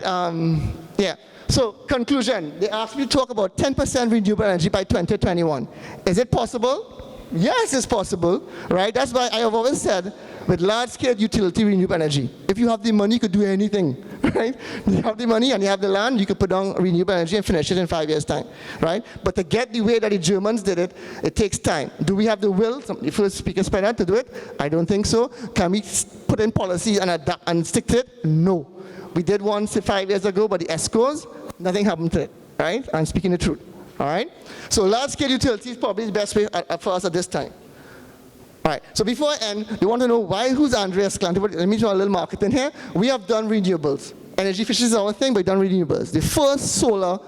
yeah. So conclusion, they asked me to talk about 10% renewable energy by 2021. Is it possible? Yes, it's possible, right? That's why I have always said, with large-scale utility renewable energy, if you have the money, you could do anything, right? You have the money and you have the land, you could put down renewable energy and finish it in 5 years' time, right? But to get the way that the Germans did it, it takes time. Do we have the will, the first speaker said that, to do it? I don't think so. Can we put in policy and adapt and stick to it? No. We did one 5 years ago, but the ESCOs, nothing happened to it, right? I'm speaking the truth, all right? So large-scale utility is probably the best way for us at this time. All right, so before I end, you want to know who's Andrea Escalante? Let me do a little marketing here. We have done renewables. Energy efficiency is our thing, but we've done renewables. The first solar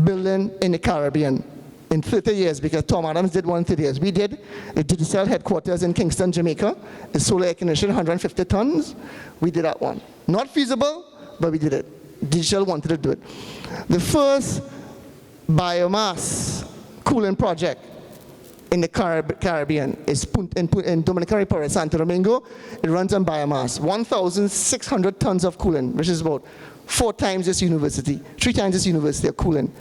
building in the Caribbean in 30 years, because Tom Adams did one in 30 years. We did a digital headquarters in Kingston, Jamaica. A solar air conditioning, 150 tons. We did that one. Not feasible, but we did it. Digital wanted to do it. The first biomass cooling project in the Caribbean is in Dominican Republic, Santo Domingo. It runs on biomass, 1,600 tons of cooling, which is about 4 times this university, 3 times this university of cooling.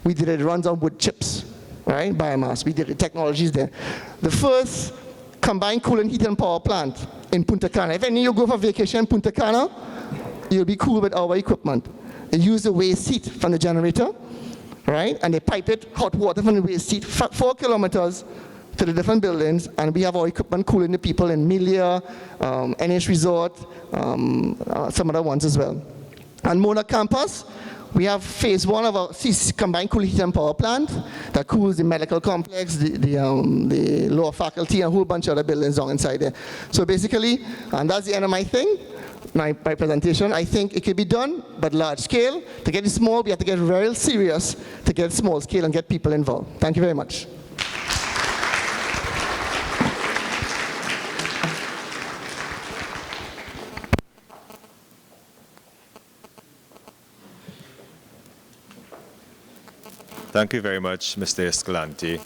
We did it. It runs on wood chips, right? Biomass. We did it. Technologies there. The first combined cooling heat and power plant in Punta Cana. If any of you go for vacation in Punta Cana, you'll be cool with our equipment. They use the waste heat from the generator, right? And they pipe it, hot water from the waste heat, 4 kilometers to the different buildings, and we have our equipment cooling the people in Milia, NH Resort, some other ones as well. And Mona Campus, we have phase 1 of our combined cooling heat and power plant that cools the medical complex, the law faculty, and a whole bunch of other buildings down inside there. So basically, and that's the end of my thing. My presentation, I think it could be done, but large scale. To get it small, we have to get real serious to get small scale and get people involved. Thank you very much. Thank you very much, Mr. Escalante.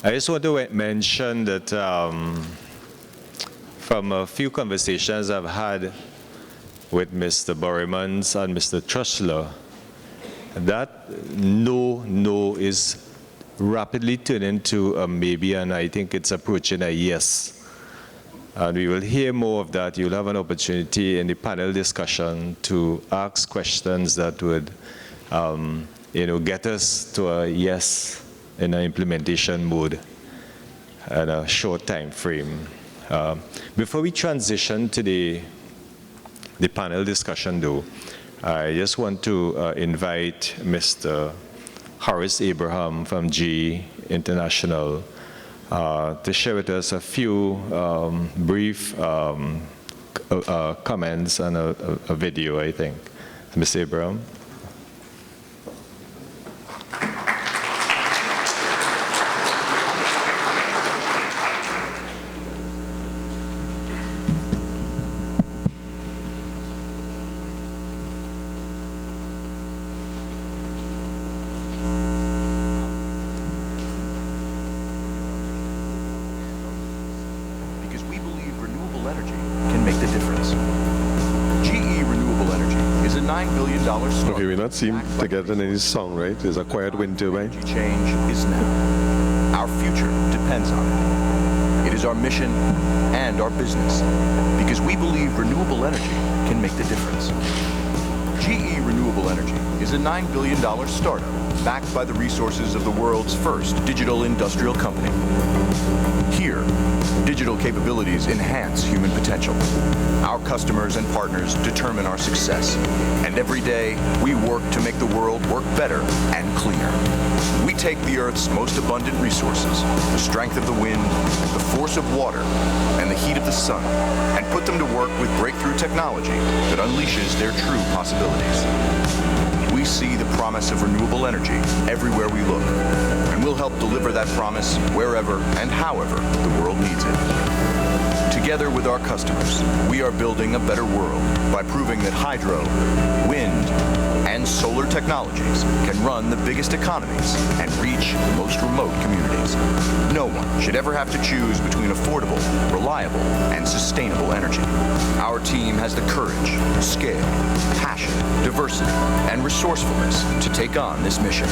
I just want to mention that from a few conversations I've had with Mr. Borremans and Mr. Trushler, that no is rapidly turning to a maybe, and I think it's approaching a yes. And we will hear more of that. You'll have an opportunity in the panel discussion to ask questions that would get us to a yes in an implementation mode at a short time frame. Before we transition to the panel discussion though, I just want to invite Mr. Horace Abraham from GE International to share with us a few brief comments and a video, I think. Mr. Abraham. Seem to get in any song, right? There's a quiet wind turbine. Change is now. Our future depends depends on it. It is our mission and our business, because we believe renewable energy can make the difference. GE Renewable Energy is a $9 billion startup backed by the resources of the world's first digital industrial company. Here, digital capabilities enhance human potential. Our customers and partners determine our success, and every day we work to make the world work better and cleaner. We take the Earth's most abundant resources, the strength of the wind, the force of water, and the heat of the sun, and put them to work with breakthrough technology that unleashes their true possibilities. We see the promise of renewable energy everywhere we look, and we'll help deliver that promise wherever and however the world needs it. Together with our customers, we are building a better world by proving that hydro, wind, and solar technologies can run the biggest economies and reach the most remote communities. No one should ever have to choose between affordable, reliable, and sustainable energy. Our team has the courage, scale, passion, diversity, and resourcefulness to take on this mission.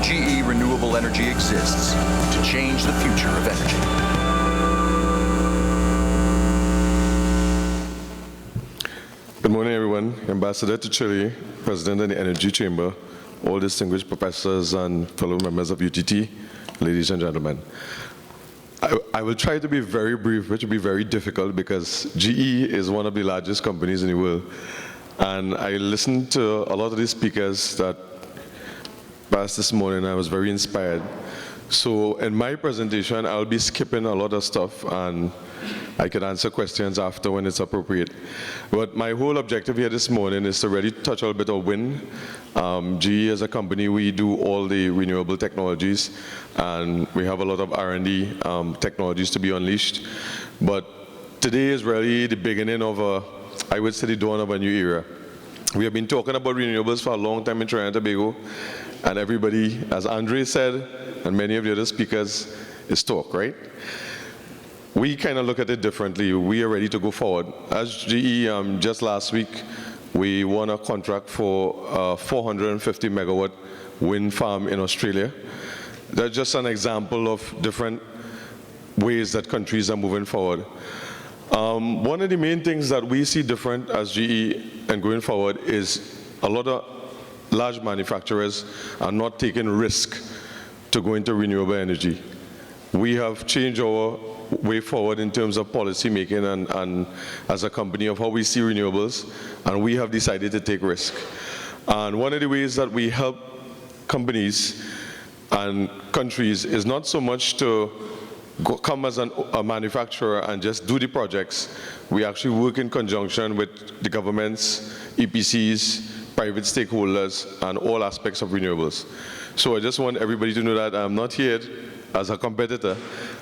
GE Renewable Energy exists to change the future of energy. Good morning, everyone. Ambassador to Chile, President of the Energy Chamber, all distinguished professors and fellow members of UTT, ladies and gentlemen. I will try to be very brief, which will be very difficult because GE is one of the largest companies in the world. And I listened to a lot of the speakers that passed this morning. I was very inspired. So in my presentation, I'll be skipping a lot of stuff, and I can answer questions after when it's appropriate. But my whole objective here this morning is to really touch a little bit of wind. GE as a company, we do all the renewable technologies, and we have a lot of R&D technologies to be unleashed. But today is really the beginning of I would say the dawn of a new era. We have been talking about renewables for a long time in Trinidad and Tobago, and everybody, as Andre said, and many of the other speakers, is talk, right? We kind of look at it differently. We are ready to go forward. As GE, just last week, we won a contract for a 450 megawatt wind farm in Australia. That's just an example of different ways that countries are moving forward. One of the main things that we see different as GE and going forward is a lot of large manufacturers are not taking risk to go into renewable energy. We have changed our way forward in terms of policy making and as a company of how we see renewables, and we have decided to take risk. And one of the ways that we help companies and countries is not so much to come as a manufacturer and just do the projects. We actually work in conjunction with the governments, EPCs, private stakeholders, and all aspects of renewables. So I just want everybody to know that I'm not here as a competitor.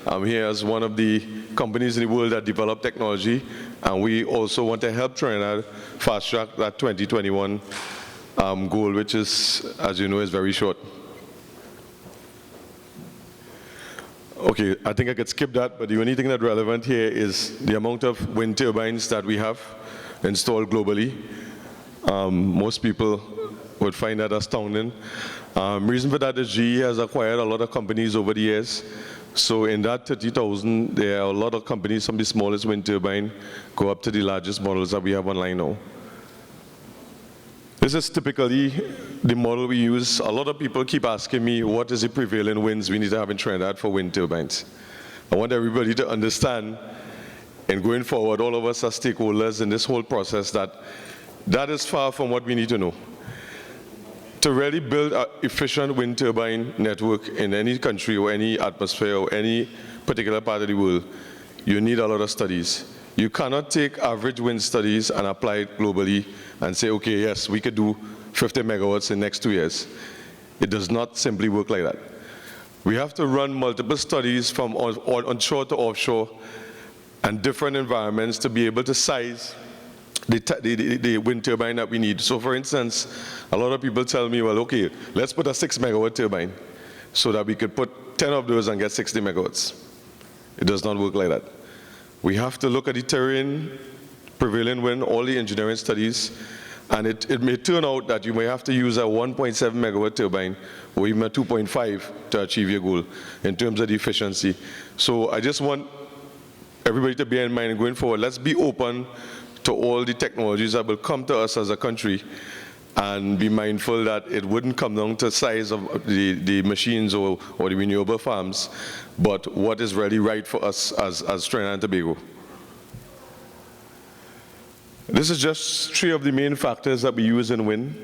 I'm here as one of the companies in the world that develop technology, and we also want to help Trinidad fast track that 2021 goal, which is, as you know, is very short. Okay, I think I could skip that, but the only thing that's relevant here is the amount of wind turbines that we have installed globally. Most people would find that astounding. Reason for that is GE has acquired a lot of companies over the years. So in that 30,000, there are a lot of companies from the smallest wind turbine go up to the largest models that we have online now. This is typically the model we use. A lot of people keep asking me, what is the prevailing winds we need to have in Trinidad for wind turbines? I want everybody to understand, and going forward, all of us are stakeholders in this whole process, that is far from what we need to know. To really build an efficient wind turbine network in any country or any atmosphere or any particular part of the world, you need a lot of studies. You cannot take average wind studies and apply it globally and say, okay, yes, we could do 50 megawatts in the next 2 years. It does not simply work like that. We have to run multiple studies from onshore to offshore and different environments to be able to size the wind turbine that we need. So for instance, a lot of people tell me, well, okay, let's put a 6 megawatt turbine so that we could put 10 of those and get 60 megawatts. It does not work like that. We have to look at the terrain, prevailing wind, all the engineering studies, And it may turn out that you may have to use a 1.7 megawatt turbine or even a 2.5 to achieve your goal in terms of the efficiency. So I just want everybody to bear in mind going forward, let's be open to all the technologies that will come to us as a country, and be mindful that it wouldn't come down to the size of the machines or the renewable farms, but what is really right for us as Trinidad and Tobago. This is just 3 of the main factors that we use in wind.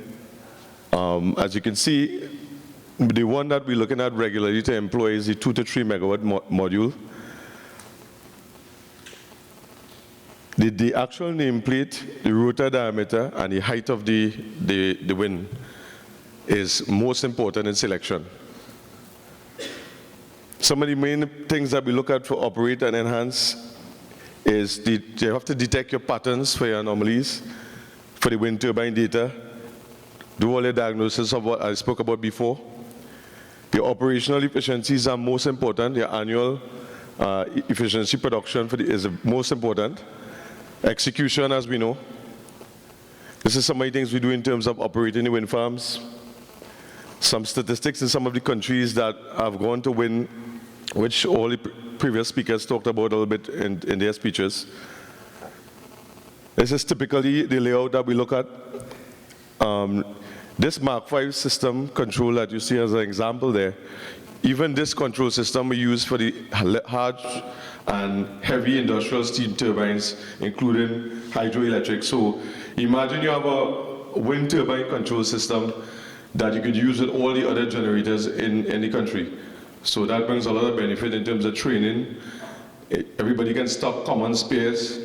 As you can see, the one that we're looking at regularly to employ is the 2 to 3 megawatt module. The actual nameplate, the rotor diameter, and the height of the wind is most important in selection. Some of the main things that we look at for operate and enhance is you have to detect your patterns for your anomalies, for the wind turbine data, do all the diagnosis of what I spoke about before. Your operational efficiencies are most important. Your annual efficiency production is the most important. Execution, as we know. This is some of the things we do in terms of operating the wind farms. Some statistics in some of the countries that have gone to wind, which all the previous speakers talked about a little bit in their speeches. This is typically the layout that we look at. This Mark V system control that you see as an example there, even this control system we use for the large and heavy industrial steam turbines, including hydroelectric. So imagine you have a wind turbine control system that you could use with all the other generators in the country. So that brings a lot of benefit in terms of training. Everybody can stock common spares.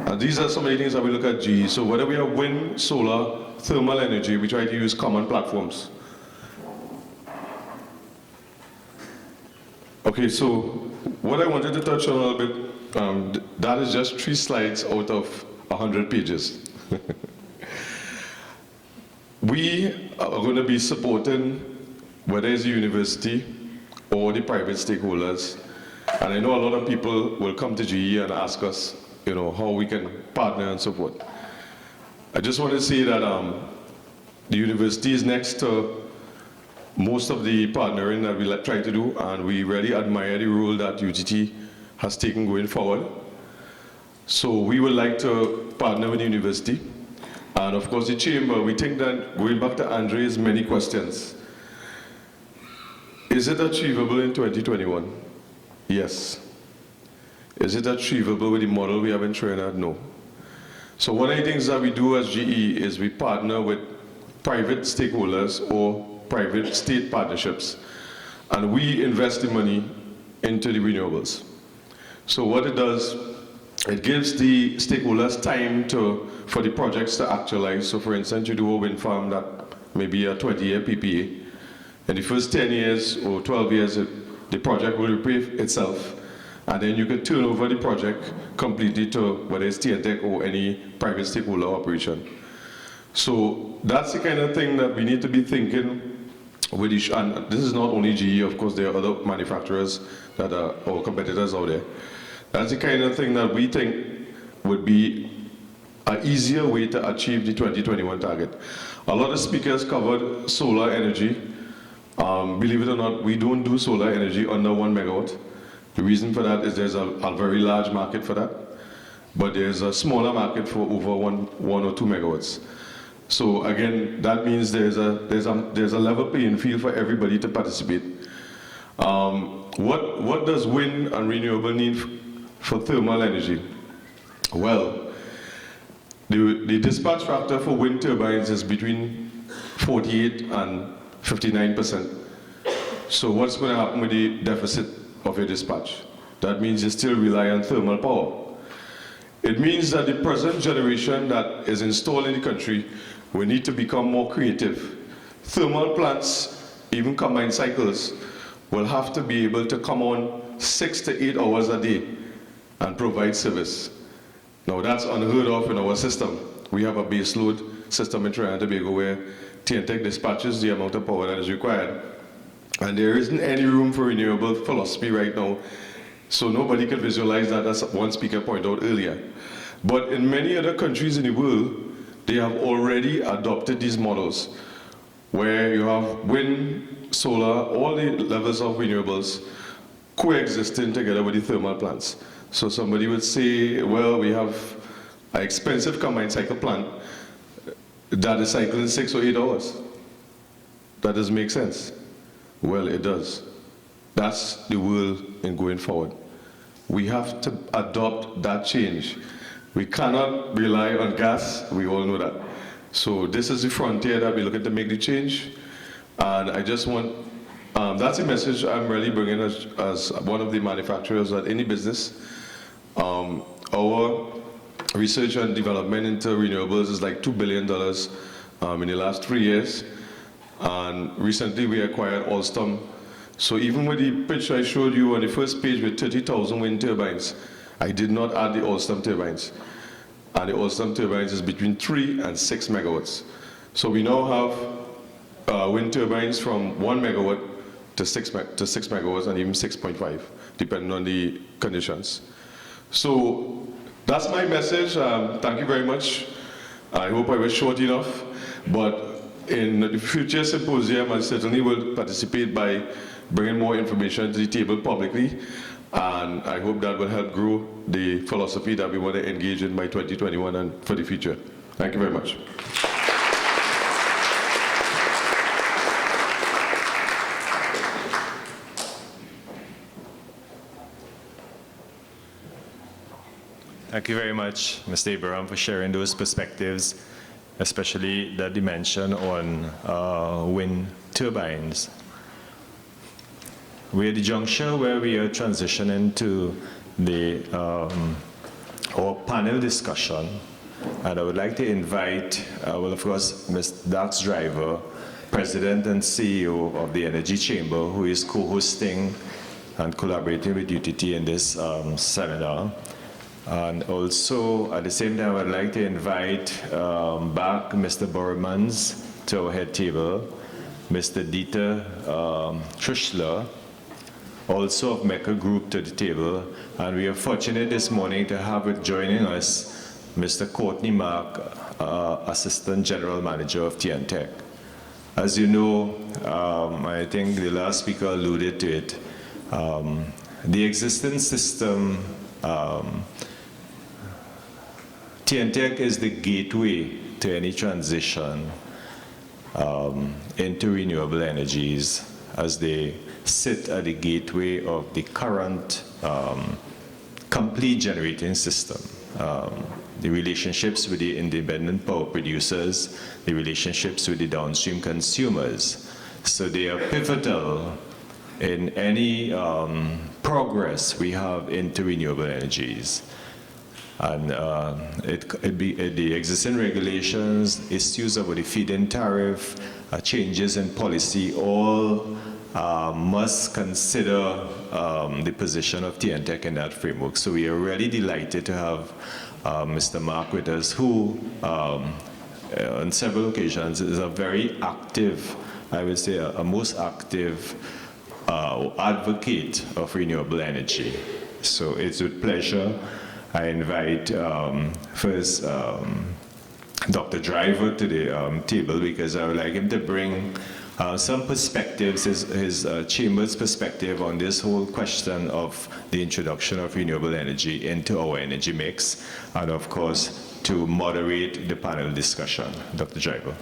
And these are some of the things that we look at GE. So whether we have wind, solar, thermal energy, we try to use common platforms. Okay, so what I wanted to touch on a little bit, that is just 3 slides out of 100 pages. We are going to be supporting, whether it's the university or the private stakeholders, and I know a lot of people will come to GE and ask us, how we can partner and so forth. I just want to say that the university is next to most of the partnering that we try to do, and we really admire the role that UTT has taken going forward. So we would like to partner with the university. And of course the chamber, we think that, going back to Andre's many questions, is it achievable in 2021? Yes. Is it achievable with the model we have in Trinidad? No. So one of the things that we do as GE is we partner with private stakeholders or private state partnerships, and we invest the money into the renewables. So what it does, it gives the stakeholders time for the projects to actualize. So for instance, you do a wind farm that may be a 20-year PPA. In the first 10 years or 12 years, the project will repay itself. And then you can turn over the project completely to whether it's TNTech or any private stakeholder operation. So that's the kind of thing that we need to be thinking with each, and this is not only GE, of course, there are other manufacturers that are our competitors out there. That's the kind of thing that we think would be an easier way to achieve the 2021 target. A lot of speakers covered solar energy. Believe it or not, we don't do solar energy under 1 megawatt. The reason for that is there's a very large market for that, but there's a smaller market for over 1 or 2 megawatts. So again, that means there's a level playing field for everybody to participate. What does wind and renewable need for thermal energy? Well, the dispatch factor for wind turbines is between 48 and 59%. So what's going to happen with the deficit of your dispatch? That means you still rely on thermal power. It means that the present generation that is installed in the country will need to become more creative. Thermal plants, even combined cycles, will have to be able to come on 6 to 8 hours a day and provide service. Now that's unheard of in our system. We have a baseload system in Trinidad and Tobago where TNTech dispatches the amount of power that is required. And there isn't any room for renewable philosophy right now. So nobody can visualize that, as one speaker pointed out earlier. But in many other countries in the world, they have already adopted these models where you have wind, solar, all the levels of renewables coexisting together with the thermal plants. So somebody would say, well, we have an expensive combined cycle plant that is cycling 6 or 8 hours. That doesn't make sense. Well, it does. That's the world in going forward. We have to adopt that change. We cannot rely on gas, we all know that. So this is the frontier that we're looking to make the change. And I just want, that's a message I'm really bringing as one of the manufacturers at any business. Our research and development into renewables is like $2 billion in the last 3 years. And recently we acquired Alstom. So even with the picture I showed you on the first page with 30,000 wind turbines, I did not add the Alstom turbines. And the Alstom turbines is between 3 and 6 megawatts. So we now have wind turbines from 1 megawatt to 6 megawatts and even 6.5, depending on the conditions. So that's my message. Thank you very much. I hope I was short enough. But in the future symposium, I certainly will participate by bringing more information to the table publicly. And I hope that will help grow the philosophy that we want to engage in by 2021 and for the future. Thank you very much. Thank you very much, Mr. Abraham, for sharing those perspectives, especially the dimension on wind turbines. We're at the juncture where we are transitioning to the our panel discussion, and I would like to invite, well, of course, Ms. Dax Driver, President and CEO of the Energy Chamber, who is co-hosting and collaborating with UTT in this seminar. And also, at the same time, I'd like to invite back Mr. Bormans to our head table, Mr. Dieter Trischler, also of Mecca Group, to the table. And we are fortunate this morning to have with joining us Mr. Courtney Mark, Assistant General Manager of TNTech. As you know, I think the last speaker alluded to it, the existing system, TNTech is the gateway to any transition into renewable energies, as they sit at the gateway of the current complete generating system. The relationships with the independent power producers, the relationships with the downstream consumers. So they are pivotal in any progress we have into renewable energies. And the existing regulations, issues about the feed-in tariff, changes in policy, all must consider the position of TNTech in that framework. So we are really delighted to have Mr. Mark with us, who on several occasions is a very active, I would say a most active advocate of renewable energy. So it's with pleasure I invite first Dr. Driver to the table, because I would like him to bring some perspectives, his chamber's perspective on this whole question of the introduction of renewable energy into our energy mix, and of course to moderate the panel discussion. Dr. Driver.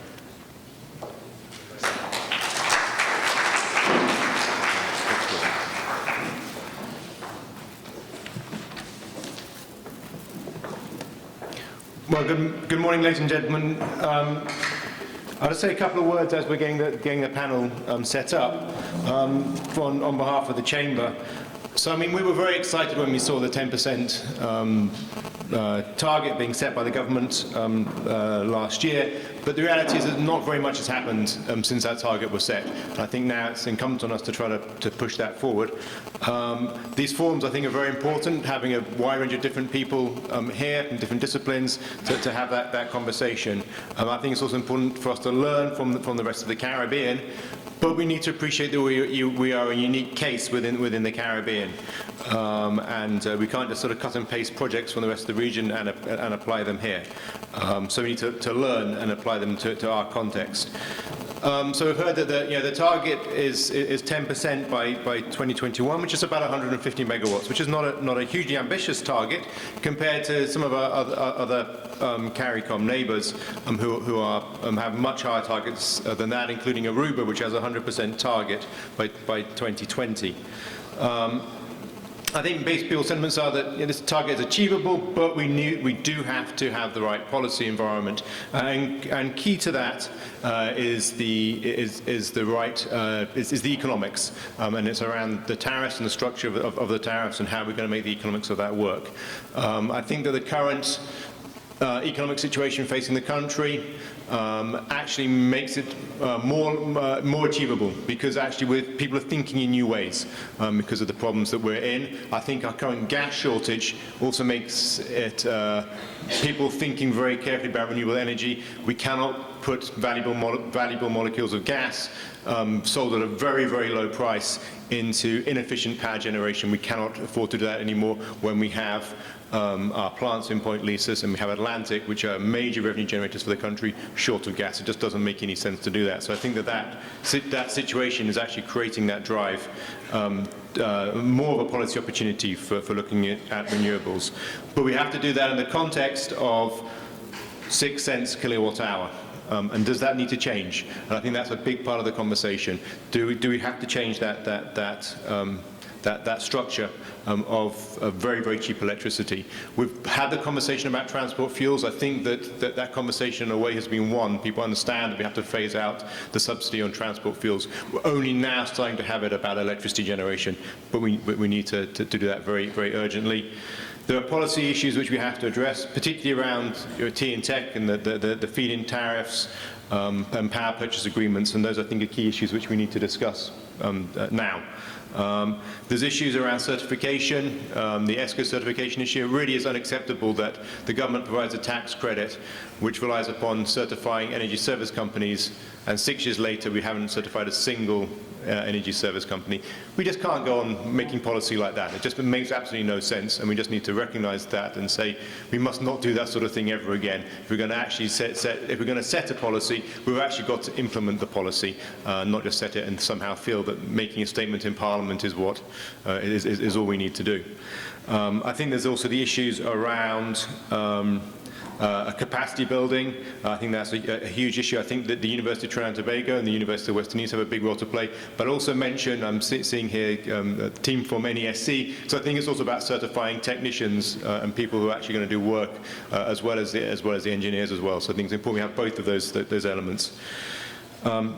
Well, good morning, ladies and gentlemen. I'll just say a couple of words as we're getting the panel set up on behalf of the Chamber. So, I mean, we were very excited when we saw the 10% target being set by the government last year, but the reality is that not very much has happened since that target was set. And I think now it's incumbent on us to try to push that forward. These forums, I think, are very important, having a wide range of different people here from different disciplines to have that conversation. I think it's also important for us to learn from the rest of the Caribbean, but we need to appreciate that we are a unique case within the Caribbean. And we can't just sort of cut and paste projects from the rest of the region and apply them here. So we need to learn and apply them to our context. So we've heard that the target is 10% by 2021, which is about 150 megawatts, which is not a hugely ambitious target compared to some of our other CARICOM neighbours who have much higher targets than that, including Aruba, which has a 100% target by 2020. I think basic people's sentiments are that this target is achievable, but we do have to have the right policy environment, and key to that is the economics, and it's around the tariffs and the structure of the tariffs and how we're going to make the economics of that work. I think that the current economic situation facing the country actually makes it more achievable, because actually people are thinking in new ways because of the problems that we're in. I think our current gas shortage also makes it people thinking very carefully about renewable energy. We cannot put valuable molecules of gas sold at a very, very low price into inefficient power generation. We cannot afford to do that anymore when we have our plants in Point Lisas and we have Atlantic, which are major revenue generators for the country, short of gas. It just doesn't make any sense to do that. So I think that situation is actually creating that drive, more of a policy opportunity for looking at renewables. But we have to do that in the context of 6 cents kilowatt hour. And does that need to change? And I think that's a big part of the conversation. Do we have to change that structure of very, very cheap electricity? We've had the conversation about transport fuels. I think that conversation in a way has been won. People understand that we have to phase out the subsidy on transport fuels. We're only now starting to have it about electricity generation, but we need to do that very, very urgently. There are policy issues which we have to address, particularly around T and tech and the feed-in tariffs and power purchase agreements, and those I think are key issues which we need to discuss now. There's issues around certification. The ESCO certification issue. It really is unacceptable that the government provides a tax credit which relies upon certifying energy service companies, and 6 years later we haven't certified a single energy service company. We just can't go on making policy like that. It just makes absolutely no sense, and we just need to recognize that and say we must not do that sort of thing ever again. If we're going to actually set a policy, we've actually got to implement the policy, not just set it and somehow feel that making a statement in Parliament is what is all we need to do. I think there's also the issues around capacity building. I think that's a huge issue. I think that the University of Trinidad and Tobago and the University of West Indies have a big role to play. But also mention, I'm seeing here a team from NESC, so I think it's also about certifying technicians and people who are actually going to do work as well as the engineers as well. So I think it's important we have both of those elements. One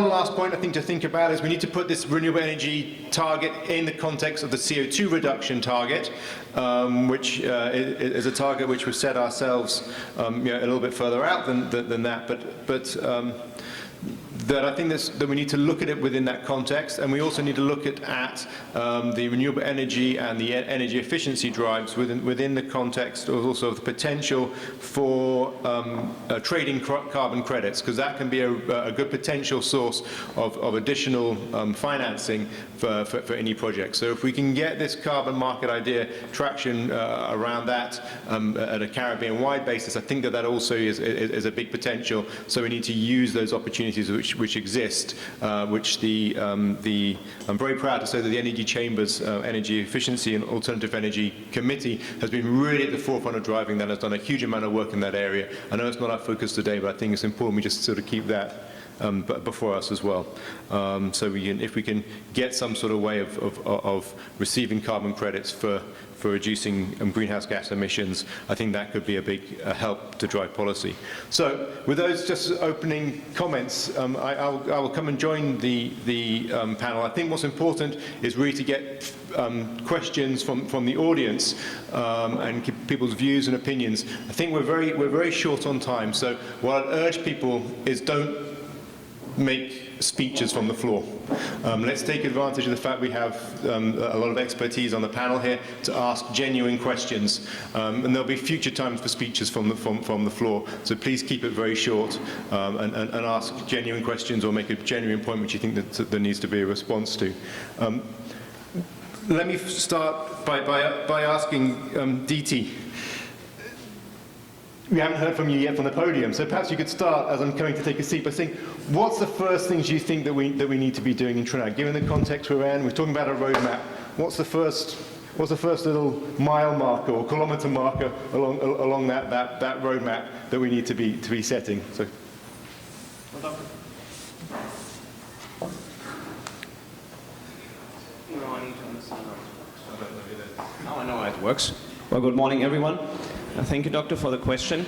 last point I think to think about is we need to put this renewable energy target in the context of the CO2 reduction target, which is a target which we've set ourselves a little bit further out than that, but that I think that we need to look at it within that context, and we also need to look at the renewable energy and the energy efficiency drives within the context of also the potential for trading carbon credits, because that can be a good potential source of additional financing for any project. So if we can get this carbon market idea traction around that at a Caribbean-wide basis, I think that also is a big potential. So we need to use those opportunities which exist, which I'm very proud to say that the Energy Chamber's Energy Efficiency and Alternative Energy Committee has been really at the forefront of driving that, has done a huge amount of work in that area. I know it's not our focus today, but I think it's important we just sort of keep that before us as well. So if we can get some sort of way of receiving carbon credits for reducing greenhouse gas emissions, I think that could be a big help to drive policy. So with those just opening comments, I will come and join the panel. I think what's important is really to get questions from the audience and people's views and opinions. I think we're very short on time, so what I'd urge people is don't make speeches from the floor. Let's take advantage of the fact we have a lot of expertise on the panel here to ask genuine questions. And there'll be future times for speeches from the floor. So please keep it very short and ask genuine questions or make a genuine point which you think that there needs to be a response to. Let me start by asking DT. We haven't heard from you yet from the podium, so perhaps you could start, as I'm coming to take a seat, by saying, what's the first things you think that we need to be doing in Trinidad? Given the context we're in, we're talking about a roadmap. What's the first little mile marker or kilometre marker along that roadmap that we need to be setting? So. Now I know how it works. Well, good morning, everyone. Thank you, Doctor, for the question.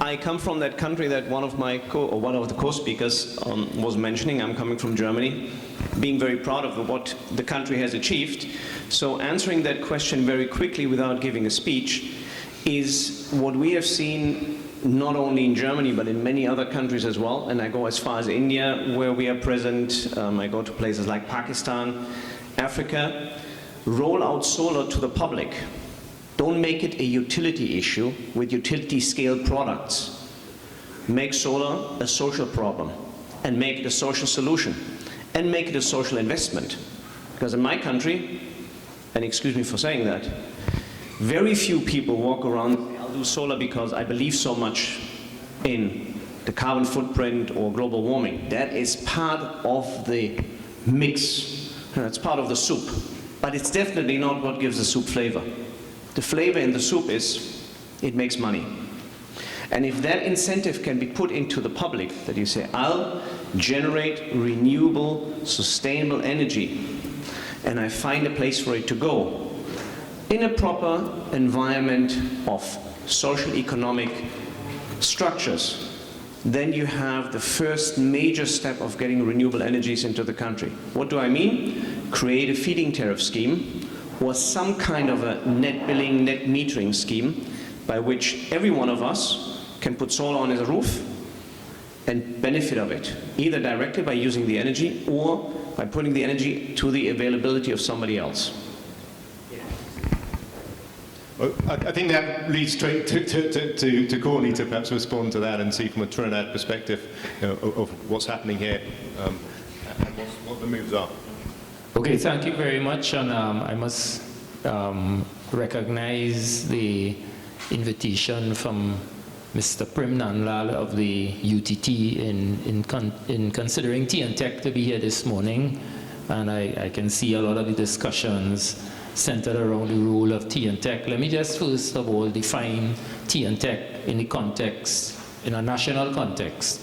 I come from that country that one of the co-speakers was mentioning. I'm coming from Germany, being very proud of what the country has achieved. So answering that question very quickly without giving a speech is what we have seen not only in Germany, but in many other countries as well. And I go as far as India, where we are present. I go to places like Pakistan, Africa. Roll out solar to the public. Don't make it a utility issue with utility-scale products. Make solar a social problem, and make it a social solution, and make it a social investment. Because in my country, and excuse me for saying that, very few people walk around, I'll do solar because I believe so much in the carbon footprint or global warming. That is part of the mix. It's part of the soup. But it's definitely not what gives the soup flavor. The flavor in the soup is, it makes money. And if that incentive can be put into the public, that you say, I'll generate renewable, sustainable energy, and I find a place for it to go, in a proper environment of social economic structures, then you have the first major step of getting renewable energies into the country. What do I mean? Create a feed-in tariff scheme, or some kind of a net billing, net metering scheme by which every one of us can put solar on his roof and benefit of it, either directly by using the energy or by putting the energy to the availability of somebody else. Well, I think that leads straight to Courtney to perhaps respond to that and see from a Trinidad perspective, of what's happening here and what the moves are. Okay, thank you very much, and I must recognize the invitation from Mr. Prem Nanlal of the UTT in considering TNTech to be here this morning, and I can see a lot of the discussions centered around the role of TNTech. Let me just first of all define TNTech in the context, in a national context.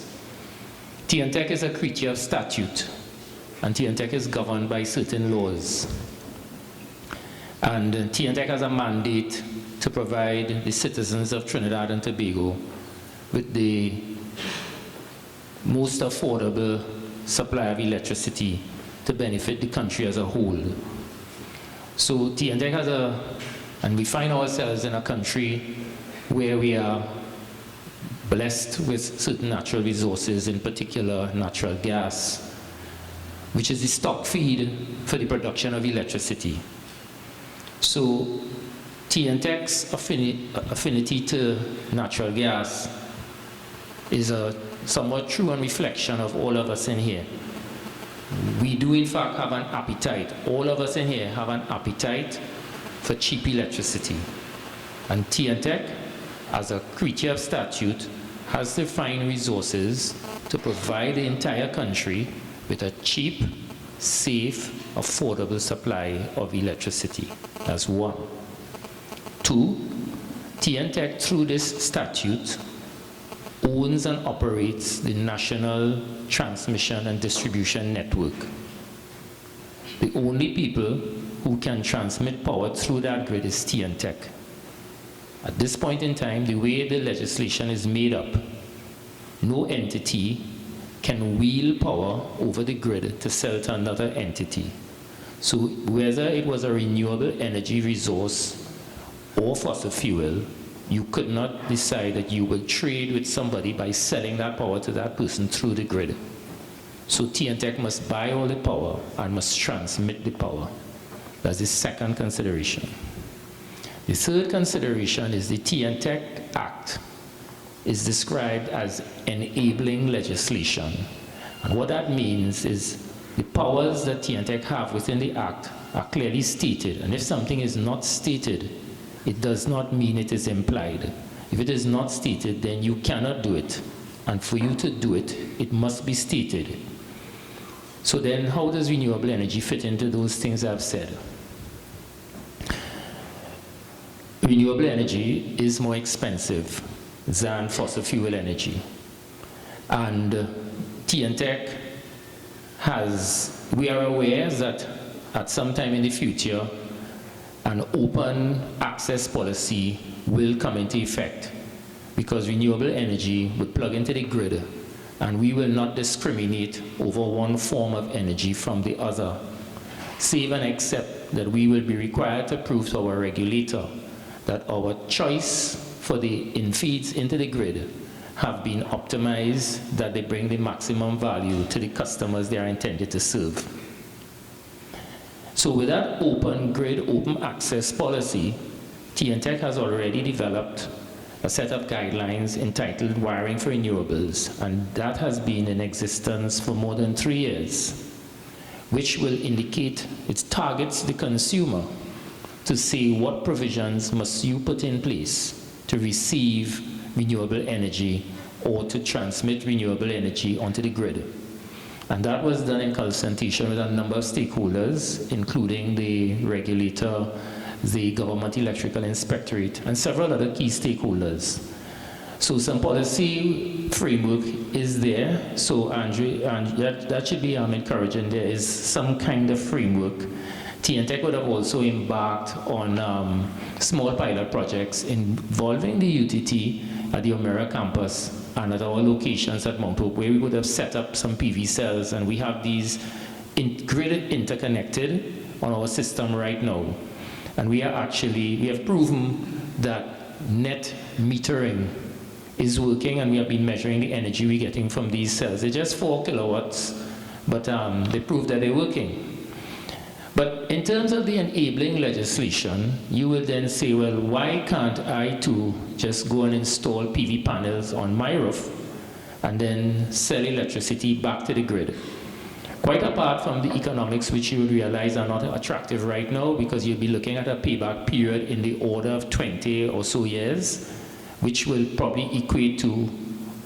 TNTech is a creature of statute, and TNTech is governed by certain laws. And TNTech has a mandate to provide the citizens of Trinidad and Tobago with the most affordable supply of electricity to benefit the country as a whole. So TNTech has and we find ourselves in a country where we are blessed with certain natural resources, in particular natural gas, which is the stock feed for the production of electricity. So TNTech's affinity to natural gas is a somewhat true and reflection of all of us in here. We do in fact have an appetite, all of us in here have an appetite for cheap electricity. And TNTech, as a creature of statute, has to find resources to provide the entire country with a cheap, safe, affordable supply of electricity. That's one. Two, TNTech, through this statute, owns and operates the national transmission and distribution network. The only people who can transmit power through that grid is TNTech. At this point in time, the way the legislation is made up, no entity can wheel power over the grid to sell to another entity. So whether it was a renewable energy resource or fossil fuel, you could not decide that you will trade with somebody by selling that power to that person through the grid. So TNTech must buy all the power and must transmit the power. That's the second consideration. The third consideration is the TNTech Act is described as enabling legislation. And what that means is the powers that TNTech have within the Act are clearly stated. And if something is not stated, it does not mean it is implied. If it is not stated, then you cannot do it. And for you to do it, it must be stated. So then how does renewable energy fit into those things I've said? Renewable energy is more expensive than fossil fuel energy. And TNTech we are aware that at some time in the future, an open access policy will come into effect because renewable energy would plug into the grid and we will not discriminate over one form of energy from the other, save and except that we will be required to prove to our regulator that our choice for the infeeds into the grid have been optimized, that they bring the maximum value to the customers they are intended to serve. So with that open grid, open access policy, TNTech has already developed a set of guidelines entitled Wiring for Renewables, and that has been in existence for more than 3 years, which will indicate, it targets the consumer to say what provisions must you put in place to receive renewable energy or to transmit renewable energy onto the grid. And that was done in consultation with a number of stakeholders, including the regulator, the Government Electrical Inspectorate, and several other key stakeholders. So some policy framework is there. So Andre, that should be encouraging. There is some kind of framework. TNTech would have also embarked on small pilot projects involving the UTT at the Omera campus and at our locations at Mount Hope, where we would have set up some PV cells, and we have these grid interconnected on our system right now. And we have proven that net metering is working, and we have been measuring the energy we're getting from these cells. They're just 4 kilowatts, but they prove that they're working. But in terms of the enabling legislation, you will then say, well, why can't I too just go and install PV panels on my roof and then sell electricity back to the grid? Quite apart from the economics, which you would realize are not attractive right now, because you'll be looking at a payback period in the order of 20 or so years, which will probably equate to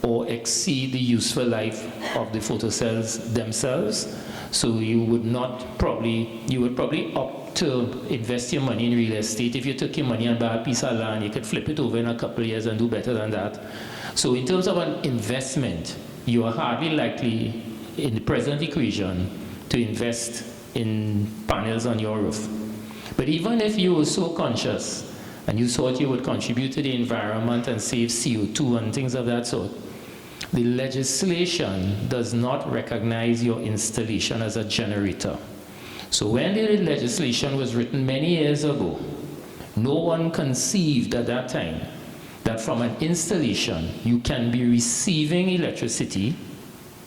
or exceed the useful life of the photocells themselves. So you would probably opt to invest your money in real estate. If you took your money and buy a piece of land, you could flip it over in a couple of years and do better than that. So in terms of an investment, you are hardly likely in the present equation to invest in panels on your roof. But even if you were so conscious and you thought you would contribute to the environment and save CO2 and things of that sort, the legislation does not recognize your installation as a generator. So when the legislation was written many years ago, no one conceived at that time that from an installation you can be receiving electricity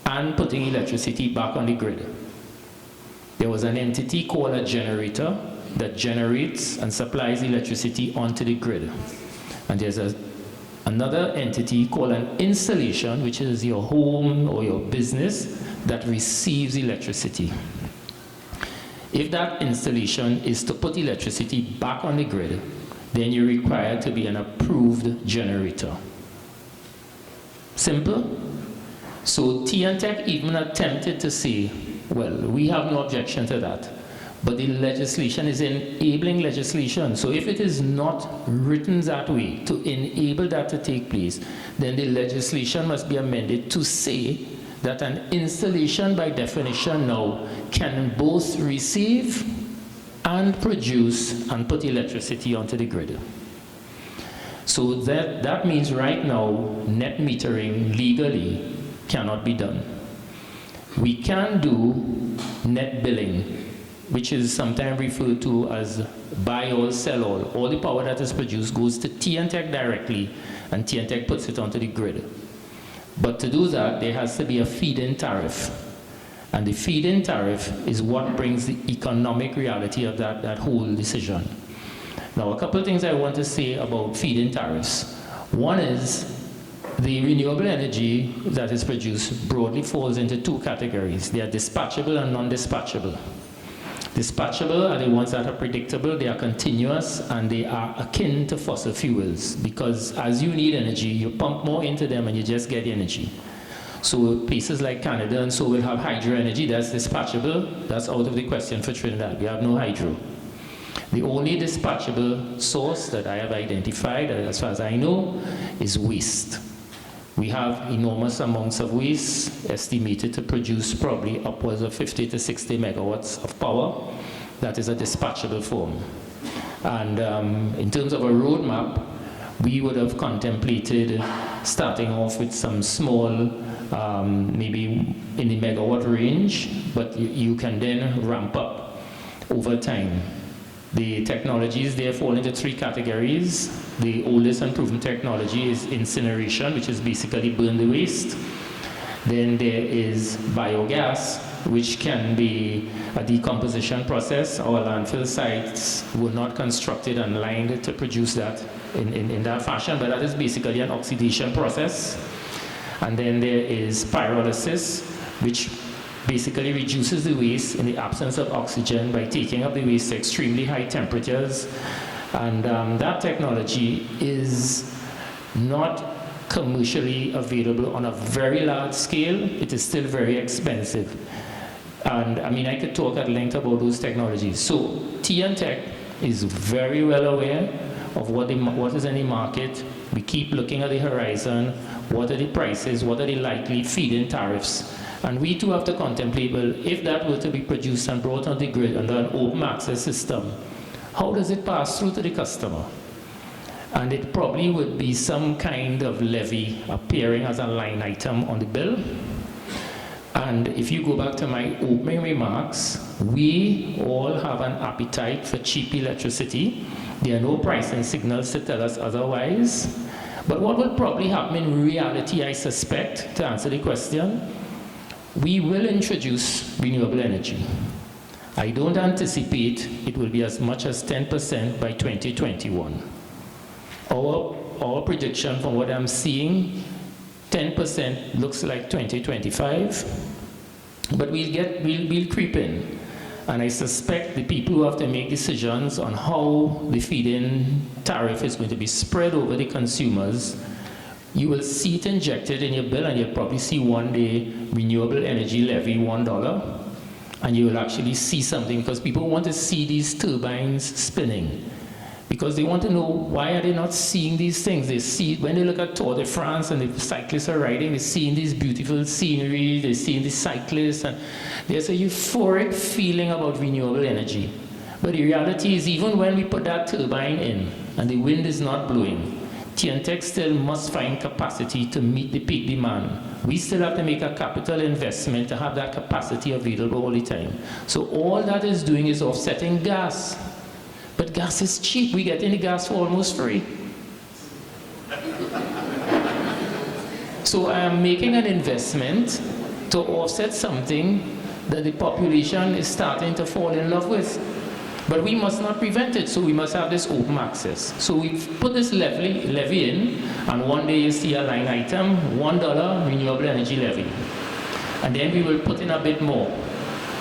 and putting electricity back on the grid. There was an entity called a generator that generates and supplies electricity onto the grid. And there's another entity called an installation, which is your home or your business that receives electricity. If that installation is to put electricity back on the grid, then you're required to be an approved generator. Simple? So TNTech even attempted to say, well, we have no objection to that, but the legislation is enabling legislation. So if it is not written that way to enable that to take place, then the legislation must be amended to say that an installation by definition now can both receive and produce and put electricity onto the grid. So that means right now net metering legally cannot be done. We can do net billing, which is sometimes referred to as buy all, sell all. All the power that is produced goes to TNTech directly, and TNTech puts it onto the grid. But to do that, there has to be a feed-in tariff. And the feed-in tariff is what brings the economic reality of that whole decision. Now, a couple of things I want to say about feed-in tariffs. One is the renewable energy that is produced broadly falls into two categories. They are dispatchable and non-dispatchable. Dispatchable are the ones that are predictable, they are continuous, and they are akin to fossil fuels, because as you need energy, you pump more into them and you just get energy. So places like Canada and so will have hydro energy, that's dispatchable, that's out of the question for Trinidad. We have no hydro. The only dispatchable source that I have identified, as far as I know, is waste. We have enormous amounts of waste, estimated to produce probably upwards of 50 to 60 megawatts of power. That is a dispatchable form. And in terms of a roadmap, we would have contemplated starting off with some small, maybe in the megawatt range, but you can then ramp up over time. The technologies there fall into three categories. The oldest and proven technology is incineration, which is basically burn the waste. Then there is biogas, which can be a decomposition process. Our landfill sites were not constructed and lined to produce that in that fashion, but that is basically an oxidation process. And then there is pyrolysis, which basically reduces the waste in the absence of oxygen by taking up the waste to extremely high temperatures. And that technology is not commercially available on a very large scale. It is still very expensive. And I mean, I could talk at length about those technologies. So TNTech is very well aware of what is in the market. We keep looking at the horizon. What are the prices? What are the likely feed-in tariffs? And we too have to contemplate, well, if that were to be produced and brought on the grid under an open access system, how does it pass through to the customer? And it probably would be some kind of levy appearing as a line item on the bill. And if you go back to my opening remarks, we all have an appetite for cheap electricity. There are no pricing signals to tell us otherwise. But what will probably happen in reality, I suspect, to answer the question, we will introduce renewable energy. I don't anticipate it will be as much as 10% by 2021. Our prediction from what I'm seeing, 10% looks like 2025, but we'll creep in. And I suspect the people who have to make decisions on how the feed-in tariff is going to be spread over the consumers, you will see it injected in your bill, and you'll probably see one day renewable energy levy $1, and you will actually see something, because people want to see these turbines spinning, because they want to know, why are they not seeing these things? They see, when they look at Tour de France and the cyclists are riding, they're seeing these beautiful scenery, they're seeing the cyclists, and there's a euphoric feeling about renewable energy. But the reality is, even when we put that turbine in and the wind is not blowing, TNTech still must find capacity to meet the peak demand. We still have to make a capital investment to have that capacity available all the time. So all that is doing is offsetting gas. But gas is cheap. We get any gas for almost free. So I am making an investment to offset something that the population is starting to fall in love with. But we must not prevent it, so we must have this open access. So we've put this levy in, and one day you see a line item, $1 renewable energy levy. And then we will put in a bit more,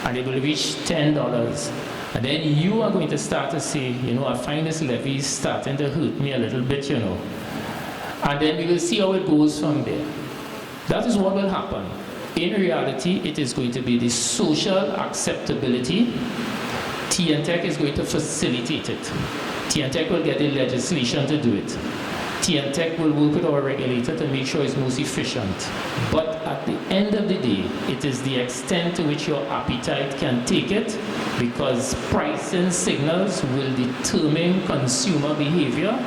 and it will reach $10. And then you are going to start to say, you know, I find this levy starting to hurt me a little bit, you know. And then we will see how it goes from there. That is what will happen. In reality, it is going to be the social acceptability. TNTech is going to facilitate it. TNTech will get the legislation to do it. TNTech will work with our regulator to make sure it's most efficient. But at the end of the day, it is the extent to which your appetite can take it, because pricing signals will determine consumer behavior,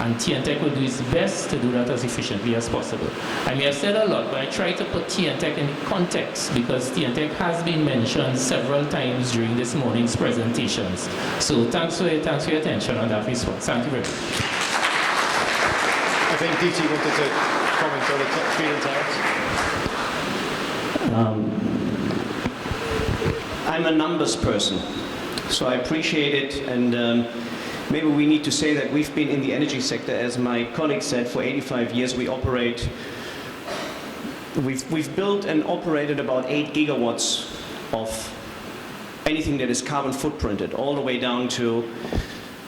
and TNTech will do its best to do that as efficiently as possible. I may have said a lot, but I try to put TNTech in context, because TNTech has been mentioned several times during this morning's presentations. So thanks for your attention on that response. Thank you very much. I think DT wanted to comment on the feed-in tariffs. I'm a numbers person, so I appreciate it, and maybe we need to say that we've been in the energy sector, as my colleague said, for 85 years. We've built and operated about 8 gigawatts of anything that is carbon footprinted, all the way down to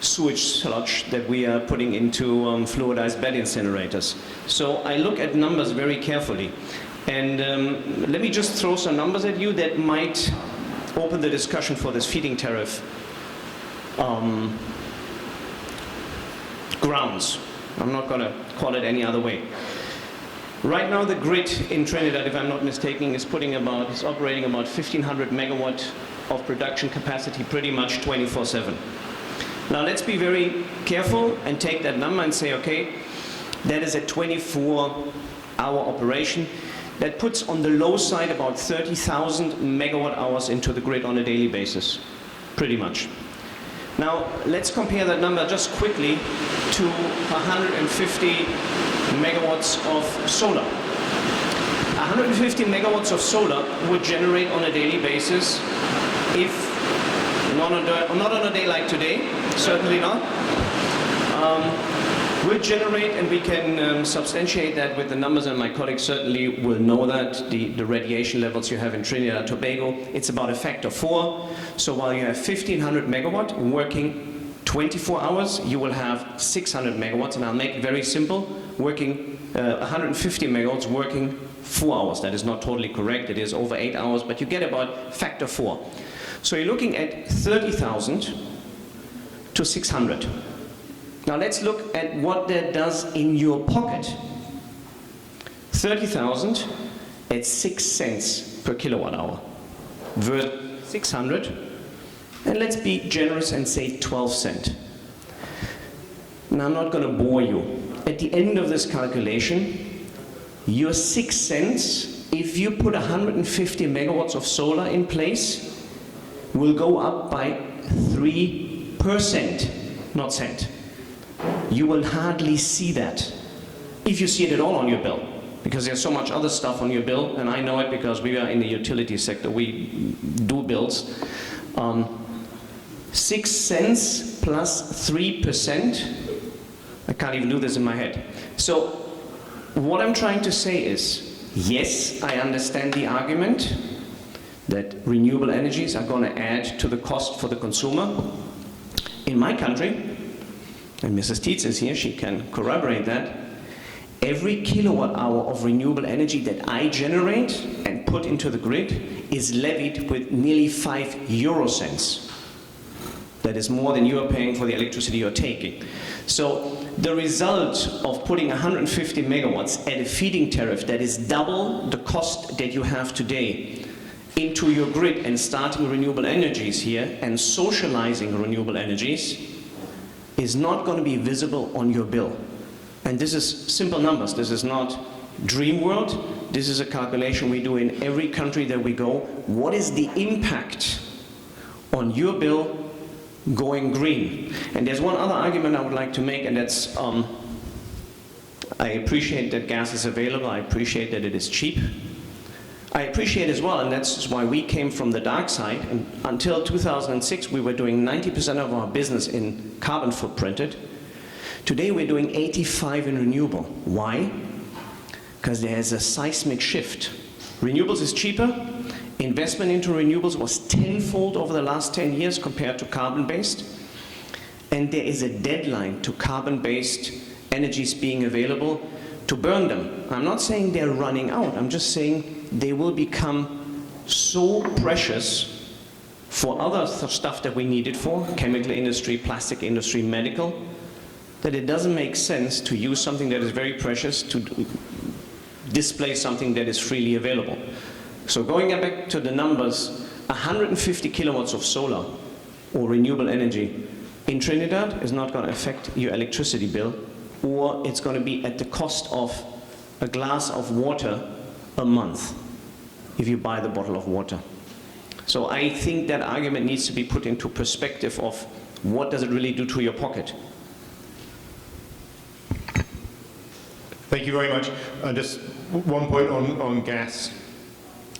sewage sludge that we are putting into fluidized bed incinerators. So I look at numbers very carefully. And let me just throw some numbers at you that might open the discussion for this feed-in tariff grounds. I'm not going to call it any other way. Right now, the grid in Trinidad, if I'm not mistaken, is operating about 1,500 megawatt of production capacity pretty much 24/7. Now, let's be very careful and take that number and say, okay, that is a 24-hour operation. That puts on the low side about 30,000 megawatt hours into the grid on a daily basis, pretty much. Now, let's compare that number just quickly to 150 megawatts of solar. 150 megawatts of solar would generate on a daily basis, if not on a day like today, certainly not, would generate, and we can substantiate that with the numbers, and my colleagues certainly will know that, the radiation levels you have in Trinidad and Tobago, it's about a factor 4. So while you have 1,500 megawatt working 24 hours, you will have 600 megawatts, and I'll make it very simple, working 150 megawatts working 4 hours. That is not totally correct, it is over 8 hours, but you get about factor 4. So you're looking at 30,000 to 600. Now let's look at what that does in your pocket. 30,000 at 6 cents per kilowatt hour versus 600, and let's be generous and say 12 cents. Now I'm not going to bore you. At the end of this calculation, your 6 cents, if you put 150 megawatts of solar in place, will go up by 3%, not cent. You will hardly see that, if you see it at all on your bill, because there's so much other stuff on your bill, and I know it because we are in the utility sector, we do bills. 6 cents plus 3%, I can't even do this in my head. So what I'm trying to say is, yes, I understand the argument that renewable energies are going to add to the cost for the consumer. In my country, and Mrs. Tietz is here, she can corroborate that, every kilowatt hour of renewable energy that I generate and put into the grid is levied with nearly 5 euro cents. That is more than you are paying for the electricity you're taking. So the result of putting 150 megawatts at a feed-in tariff that is double the cost that you have today into your grid and starting renewable energies here and socializing renewable energies is not going to be visible on your bill. And this is simple numbers. This is not dream world. This is a calculation we do in every country that we go. What is the impact on your bill going green? And there's one other argument I would like to make, and that's I appreciate that gas is available. I appreciate that it is cheap. I appreciate as well, and that's why we came from the dark side, and until 2006 we were doing 90% of our business in carbon footprinted. Today we're doing 85% in renewable. Why? Because there's a seismic shift. Renewables is cheaper. Investment into renewables was tenfold over the last 10 years compared to carbon-based. And there is a deadline to carbon-based energies being available to burn them. I'm not saying they're running out. I'm just saying they will become so precious for other stuff that we need it for, chemical industry, plastic industry, medical, that it doesn't make sense to use something that is very precious to display something that is freely available. So going back to the numbers, 150 kilowatts of solar or renewable energy in Trinidad is not going to affect your electricity bill, or it's going to be at the cost of a glass of water a month if you buy the bottle of water. So I think that argument needs to be put into perspective of what does it really do to your pocket. Thank you very much. Just one point on gas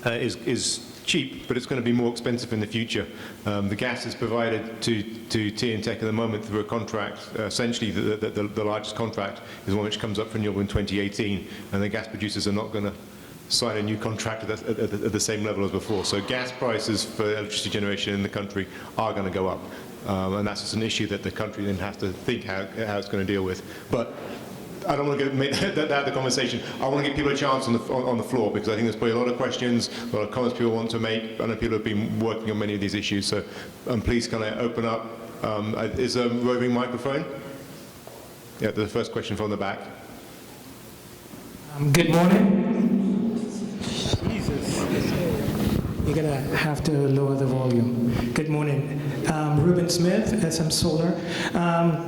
is cheap, but it's going to be more expensive in the future. The gas is provided to TNTech at the moment through a contract. Essentially, the largest contract is one which comes up for renewable in 2018, and the gas producers are not going to sign a new contract at the same level as before. So gas prices for electricity generation in the country are going to go up. And that's just an issue that the country then has to think how it's going to deal with. But I don't want to make that the conversation. I want to give people a chance on the floor, because I think there's probably a lot of questions, a lot of comments people want to make. I know people have been working on many of these issues, so please can I open up. Is a roving microphone? Yeah, the first question from the back. Good morning. Jesus. You're going to have to lower the volume. Good morning. Ruben Smith, SM Solar.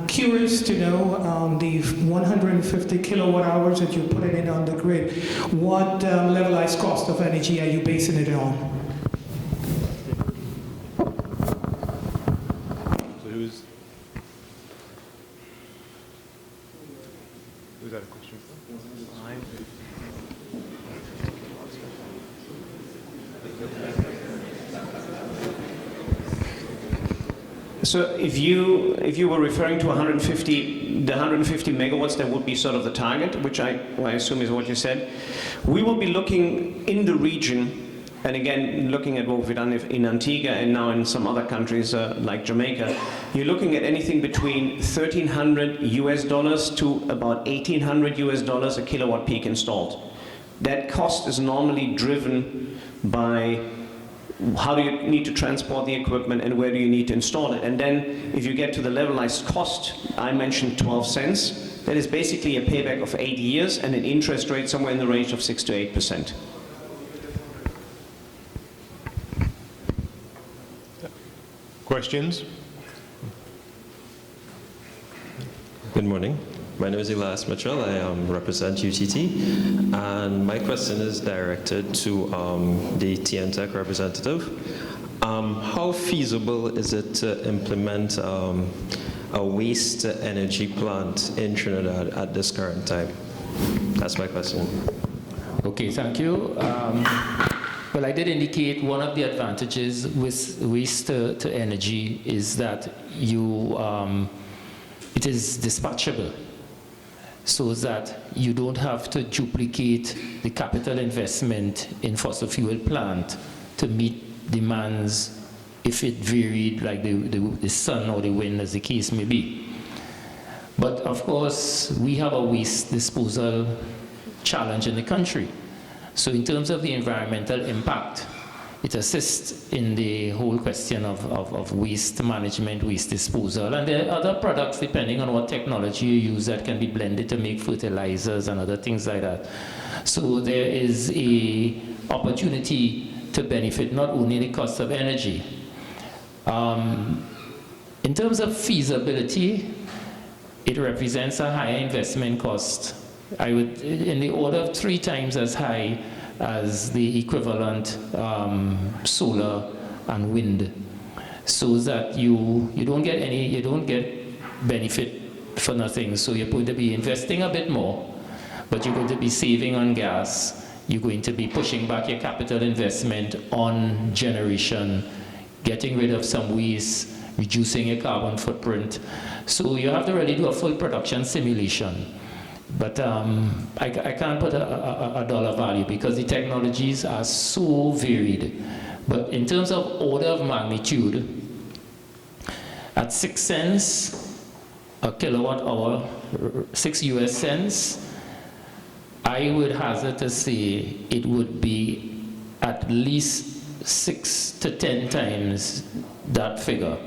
Curious to know the 150 kilowatt hours that you're putting in on the grid, what levelized cost of energy are you basing it on? So who's that a question for? So if you were referring to the 150 megawatts, that would be sort of the target, which I assume is what you said. We will be looking in the region, and again, looking at what we've done in Antigua and now in some other countries like Jamaica, you're looking at anything between $1,300 to about $1,800 a kilowatt peak installed. That cost is normally driven by how do you need to transport the equipment and where do you need to install it. And then if you get to the levelized cost, I mentioned 12 cents. That is basically a payback of 8 years and an interest rate somewhere in the range of 6 to 8%. Questions? Good morning. My name is Elias Mitchell. I represent UTT, and my question is directed to the TNTech representative. How feasible is it to implement a waste energy plant in Trinidad at this current time? That's my question. Okay, thank you. Well, I did indicate one of the advantages with waste to energy is that it is dispatchable, so that you don't have to duplicate the capital investment in fossil fuel plant to meet demands if it varied, like the sun or the wind, as the case may be. But of course, we have a waste disposal challenge in the country. So in terms of the environmental impact, it assists in the whole question of waste management, waste disposal. And there are other products, depending on what technology you use, that can be blended to make fertilizers and other things like that. So there is an opportunity to benefit not only the cost of energy. In terms of feasibility, it represents a higher investment cost. I would, in the order of 3 times as high as the equivalent solar and wind, so that you don't get benefit for nothing. So you're going to be investing a bit more, but you're going to be saving on gas. You're going to be pushing back your capital investment on generation, getting rid of some waste, reducing your carbon footprint. So you have to really do a full production simulation. But I can't put a dollar value because the technologies are so varied. But in terms of order of magnitude, at 6 cents a kilowatt hour, 6 US cents, I would hazard to say it would be at least 6 to 10 times that figure.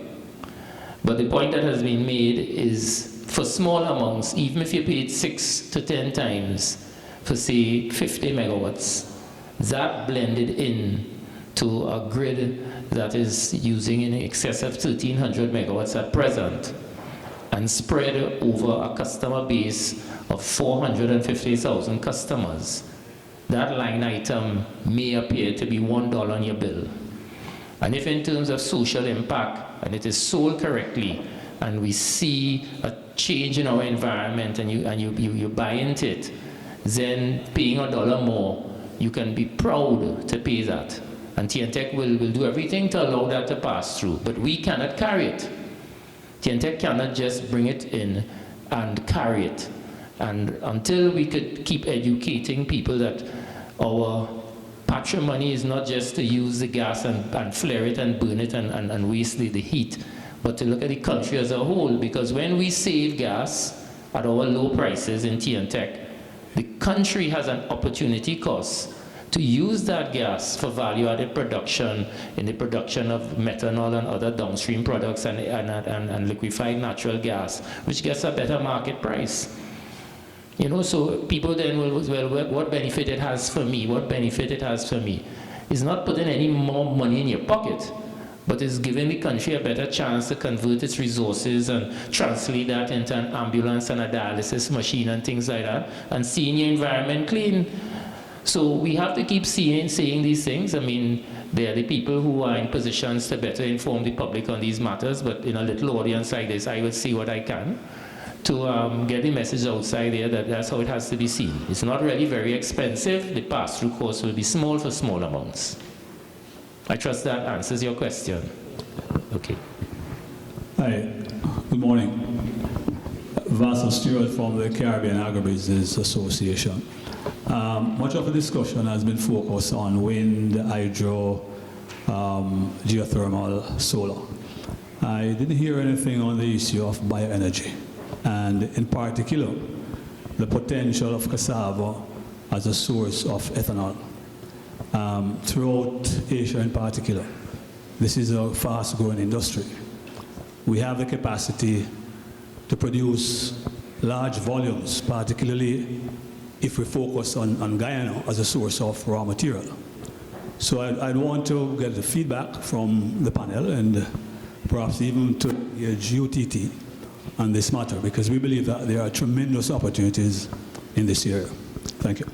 But the point that has been made is, for small amounts, even if you paid 6 to 10 times for, say, 50 megawatts, that blended in to a grid that is using in excess of 1,300 megawatts at present, and spread over a customer base of 450,000 customers, that line item may appear to be $1 on your bill. And if in terms of social impact, and it is sold correctly, and we see a change in our environment, and you buy into it, then paying $1 more, you can be proud to pay that. And TNTech will do everything to allow that to pass through. But we cannot carry it. TNTech cannot just bring it in and carry it. And until we could keep educating people that our patrimony is not just to use the gas and flare it and burn it and waste the heat, but to look at the country as a whole. Because when we save gas at our low prices in TNTech, the country has an opportunity cost to use that gas for value-added production in the production of methanol and other downstream products and liquefied natural gas, which gets a better market price. You know, so people then will, well, what benefit it has for me? What benefit it has for me? It's not putting any more money in your pocket, but it's giving the country a better chance to convert its resources and translate that into an ambulance and a dialysis machine and things like that, and seeing your environment clean. So we have to keep saying these things. I mean, they're the people who are in positions to better inform the public on these matters, but in a little audience like this, I will see what I can to get the message outside there that that's how it has to be seen. It's not really very expensive. The pass-through cost will be small for small amounts. I trust that answers your question. Okay. Hi, good morning. Vassal Stewart from the Caribbean Agribusiness Association. Much of the discussion has been focused on wind, hydro, geothermal, solar. I didn't hear anything on the issue of bioenergy, and in particular, the potential of cassava as a source of ethanol. Throughout Asia in particular, this is a fast-growing industry. We have the capacity to produce large volumes, particularly if we focus on Guyana as a source of raw material. So I'd want to get the feedback from the panel and perhaps even to engage UTT on this matter, because we believe that there are tremendous opportunities in this area. Thank you.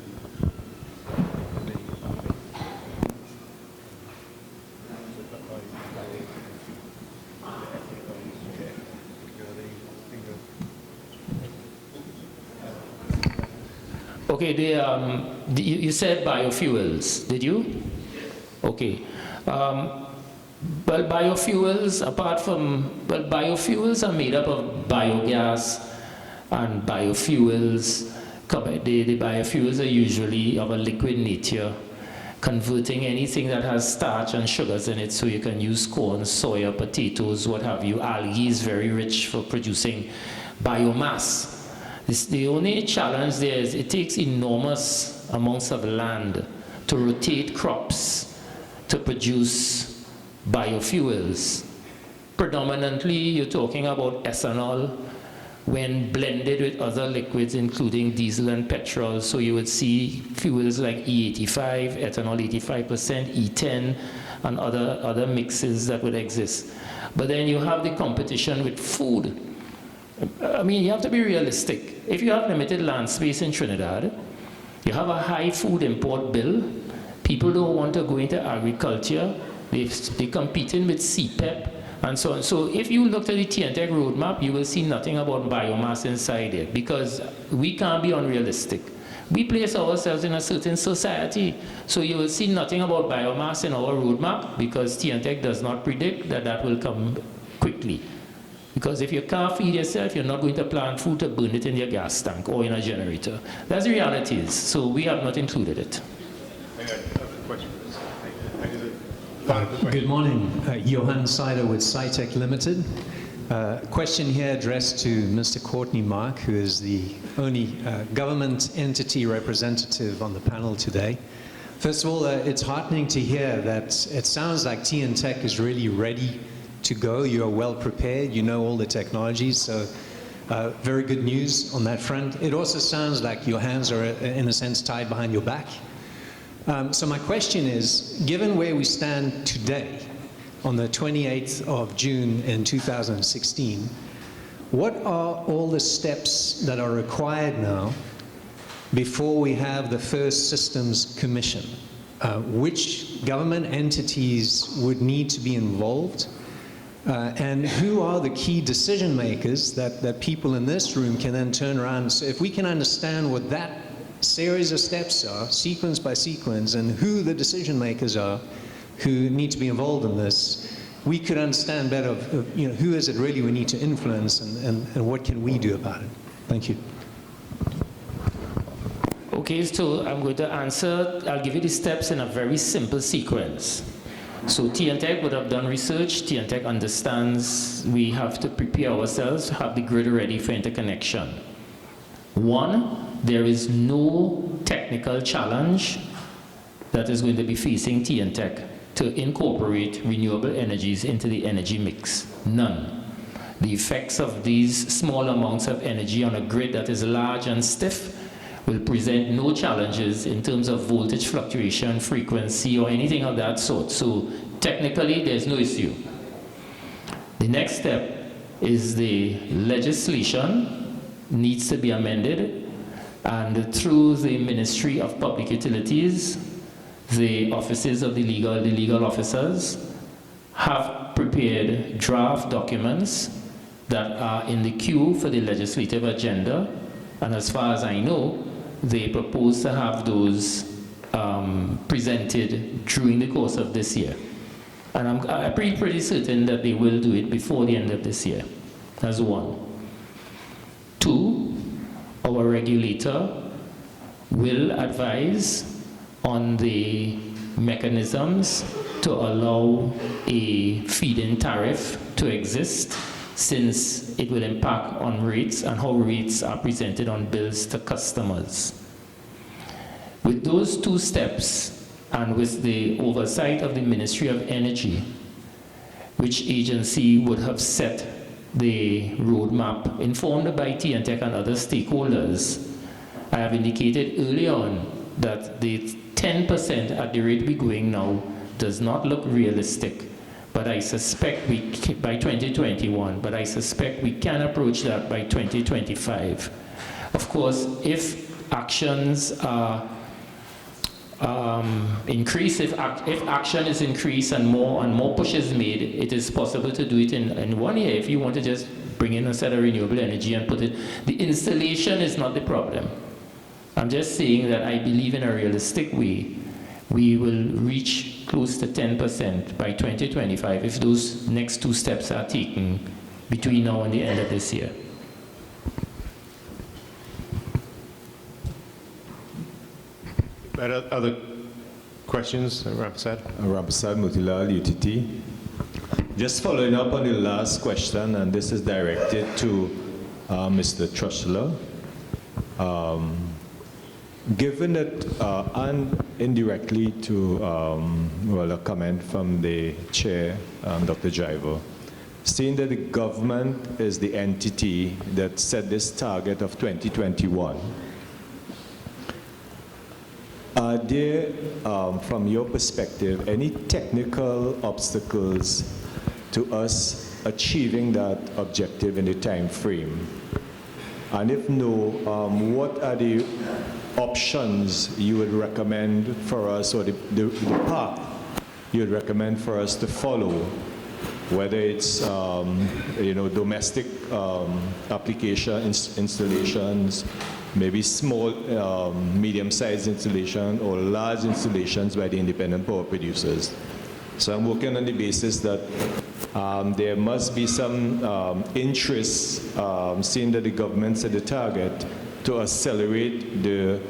Okay, you said biofuels, did you? Okay. Well, biofuels, apart from, well, biofuels are made up of biogas and biofuels. The biofuels are usually of a liquid nature, converting anything that has starch and sugars in it, so you can use corn, soya, potatoes, what have you. Algae is very rich for producing biomass. The only challenge there is it takes enormous amounts of land to rotate crops to produce biofuels. Predominantly, you're talking about ethanol when blended with other liquids, including diesel and petrol. So you would see fuels like E85, ethanol 85%, E10, and other mixes that would exist. But then you have the competition with food. I mean, you have to be realistic. If you have limited land space in Trinidad, you have a high food import bill, people don't want to go into agriculture, they're competing with CPEP, and so on. So if you look at the TNTech roadmap, you will see nothing about biomass inside it, because we can't be unrealistic. We place ourselves in a certain society, so you will see nothing about biomass in our roadmap, because TNTech does not predict that that will come quickly. Because if you can't feed yourself, you're not going to plant food to burn it in your gas tank or in a generator. That's the reality. So we have not included it. Good morning. Johan Seider with Scitech Limited. Question here addressed to Mr. Courtney Mark, who is the only government entity representative on the panel today. First of all, it's heartening to hear that it sounds like TNTech is really ready to go. You are well prepared, you know all the technologies, so very good news on that front. It also sounds like your hands are in a sense tied behind your back. So my question is, given where we stand today on the 28th of June in 2016, what are all the steps that are required now before we have the first systems commission? Which government entities would need to be involved? And who are the key decision makers that people in this room can then turn around? So if we can understand what that series of steps are, sequence by sequence, and who the decision makers are, who need to be involved in this, we could understand better who is it really we need to influence and what can we do about it. Thank you. Okay, so I'm going to answer, I'll give you the steps in a very simple sequence. So TNTEC would have done research. TNTEC understands we have to prepare ourselves to have the grid ready for interconnection. One, there is no technical challenge that is going to be facing TNTEC to incorporate renewable energies into the energy mix. None. The effects of these small amounts of energy on a grid that is large and stiff will present no challenges in terms of voltage fluctuation, frequency, or anything of that sort. So technically, there's no issue. The next step is the legislation needs to be amended, and through the Ministry of Public Utilities, the offices of the legal officers have prepared draft documents that are in the queue for the legislative agenda, and as far as I know, they propose to have those presented during the course of this year. And I'm pretty certain that they will do it before the end of this year. That's one. Two, our regulator will advise on the mechanisms to allow a feed-in tariff to exist, since it will impact on rates and how rates are presented on bills to customers. With those two steps, and with the oversight of the Ministry of Energy, which agency would have set the roadmap, informed by TNTEC and other stakeholders, I have indicated early on that the 10% at the rate we're going now does not look realistic. But I suspect by 2021, but I suspect we can approach that by 2025. Of course, if actions are increased, if action is increased and more push is made, it is possible to do it in 1 year. If you want to just bring in a set of renewable energy and put it, the installation is not the problem. I'm just saying that I believe in a realistic way, we will reach close to 10% by 2025 if those next two steps are taken between now and the end of this year. Other questions, Rampersad? Rampersad Mutilal, UTT. Just following up on the last question, and this is directed to Mr. Trushler. Given that, and indirectly to a comment from the chair, Dr. Jiver, seeing that the government is the entity that set this target of 2021, are there, from your perspective, any technical obstacles to us achieving that objective in the time frame? And if no, what are the options you would recommend for us, or the path you would recommend for us to follow, whether it's domestic application installations, maybe small, medium-sized installation, or large installations by the independent power producers. So I'm working on the basis that there must be some interest, seeing that the government set the target, to accelerate the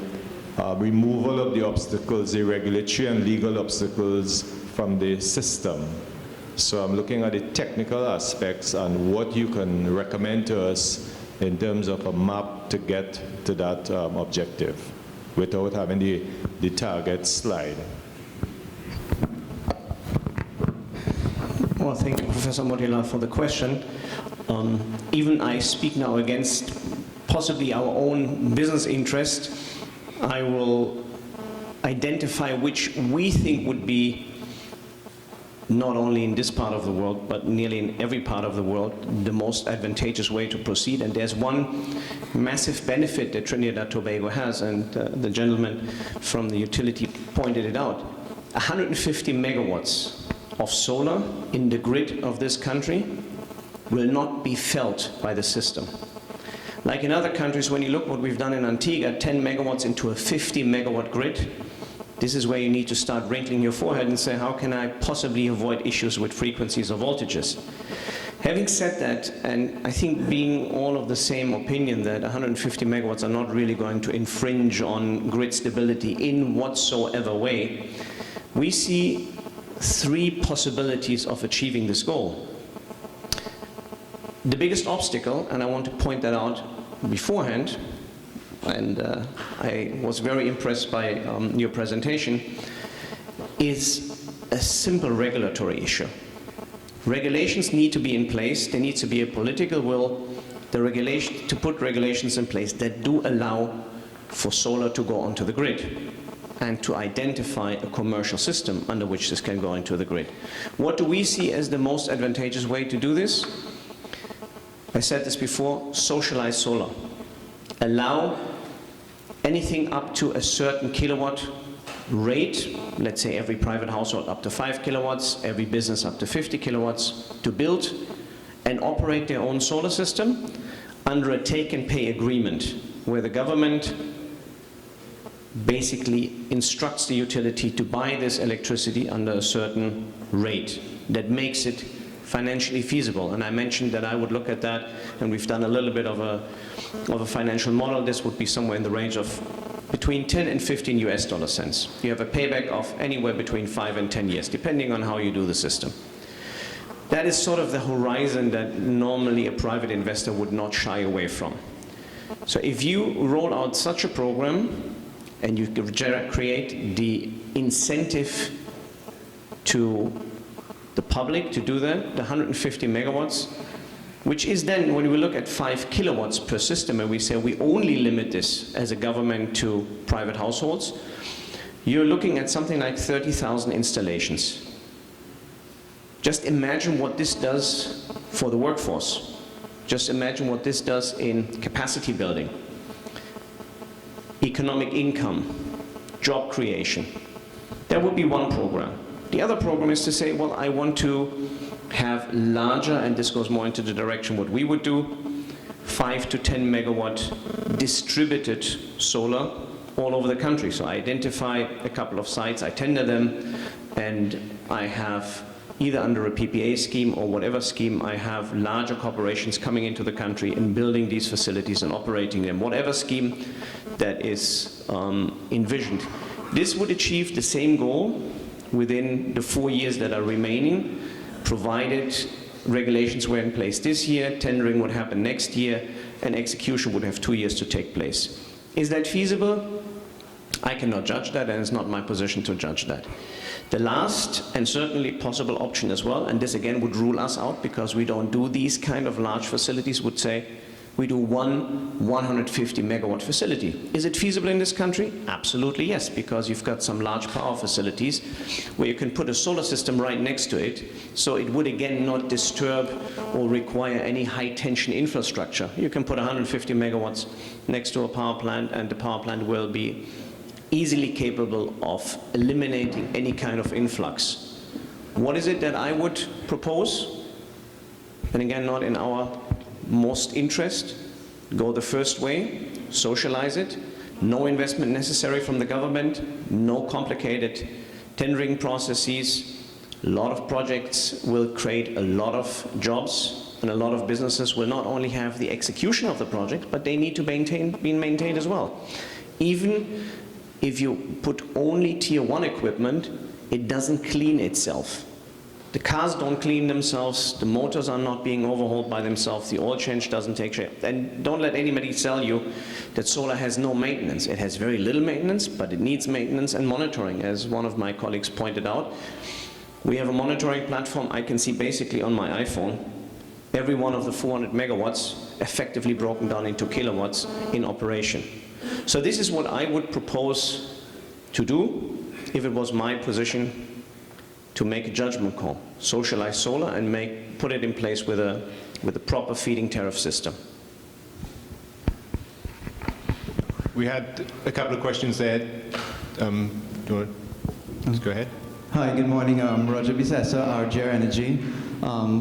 removal of the obstacles, the regulatory and legal obstacles from the system. So I'm looking at the technical aspects and what you can recommend to us in terms of a map to get to that objective without having the target slide. Well, thank you, Professor Motilal, for the question. Even I speak now against possibly our own business interest. I will identify which we think would be, not only in this part of the world, but nearly in every part of the world, the most advantageous way to proceed. And there's one massive benefit that Trinidad and Tobago has, and the gentleman from the utility pointed it out. 150 megawatts of solar in the grid of this country will not be felt by the system. Like in other countries, when you look what we've done in Antigua, 10 megawatts into a 50 megawatt grid, this is where you need to start wrinkling your forehead and say, how can I possibly avoid issues with frequencies or voltages? Having said that, and I think being all of the same opinion that 150 megawatts are not really going to infringe on grid stability in whatsoever way, we see three possibilities of achieving this goal. The biggest obstacle, and I want to point that out beforehand, and I was very impressed by your presentation, is a simple regulatory issue. Regulations need to be in place. There needs to be a political will to put regulations in place that do allow for solar to go onto the grid and to identify a commercial system under which this can go into the grid. What do we see as the most advantageous way to do this? I said this before, socialized solar. Allow anything up to a certain kilowatt rate, let's say every private household up to 5 kilowatts, every business up to 50 kilowatts, to build and operate their own solar system under a take-and-pay agreement, where the government basically instructs the utility to buy this electricity under a certain rate that makes it financially feasible. And I mentioned that I would look at that, and we've done a little bit of a financial model. This would be somewhere in the range of between 10 and 15 US dollar cents. You have a payback of anywhere between 5 and 10 years, depending on how you do the system. That is sort of the horizon that normally a private investor would not shy away from. So if you roll out such a program and you create the incentive to the public to do that, the 150 megawatts, which is then, when we look at 5 kilowatts per system and we say we only limit this as a government to private households, you're looking at something like 30,000 installations. Just imagine what this does for the workforce. Just imagine what this does in capacity building, economic income, job creation. That would be one program. The other program is to say, well, I want to have larger, and this goes more into the direction what we would do, 5 to 10 megawatt distributed solar all over the country. So I identify a couple of sites, I tender them, and I have either under a PPA scheme or whatever scheme, I have larger corporations coming into the country and building these facilities and operating them, whatever scheme that is envisioned. This would achieve the same goal within the 4 years that are remaining, provided regulations were in place this year, tendering would happen next year, and execution would have 2 years to take place. Is that feasible? I cannot judge that, and it's not my position to judge that. The last and certainly possible option as well, and this again would rule us out because we don't do these kind of large facilities, would say we do one 150 megawatt facility. Is it feasible in this country? Absolutely yes, because you've got some large power facilities where you can put a solar system right next to it, so it would again not disturb or require any high tension infrastructure. You can put 150 megawatts next to a power plant, and the power plant will be easily capable of eliminating any kind of influx. What is it that I would propose? And again, not in our most interest. Go the first way, socialize it, no investment necessary from the government, no complicated tendering processes. A lot of projects will create a lot of jobs, and a lot of businesses will not only have the execution of the project, but they need to be maintained as well. Even if you put only tier 1 equipment, it doesn't clean itself. The cars don't clean themselves, the motors are not being overhauled by themselves, the oil change doesn't take shape. And don't let anybody tell you that solar has no maintenance. It has very little maintenance, but it needs maintenance and monitoring, as one of my colleagues pointed out. We have a monitoring platform. I can see basically on my iPhone every one of the 400 megawatts effectively broken down into kilowatts in operation. So this is what I would propose to do if it was my position to make a judgment call. Socialize solar and put it in place with a proper feeding tariff system. We had a couple of questions there. Do you want to just go ahead? Hi, good morning. Roger Bisessa, RGR Energy.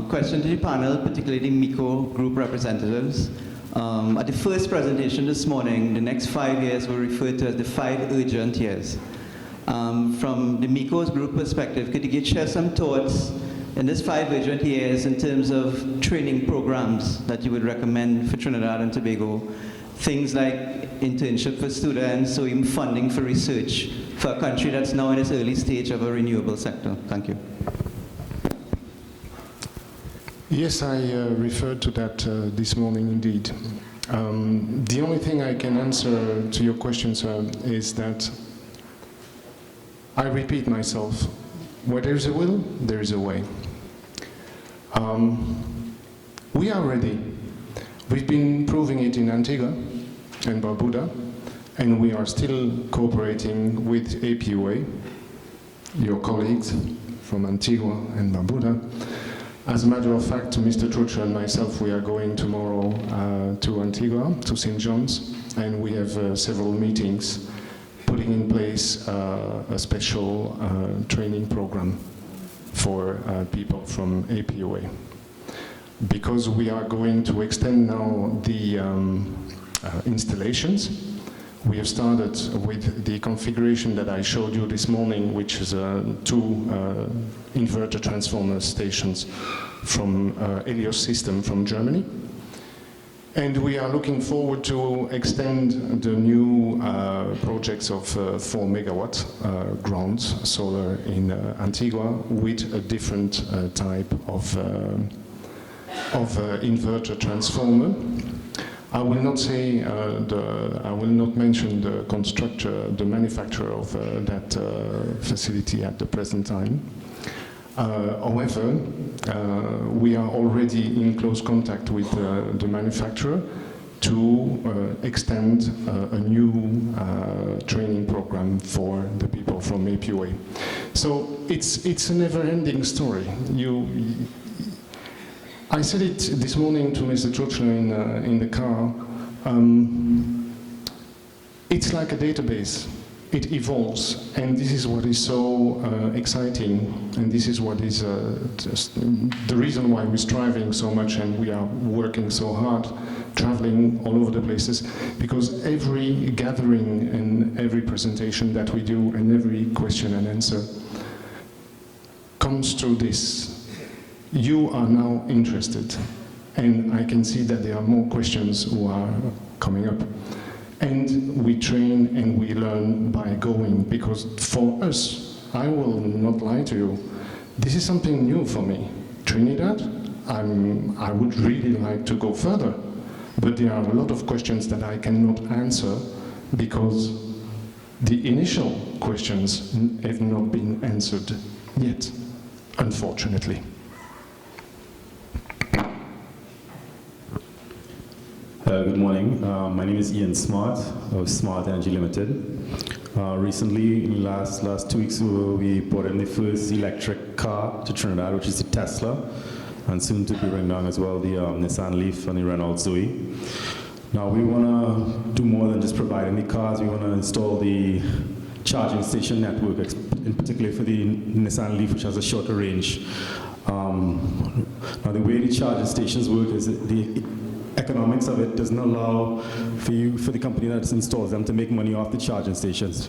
Question to the panel, particularly the MECO group representatives. At the first presentation this morning, the next 5 years were referred to as the 5 urgent years. From the MICO's group perspective, could you share some thoughts in this 5 urgent years in terms of training programs that you would recommend for Trinidad and Tobago? Things like internship for students, or even funding for research for a country that's now in its early stage of a renewable sector. Thank you. Yes, I referred to that this morning indeed. The only thing I can answer to your question, sir, is that I repeat myself. Where there is a will, there is a way. We are ready. We've been proving it in Antigua and Barbuda, and we are still cooperating with APUA, your colleagues from Antigua and Barbuda. As a matter of fact, Mr. Trucha and myself, we are going tomorrow to Antigua, to St. John's, and we have several meetings putting in place a special training program for people from APUA. Because we are going to extend now the installations, we have started with the configuration that I showed you this morning, which is 2 inverter transformer stations from Helios system from Germany. And we are looking forward to extend the new projects of 4 megawatt ground solar in Antigua with a different type of inverter transformer. I will not say I will not mention the constructor, the manufacturer of that facility at the present time. However, we are already in close contact with the manufacturer to extend a new training program for the people from APUA. So it's a never-ending story. I said it this morning to Mr. Trucha in the car. It's like a database. It evolves, and this is what is so exciting, and this is what is just the reason why we're striving so much and we are working so hard, traveling all over the places, because every gathering and every presentation that we do and every question and answer comes through this. You are now interested, and I can see that there are more questions who are coming up. And we train and we learn by going, because for us, I will not lie to you, this is something new for me. Trinidad, I would really like to go further, but there are a lot of questions that I cannot answer because the initial questions have not been answered yet, unfortunately. Good morning. My name is Ian Smart of Smart Energy Limited. Recently, in the last 2 weeks, we brought in the first electric car to Trinidad, which is the Tesla, and soon to be bringing down as well the Nissan Leaf and the Renault Zoe. Now, we want to do more than just providing the cars. We want to install the charging station network, in particular for the Nissan Leaf, which has a shorter range. Now, the way the charging stations work is the economics of it doesn't allow for the company that installs them to make money off the charging stations,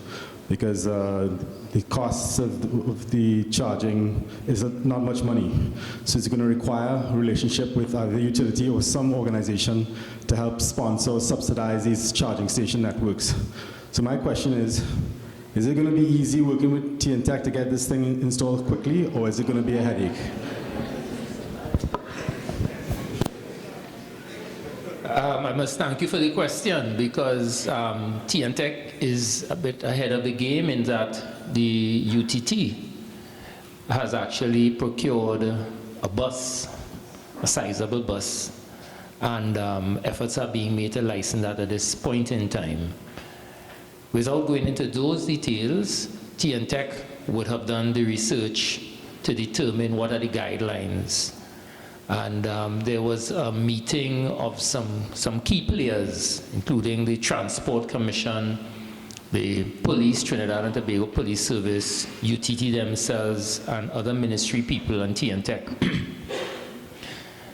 because the costs of the charging is not much money. So it's going to require a relationship with either the utility or some organization to help sponsor or subsidize these charging station networks. So my question is it going to be easy working with TNTech to get this thing installed quickly, or is it going to be a headache? I must thank you for the question, because TNTech is a bit ahead of the game in that the UTT has actually procured a bus, a sizable bus, and efforts are being made to license that at this point in time. Without going into those details, TNTech would have done the research to determine what are the guidelines. And there was a meeting of some key players, including the Transport Commission, the police, Trinidad and Tobago Police Service, UTT themselves, and other ministry people and TNTech.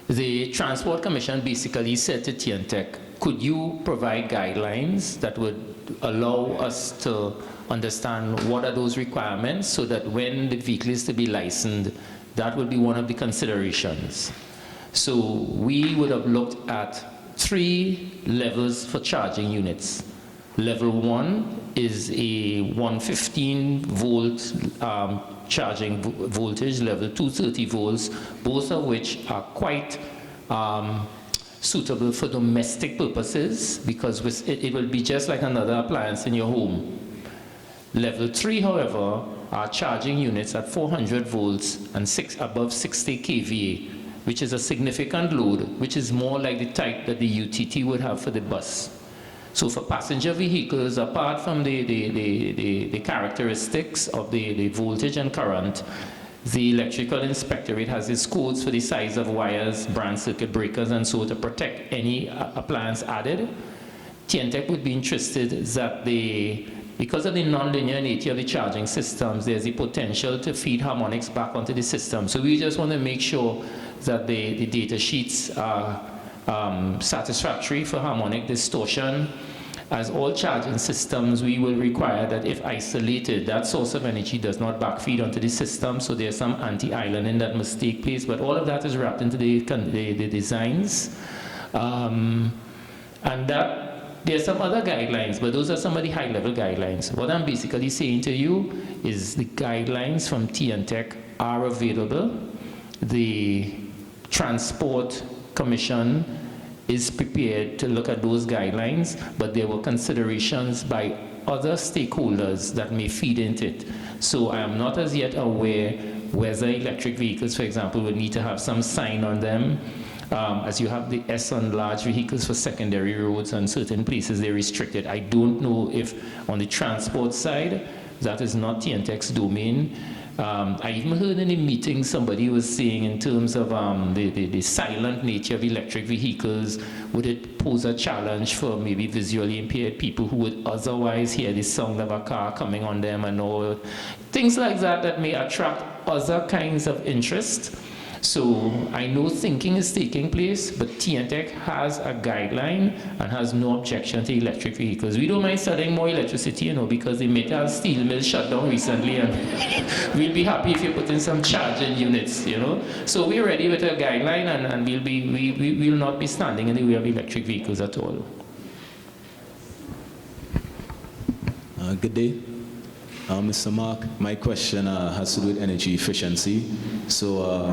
The Transport Commission basically said to TNTech, could you provide guidelines that would allow us to understand what are those requirements so that when the vehicle is to be licensed, that would be one of the considerations. So we would have looked at 3 levels for charging units. Level 1 is a 115 volt charging voltage, level 2 30 volts, both of which are quite suitable for domestic purposes because it will be just like another appliance in your home. Level 3, however, are charging units at 400 volts and above 60 kVA, which is a significant load, which is more like the type that the UTT would have for the bus. So for passenger vehicles, apart from the characteristics of the voltage and current, the electrical inspectorate has its codes for the size of wires, branch circuit breakers, and so to protect any appliance added. TNTEC would be interested that because of the non-linear nature of the charging systems, there's the potential to feed harmonics back onto the system. So we just want to make sure that the data sheets are satisfactory for harmonic distortion. As all charging systems, we will require that if isolated, that source of energy does not backfeed onto the system, so there's some anti-islanding that must take place, but all of that is wrapped into the designs. And that there's some other guidelines, but those are some of the high-level guidelines. What I'm basically saying to you is the guidelines from TNTEC are available. The Transport Commission is prepared to look at those guidelines, but there were considerations by other stakeholders that may feed into it. So I am not as yet aware whether electric vehicles, for example, would need to have some sign on them. As you have the S on large vehicles for secondary roads and certain places they're restricted. I don't know if on the transport side, that is not TNTEC's domain. I even heard in a meeting somebody was saying in terms of the silent nature of electric vehicles, would it pose a challenge for maybe visually impaired people who would otherwise hear the sound of a car coming on them and all things like that may attract other kinds of interest. So I know thinking is taking place, but TNTEC has a guideline and has no objection to electric vehicles. We don't mind selling more electricity, because the metal steel mill shut down recently, and we'll be happy if you put in some charging units, So we're ready with a guideline, and we will not be standing in the way of electric vehicles at all. Good day. Mr. Mark, my question has to do with energy efficiency. So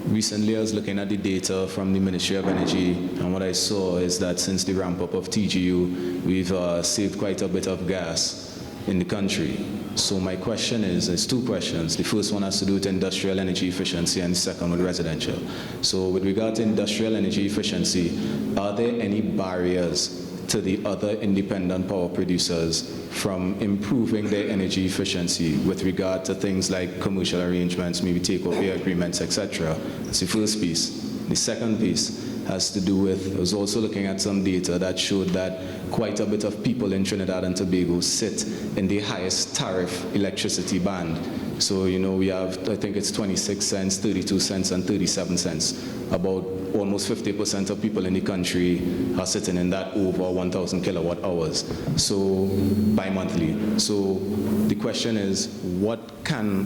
recently I was looking at the data from the Ministry of Energy, and what I saw is that since the ramp up of TGU, we've saved quite a bit of gas in the country. So my question is 2 questions. The first one has to do with industrial energy efficiency, and the second with residential. So with regard to industrial energy efficiency, are there any barriers to the other independent power producers from improving their energy efficiency with regard to things like commercial arrangements, maybe take-or-pay agreements, etc.? That's the first piece. The second piece has to do with, I was also looking at some data that showed that quite a bit of people in Trinidad and Tobago sit in the highest tariff electricity band. So, we have, I think it's 26 cents, 32 cents, and 37 cents. About almost 50% of people in the country are sitting in that over 1,000 kilowatt hours, so bi-monthly. So the question is, what can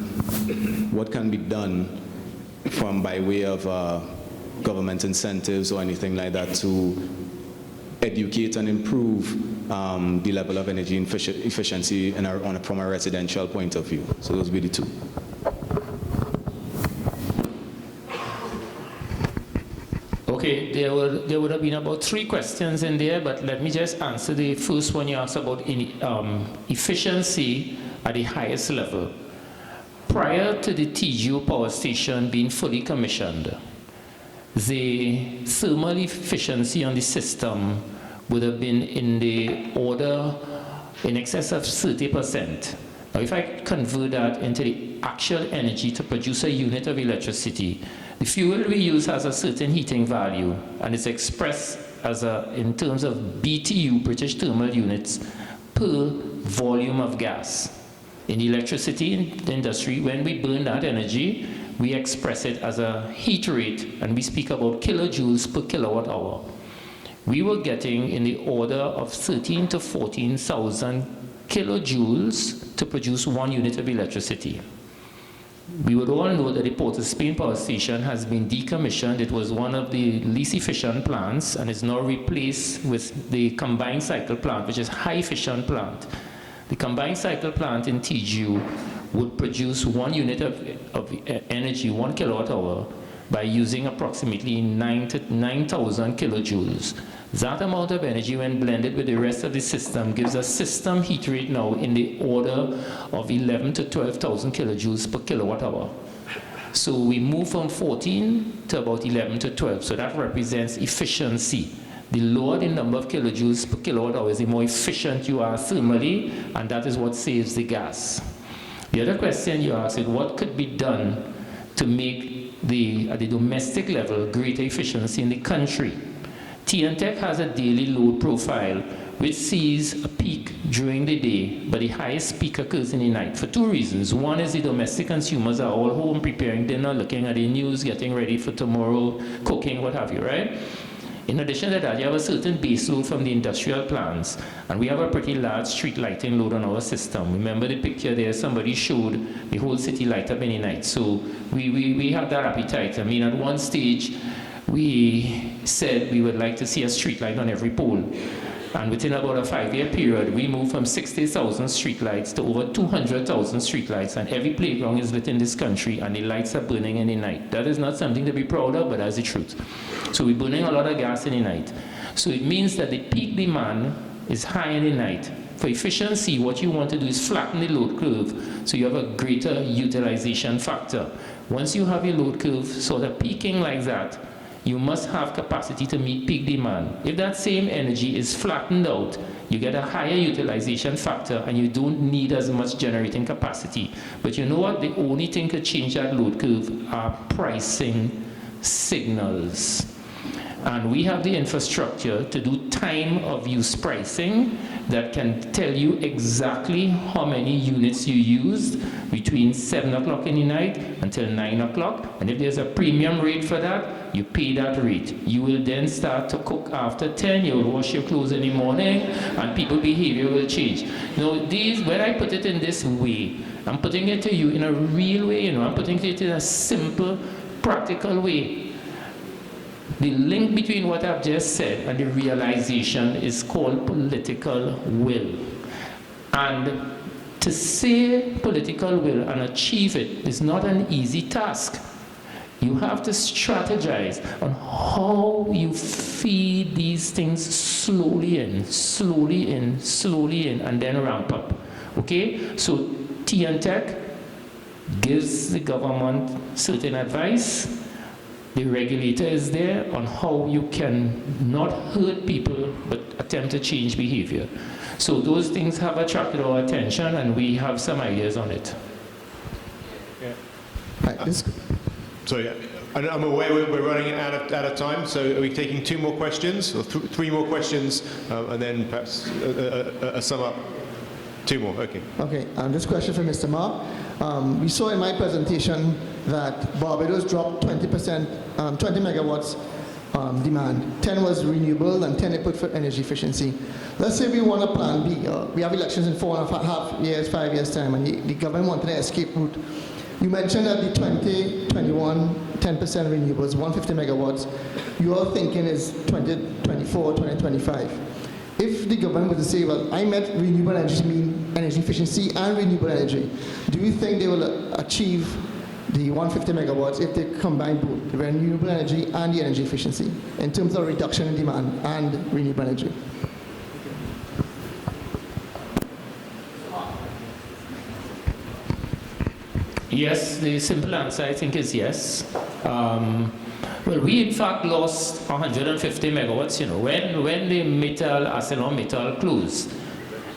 be done by way of government incentives or anything like that to educate and improve the level of energy efficiency from a residential point of view? So those would be the 2. Okay, there would have been about 3 questions in there, but let me just answer the first one you asked about efficiency at the highest level. Prior to the TGU power station being fully commissioned, the thermal efficiency on the system would have been in the order in excess of 30%. Now, if I convert that into the actual energy to produce a unit of electricity, the fuel we use has a certain heating value, and it's expressed as in terms of BTU, British thermal units, per volume of gas. In the electricity industry, when we burn that energy, we express it as a heat rate, and we speak about kilojoules per kilowatt hour. we were getting in the order of 13 to 14,000 kilojoules to produce 1 unit of electricity. We would all know that the Port of Spain power station has been decommissioned. It was one of the least efficient plants and is now replaced with the combined cycle plant, which is high efficient plant. The combined cycle plant in TGU would produce 1 unit of energy, 1 kilowatt hour, by using approximately 9,000 kilojoules. That amount of energy, when blended with the rest of the system, gives a system heat rate now in the order of 11 to 12,000 kilojoules per kilowatt hour. So we move from 14 to about 11 to 12. So that represents efficiency. The lower the number of kilojoules per kilowatt hour, the more efficient you are thermally, and that is what saves the gas. The other question you asked is what could be done to make at the domestic level greater efficiency in the country. TNTech has a daily load profile which sees a peak during the day, but the highest peak occurs in the night for 2 reasons. One is the domestic consumers are all home preparing dinner, looking at the news, getting ready for tomorrow, cooking, what have you, right? In addition to that, you have a certain base load from the industrial plants, and we have a pretty large street lighting load on our system. Remember the picture there, somebody showed the whole city light up in the night. So we have that appetite. I mean, at one stage, we said we would like to see a street light on every pole. And within about a 5-year period, we moved from 60,000 streetlights to over 200,000 streetlights, and every playground is lit in this country, and the lights are burning in the night. That is not something to be proud of, but that's the truth. So we're burning a lot of gas in the night. So it means that the peak demand is high in the night. For efficiency, what you want to do is flatten the load curve, so you have a greater utilization factor. Once you have your load curve sort of peaking like that, you must have capacity to meet peak demand. If that same energy is flattened out, you get a higher utilization factor and you don't need as much generating capacity. But you know what? The only thing to change that load curve are pricing signals. And we have the infrastructure to do time of use pricing that can tell you exactly how many units you used between 7 o'clock in the night until 9 o'clock. And if there's a premium rate for that, you pay that rate. You will then start to cook after 10, you will wash your clothes in the morning, and people's behavior will change. Now, when I put it in this way, I'm putting it to you in a real way, I'm putting it in a simple, practical way. The link between what I've just said and the realization is called political will. And to say political will and achieve it is not an easy task. You have to strategize on how you feed these things slowly in, slowly in, slowly in, and then ramp up. Okay? So TNTech gives the government certain advice. The regulator is there on how you can not hurt people but attempt to change behavior. So those things have attracted our attention, and we have some ideas on it. Yeah. Sorry, I'm aware we're running out of time, so are we taking 2 more questions, or 3 more questions, and then perhaps a sum up? 2 more, okay. Okay, this question for Mr. Ma. We saw in my presentation that Barbados dropped 20%, 20 megawatts demand. 10 was renewable and 10 they put for energy efficiency. Let's say we want a plan B. We have elections in 4.5 years, 5 years time, and the government wanted an escape route. You mentioned that the 2021, 10% renewables, 150 megawatts, your thinking is 2024, 2025. If the government were to say, well, I meant renewable energy mean energy efficiency and renewable energy, do you think they will achieve the 150 megawatts if they combine both the renewable energy and the energy efficiency in terms of reduction in demand and renewable energy? Yes, the simple answer I think is yes. Well, we in fact lost 150 megawatts, when the ArcelorMittal closed.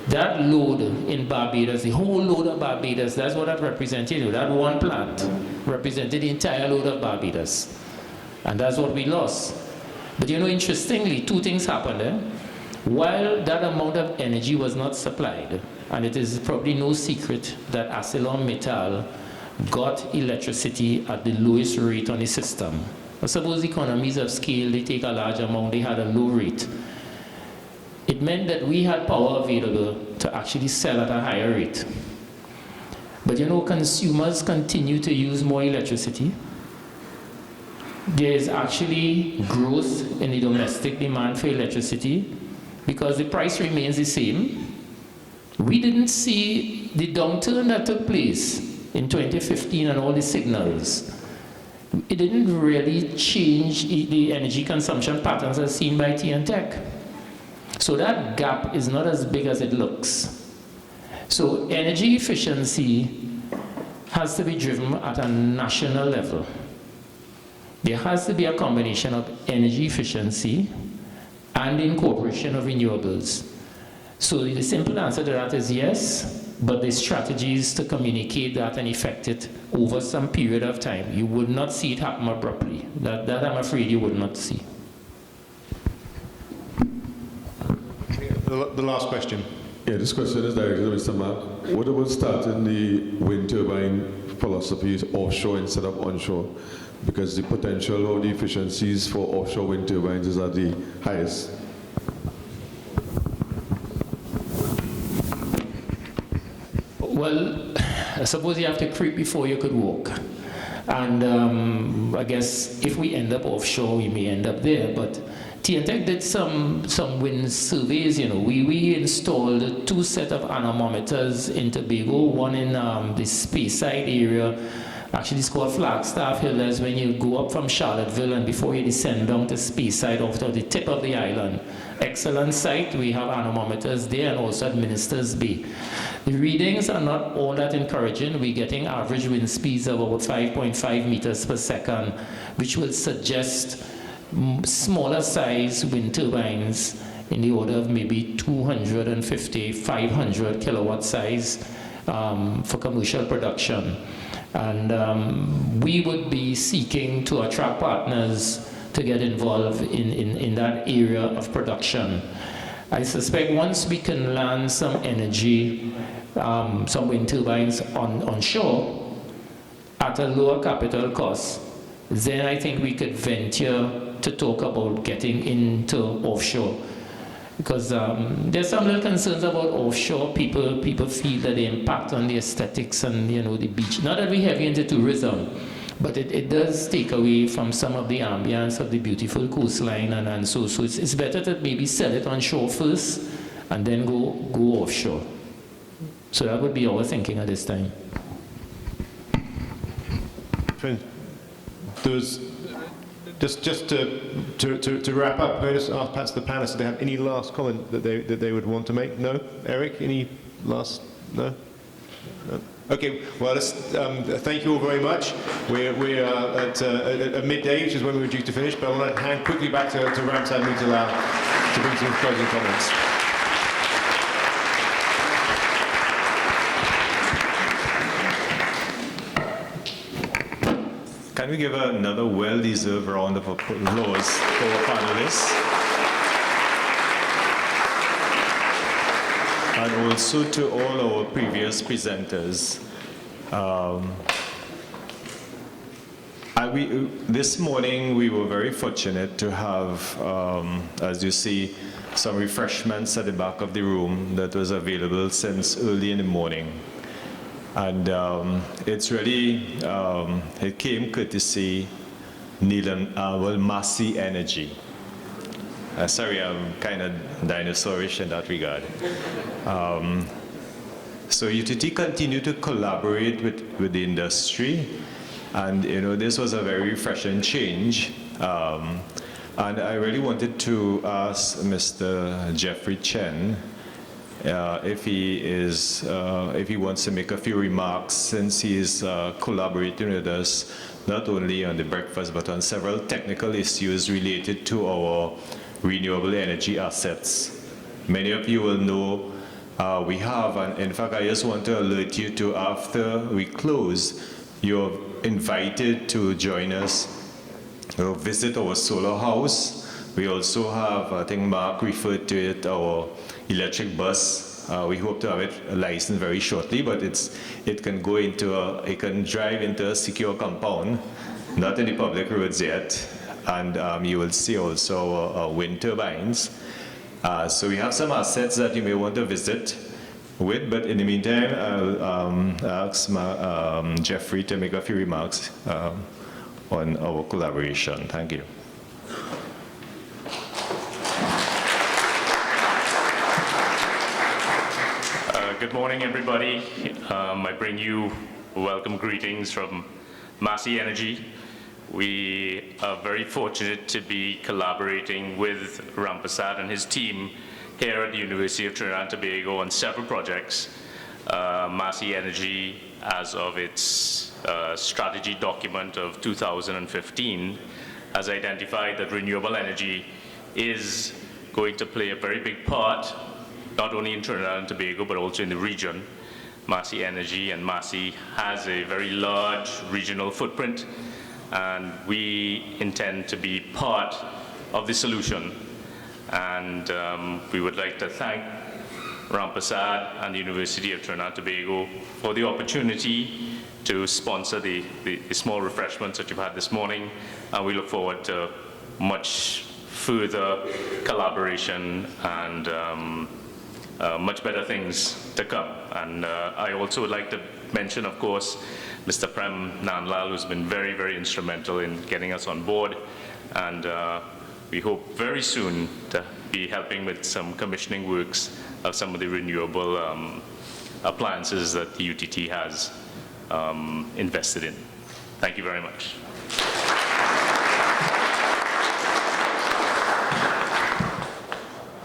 That load in Barbados, the whole load of Barbados, that's what that represented. That one plant represented the entire load of Barbados. And that's what we lost. But interestingly, 2 things happened there. While that amount of energy was not supplied, and it is probably no secret that ArcelorMittal got electricity at the lowest rate on the system. Suppose economies of scale, they take a large amount, they had a low rate. It meant that we had power available to actually sell at a higher rate. But you know, consumers continue to use more electricity. There is actually growth in the domestic demand for electricity because the price remains the same. We didn't see the downturn that took place in 2015 and all the signals. It didn't really change the energy consumption patterns as seen by TNTech. So that gap is not as big as it looks. So energy efficiency has to be driven at a national level. There has to be a combination of energy efficiency and incorporation of renewables. So the simple answer to that is yes, but the strategies to communicate that and effect it over some period of time. You would not see it happen abruptly. That I'm afraid you would not see. The last question. Yeah, this question is directed to Mr. Mark. What about starting the wind turbine philosophy offshore instead of onshore? Because the potential or the efficiencies for offshore wind turbines is at the highest. Well, I suppose you have to creep before you could walk. And I guess if we end up offshore, we may end up there. But TNTech did some wind surveys. You know, we installed 2 sets of anemometers in Tobago, one in the Speyside area. Actually, it's called Flagstaff Hill. That's when you go up from Charlottesville and before you descend down to Speyside off to the tip of the island. Excellent site. We have anemometers there and also at Ministers Bay. The readings are not all that encouraging. We're getting average wind speeds of about 5.5 meters per second, which will suggest smaller size wind turbines in the order of maybe 250, 500 kilowatt size for commercial production. And we would be seeking to attract partners to get involved in that area of production. I suspect once we can land some energy, some wind turbines on shore at a lower capital cost, then I think we could venture to talk about getting into offshore. Because there's some little concerns about offshore. People feel that the impact on the aesthetics and, you know, the beach. Not that we're heavy into tourism, but it does take away from some of the ambience of the beautiful coastline, and so it's better to maybe sell it on shore first and then go offshore. So that would be our thinking at this time. Just to wrap up, I just ask perhaps the panelists if they have any last comment that they would want to make. No, Eric, any last? No. No? Okay. Well, thank you all very much. We're at midday, which is when we were due to finish. But I want to hand quickly back to Ramsad Mutala to bring some closing comments. Can we give another well-deserved round of applause for our panelists? And also to all our previous presenters. This morning we were very fortunate to have, as you see, some refreshments at the back of the room that was available since early in the morning. And it's really, it came courtesy Massey Energy. Sorry, I'm kind of dinosaurish in that regard. So UTT continued to collaborate with the industry, and you know, this was a very refreshing change. And I really wanted to ask Mr. Jeffrey Chen if he wants to make a few remarks, since he is collaborating with us not only on the breakfast but on several technical issues related to our renewable energy assets. Many of you will know we have, and in fact I just want to alert you to, after we close, you're invited to join us, visit our solar house. We also have, I think Mark referred to it, our electric bus. We hope to have it licensed very shortly, but it can drive into a secure compound not any public roads yet. And you will see also our wind turbines. So we have some assets that you may want to visit with, but in the meantime, I'll ask Jeffrey to make a few remarks on our collaboration. Thank you. Good morning, everybody. I bring you welcome greetings from Massey Energy. We are very fortunate to be collaborating with Rampersad and his team here at the University of Trinidad and Tobago on several projects. Massey Energy, as of its strategy document of 2015, has identified that renewable energy is going to play a very big part, not only in Trinidad and Tobago, but also in the region. Massey Energy and Massey has a very large regional footprint, and we intend to be part of the solution. And we would like to thank Rampersad and the University of Trinidad and Tobago for the opportunity to sponsor the small refreshments that you've had this morning, and we look forward to much further collaboration and much better things to come. And I also would like to mention, of course, Mr. Prem Nanlal, who's been very, very instrumental in getting us on board. And we hope very soon to be helping with some commissioning works of some of the renewable appliances that the UTT has invested in. Thank you very much.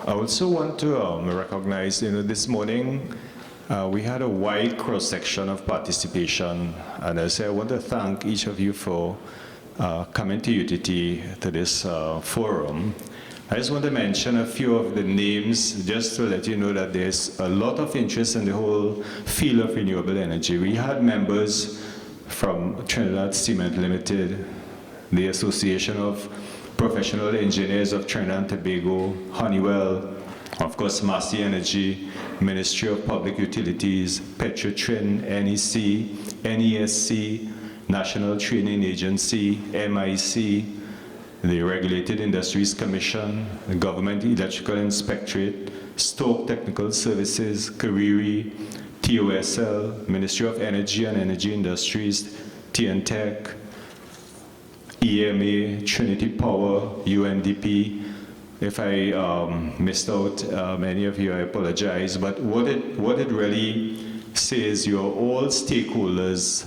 I also want to recognize, this morning we had a wide cross-section of participation, and I say I want to thank each of you for coming to UTT to this forum. I just want to mention a few of the names just to let you know that there's a lot of interest in the whole field of renewable energy. We had members from Trinidad Cement Limited, the Association of Professional Engineers of Trinidad and Tobago, Honeywell, of course Massey Energy, Ministry of Public Utilities, Petrotrin, NEC, NESC, National Training Agency, MIC, the Regulated Industries Commission, the Government Electrical Inspectorate, Stoke Technical Services, Kariri, TOSL, Ministry of Energy and Energy Industries, TNTech, EMA, Trinity Power, UNDP. If I missed out any of you, I apologize. But what it really says, you're all stakeholders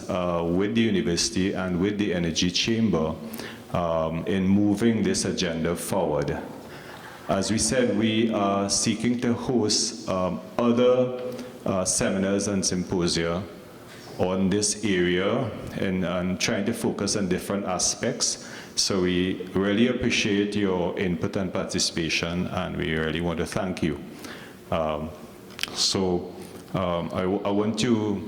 with the university and with the Energy Chamber in moving this agenda forward. As we said, we are seeking to host other seminars and symposia on this area and trying to focus on different aspects. So we really appreciate your input and participation, and we really want to thank you. I want to,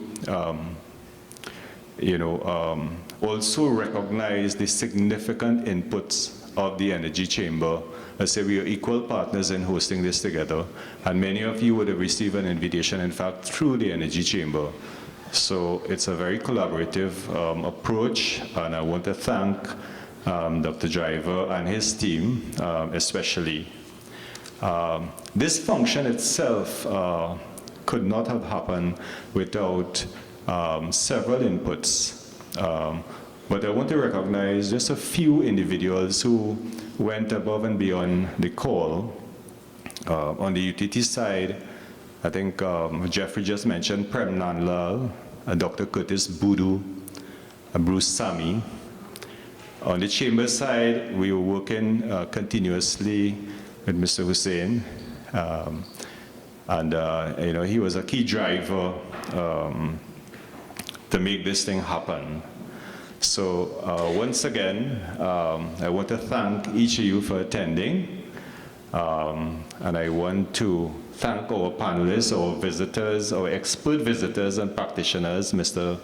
also recognize the significant inputs of the Energy Chamber. I say we are equal partners in hosting this together, and many of you would have received an invitation, in fact, through the Energy Chamber. So it's a very collaborative approach, and I want to thank Dr. Driver and his team especially. This function itself could not have happened without several inputs. But I want to recognize just a few individuals who went above and beyond the call. On the UTT side, I think Jeffrey just mentioned Prem Nanlal, Dr. Curtis Boodoo, Bruce Sami. On the chamber side, we were working continuously with Mr. Hussein, and he was a key driver to make this thing happen. So once again, I want to thank each of you for attending, and I want to thank our panelists, our visitors, our expert visitors and practitioners, Mr.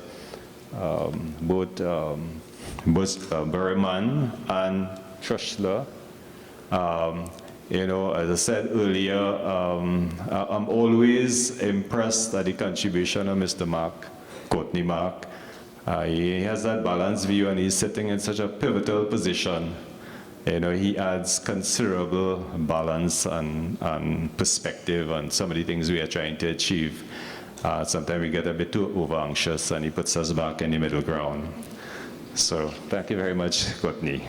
Berryman and Trushler. As I said earlier, I'm always impressed at the contribution of Mr. Courtney Mark, He has that balanced view, and he's sitting in such a pivotal position. You know, he adds considerable balance and perspective on some of the things we are trying to achieve. Sometimes we get a bit too over-anxious, and he puts us back in the middle ground. So thank you very much, Courtney.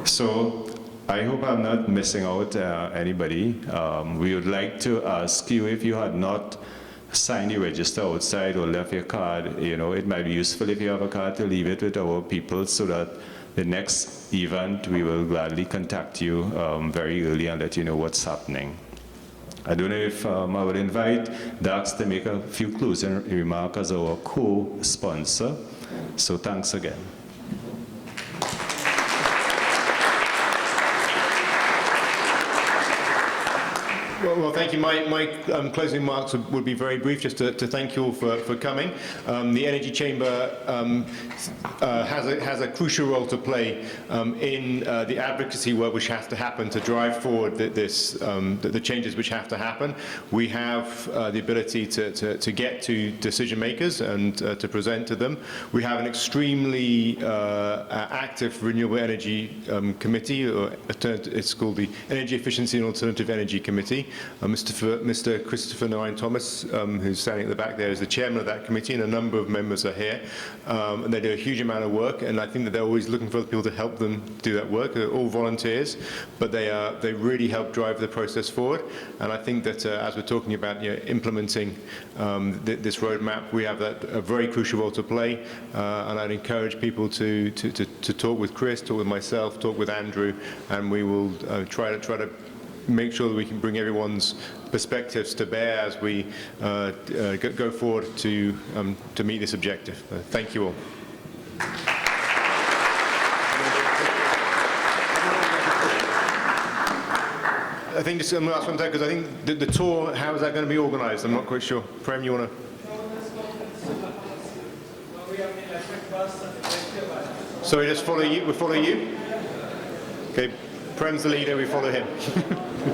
So I hope I'm not missing out anybody. We would like to ask you, if you had not signed the register outside or left your card, you know, it might be useful if you have a card to leave it with our people, so that the next event we will gladly contact you very early and let you know what's happening. I don't know if I would invite Dax to make a few closing remarks as our co-sponsor. So thanks again. Well, thank you. My closing remarks would be very brief, just to thank you all for coming. The Energy Chamber has a crucial role to play in the advocacy work which has to happen to drive forward the changes which have to happen. We have the ability to get to decision makers and to present to them. We have an extremely active renewable energy committee, or it's called the Energy Efficiency and Alternative Energy Committee. Mr. Christopher Narayan Thomas, who's standing at the back there, is the chairman of that committee, and a number of members are here. And they do a huge amount of work, and I think that they're always looking for other people to help them do that work. They're all volunteers, but they really help drive the process forward. And I think that as we're talking about implementing this roadmap, we have a very crucial role to play. And I'd encourage people to talk with Chris, talk with myself, talk with Andrew, and we will try to make sure that we can bring everyone's perspectives to bear as we go forward to meet this objective. Thank you all. I think just I'm going to ask one time, because I think the tour, how is that going to be organised? I'm not quite sure. Prem, you want to? So we just follow you? We follow you? Okay. Prem's the leader, we follow him.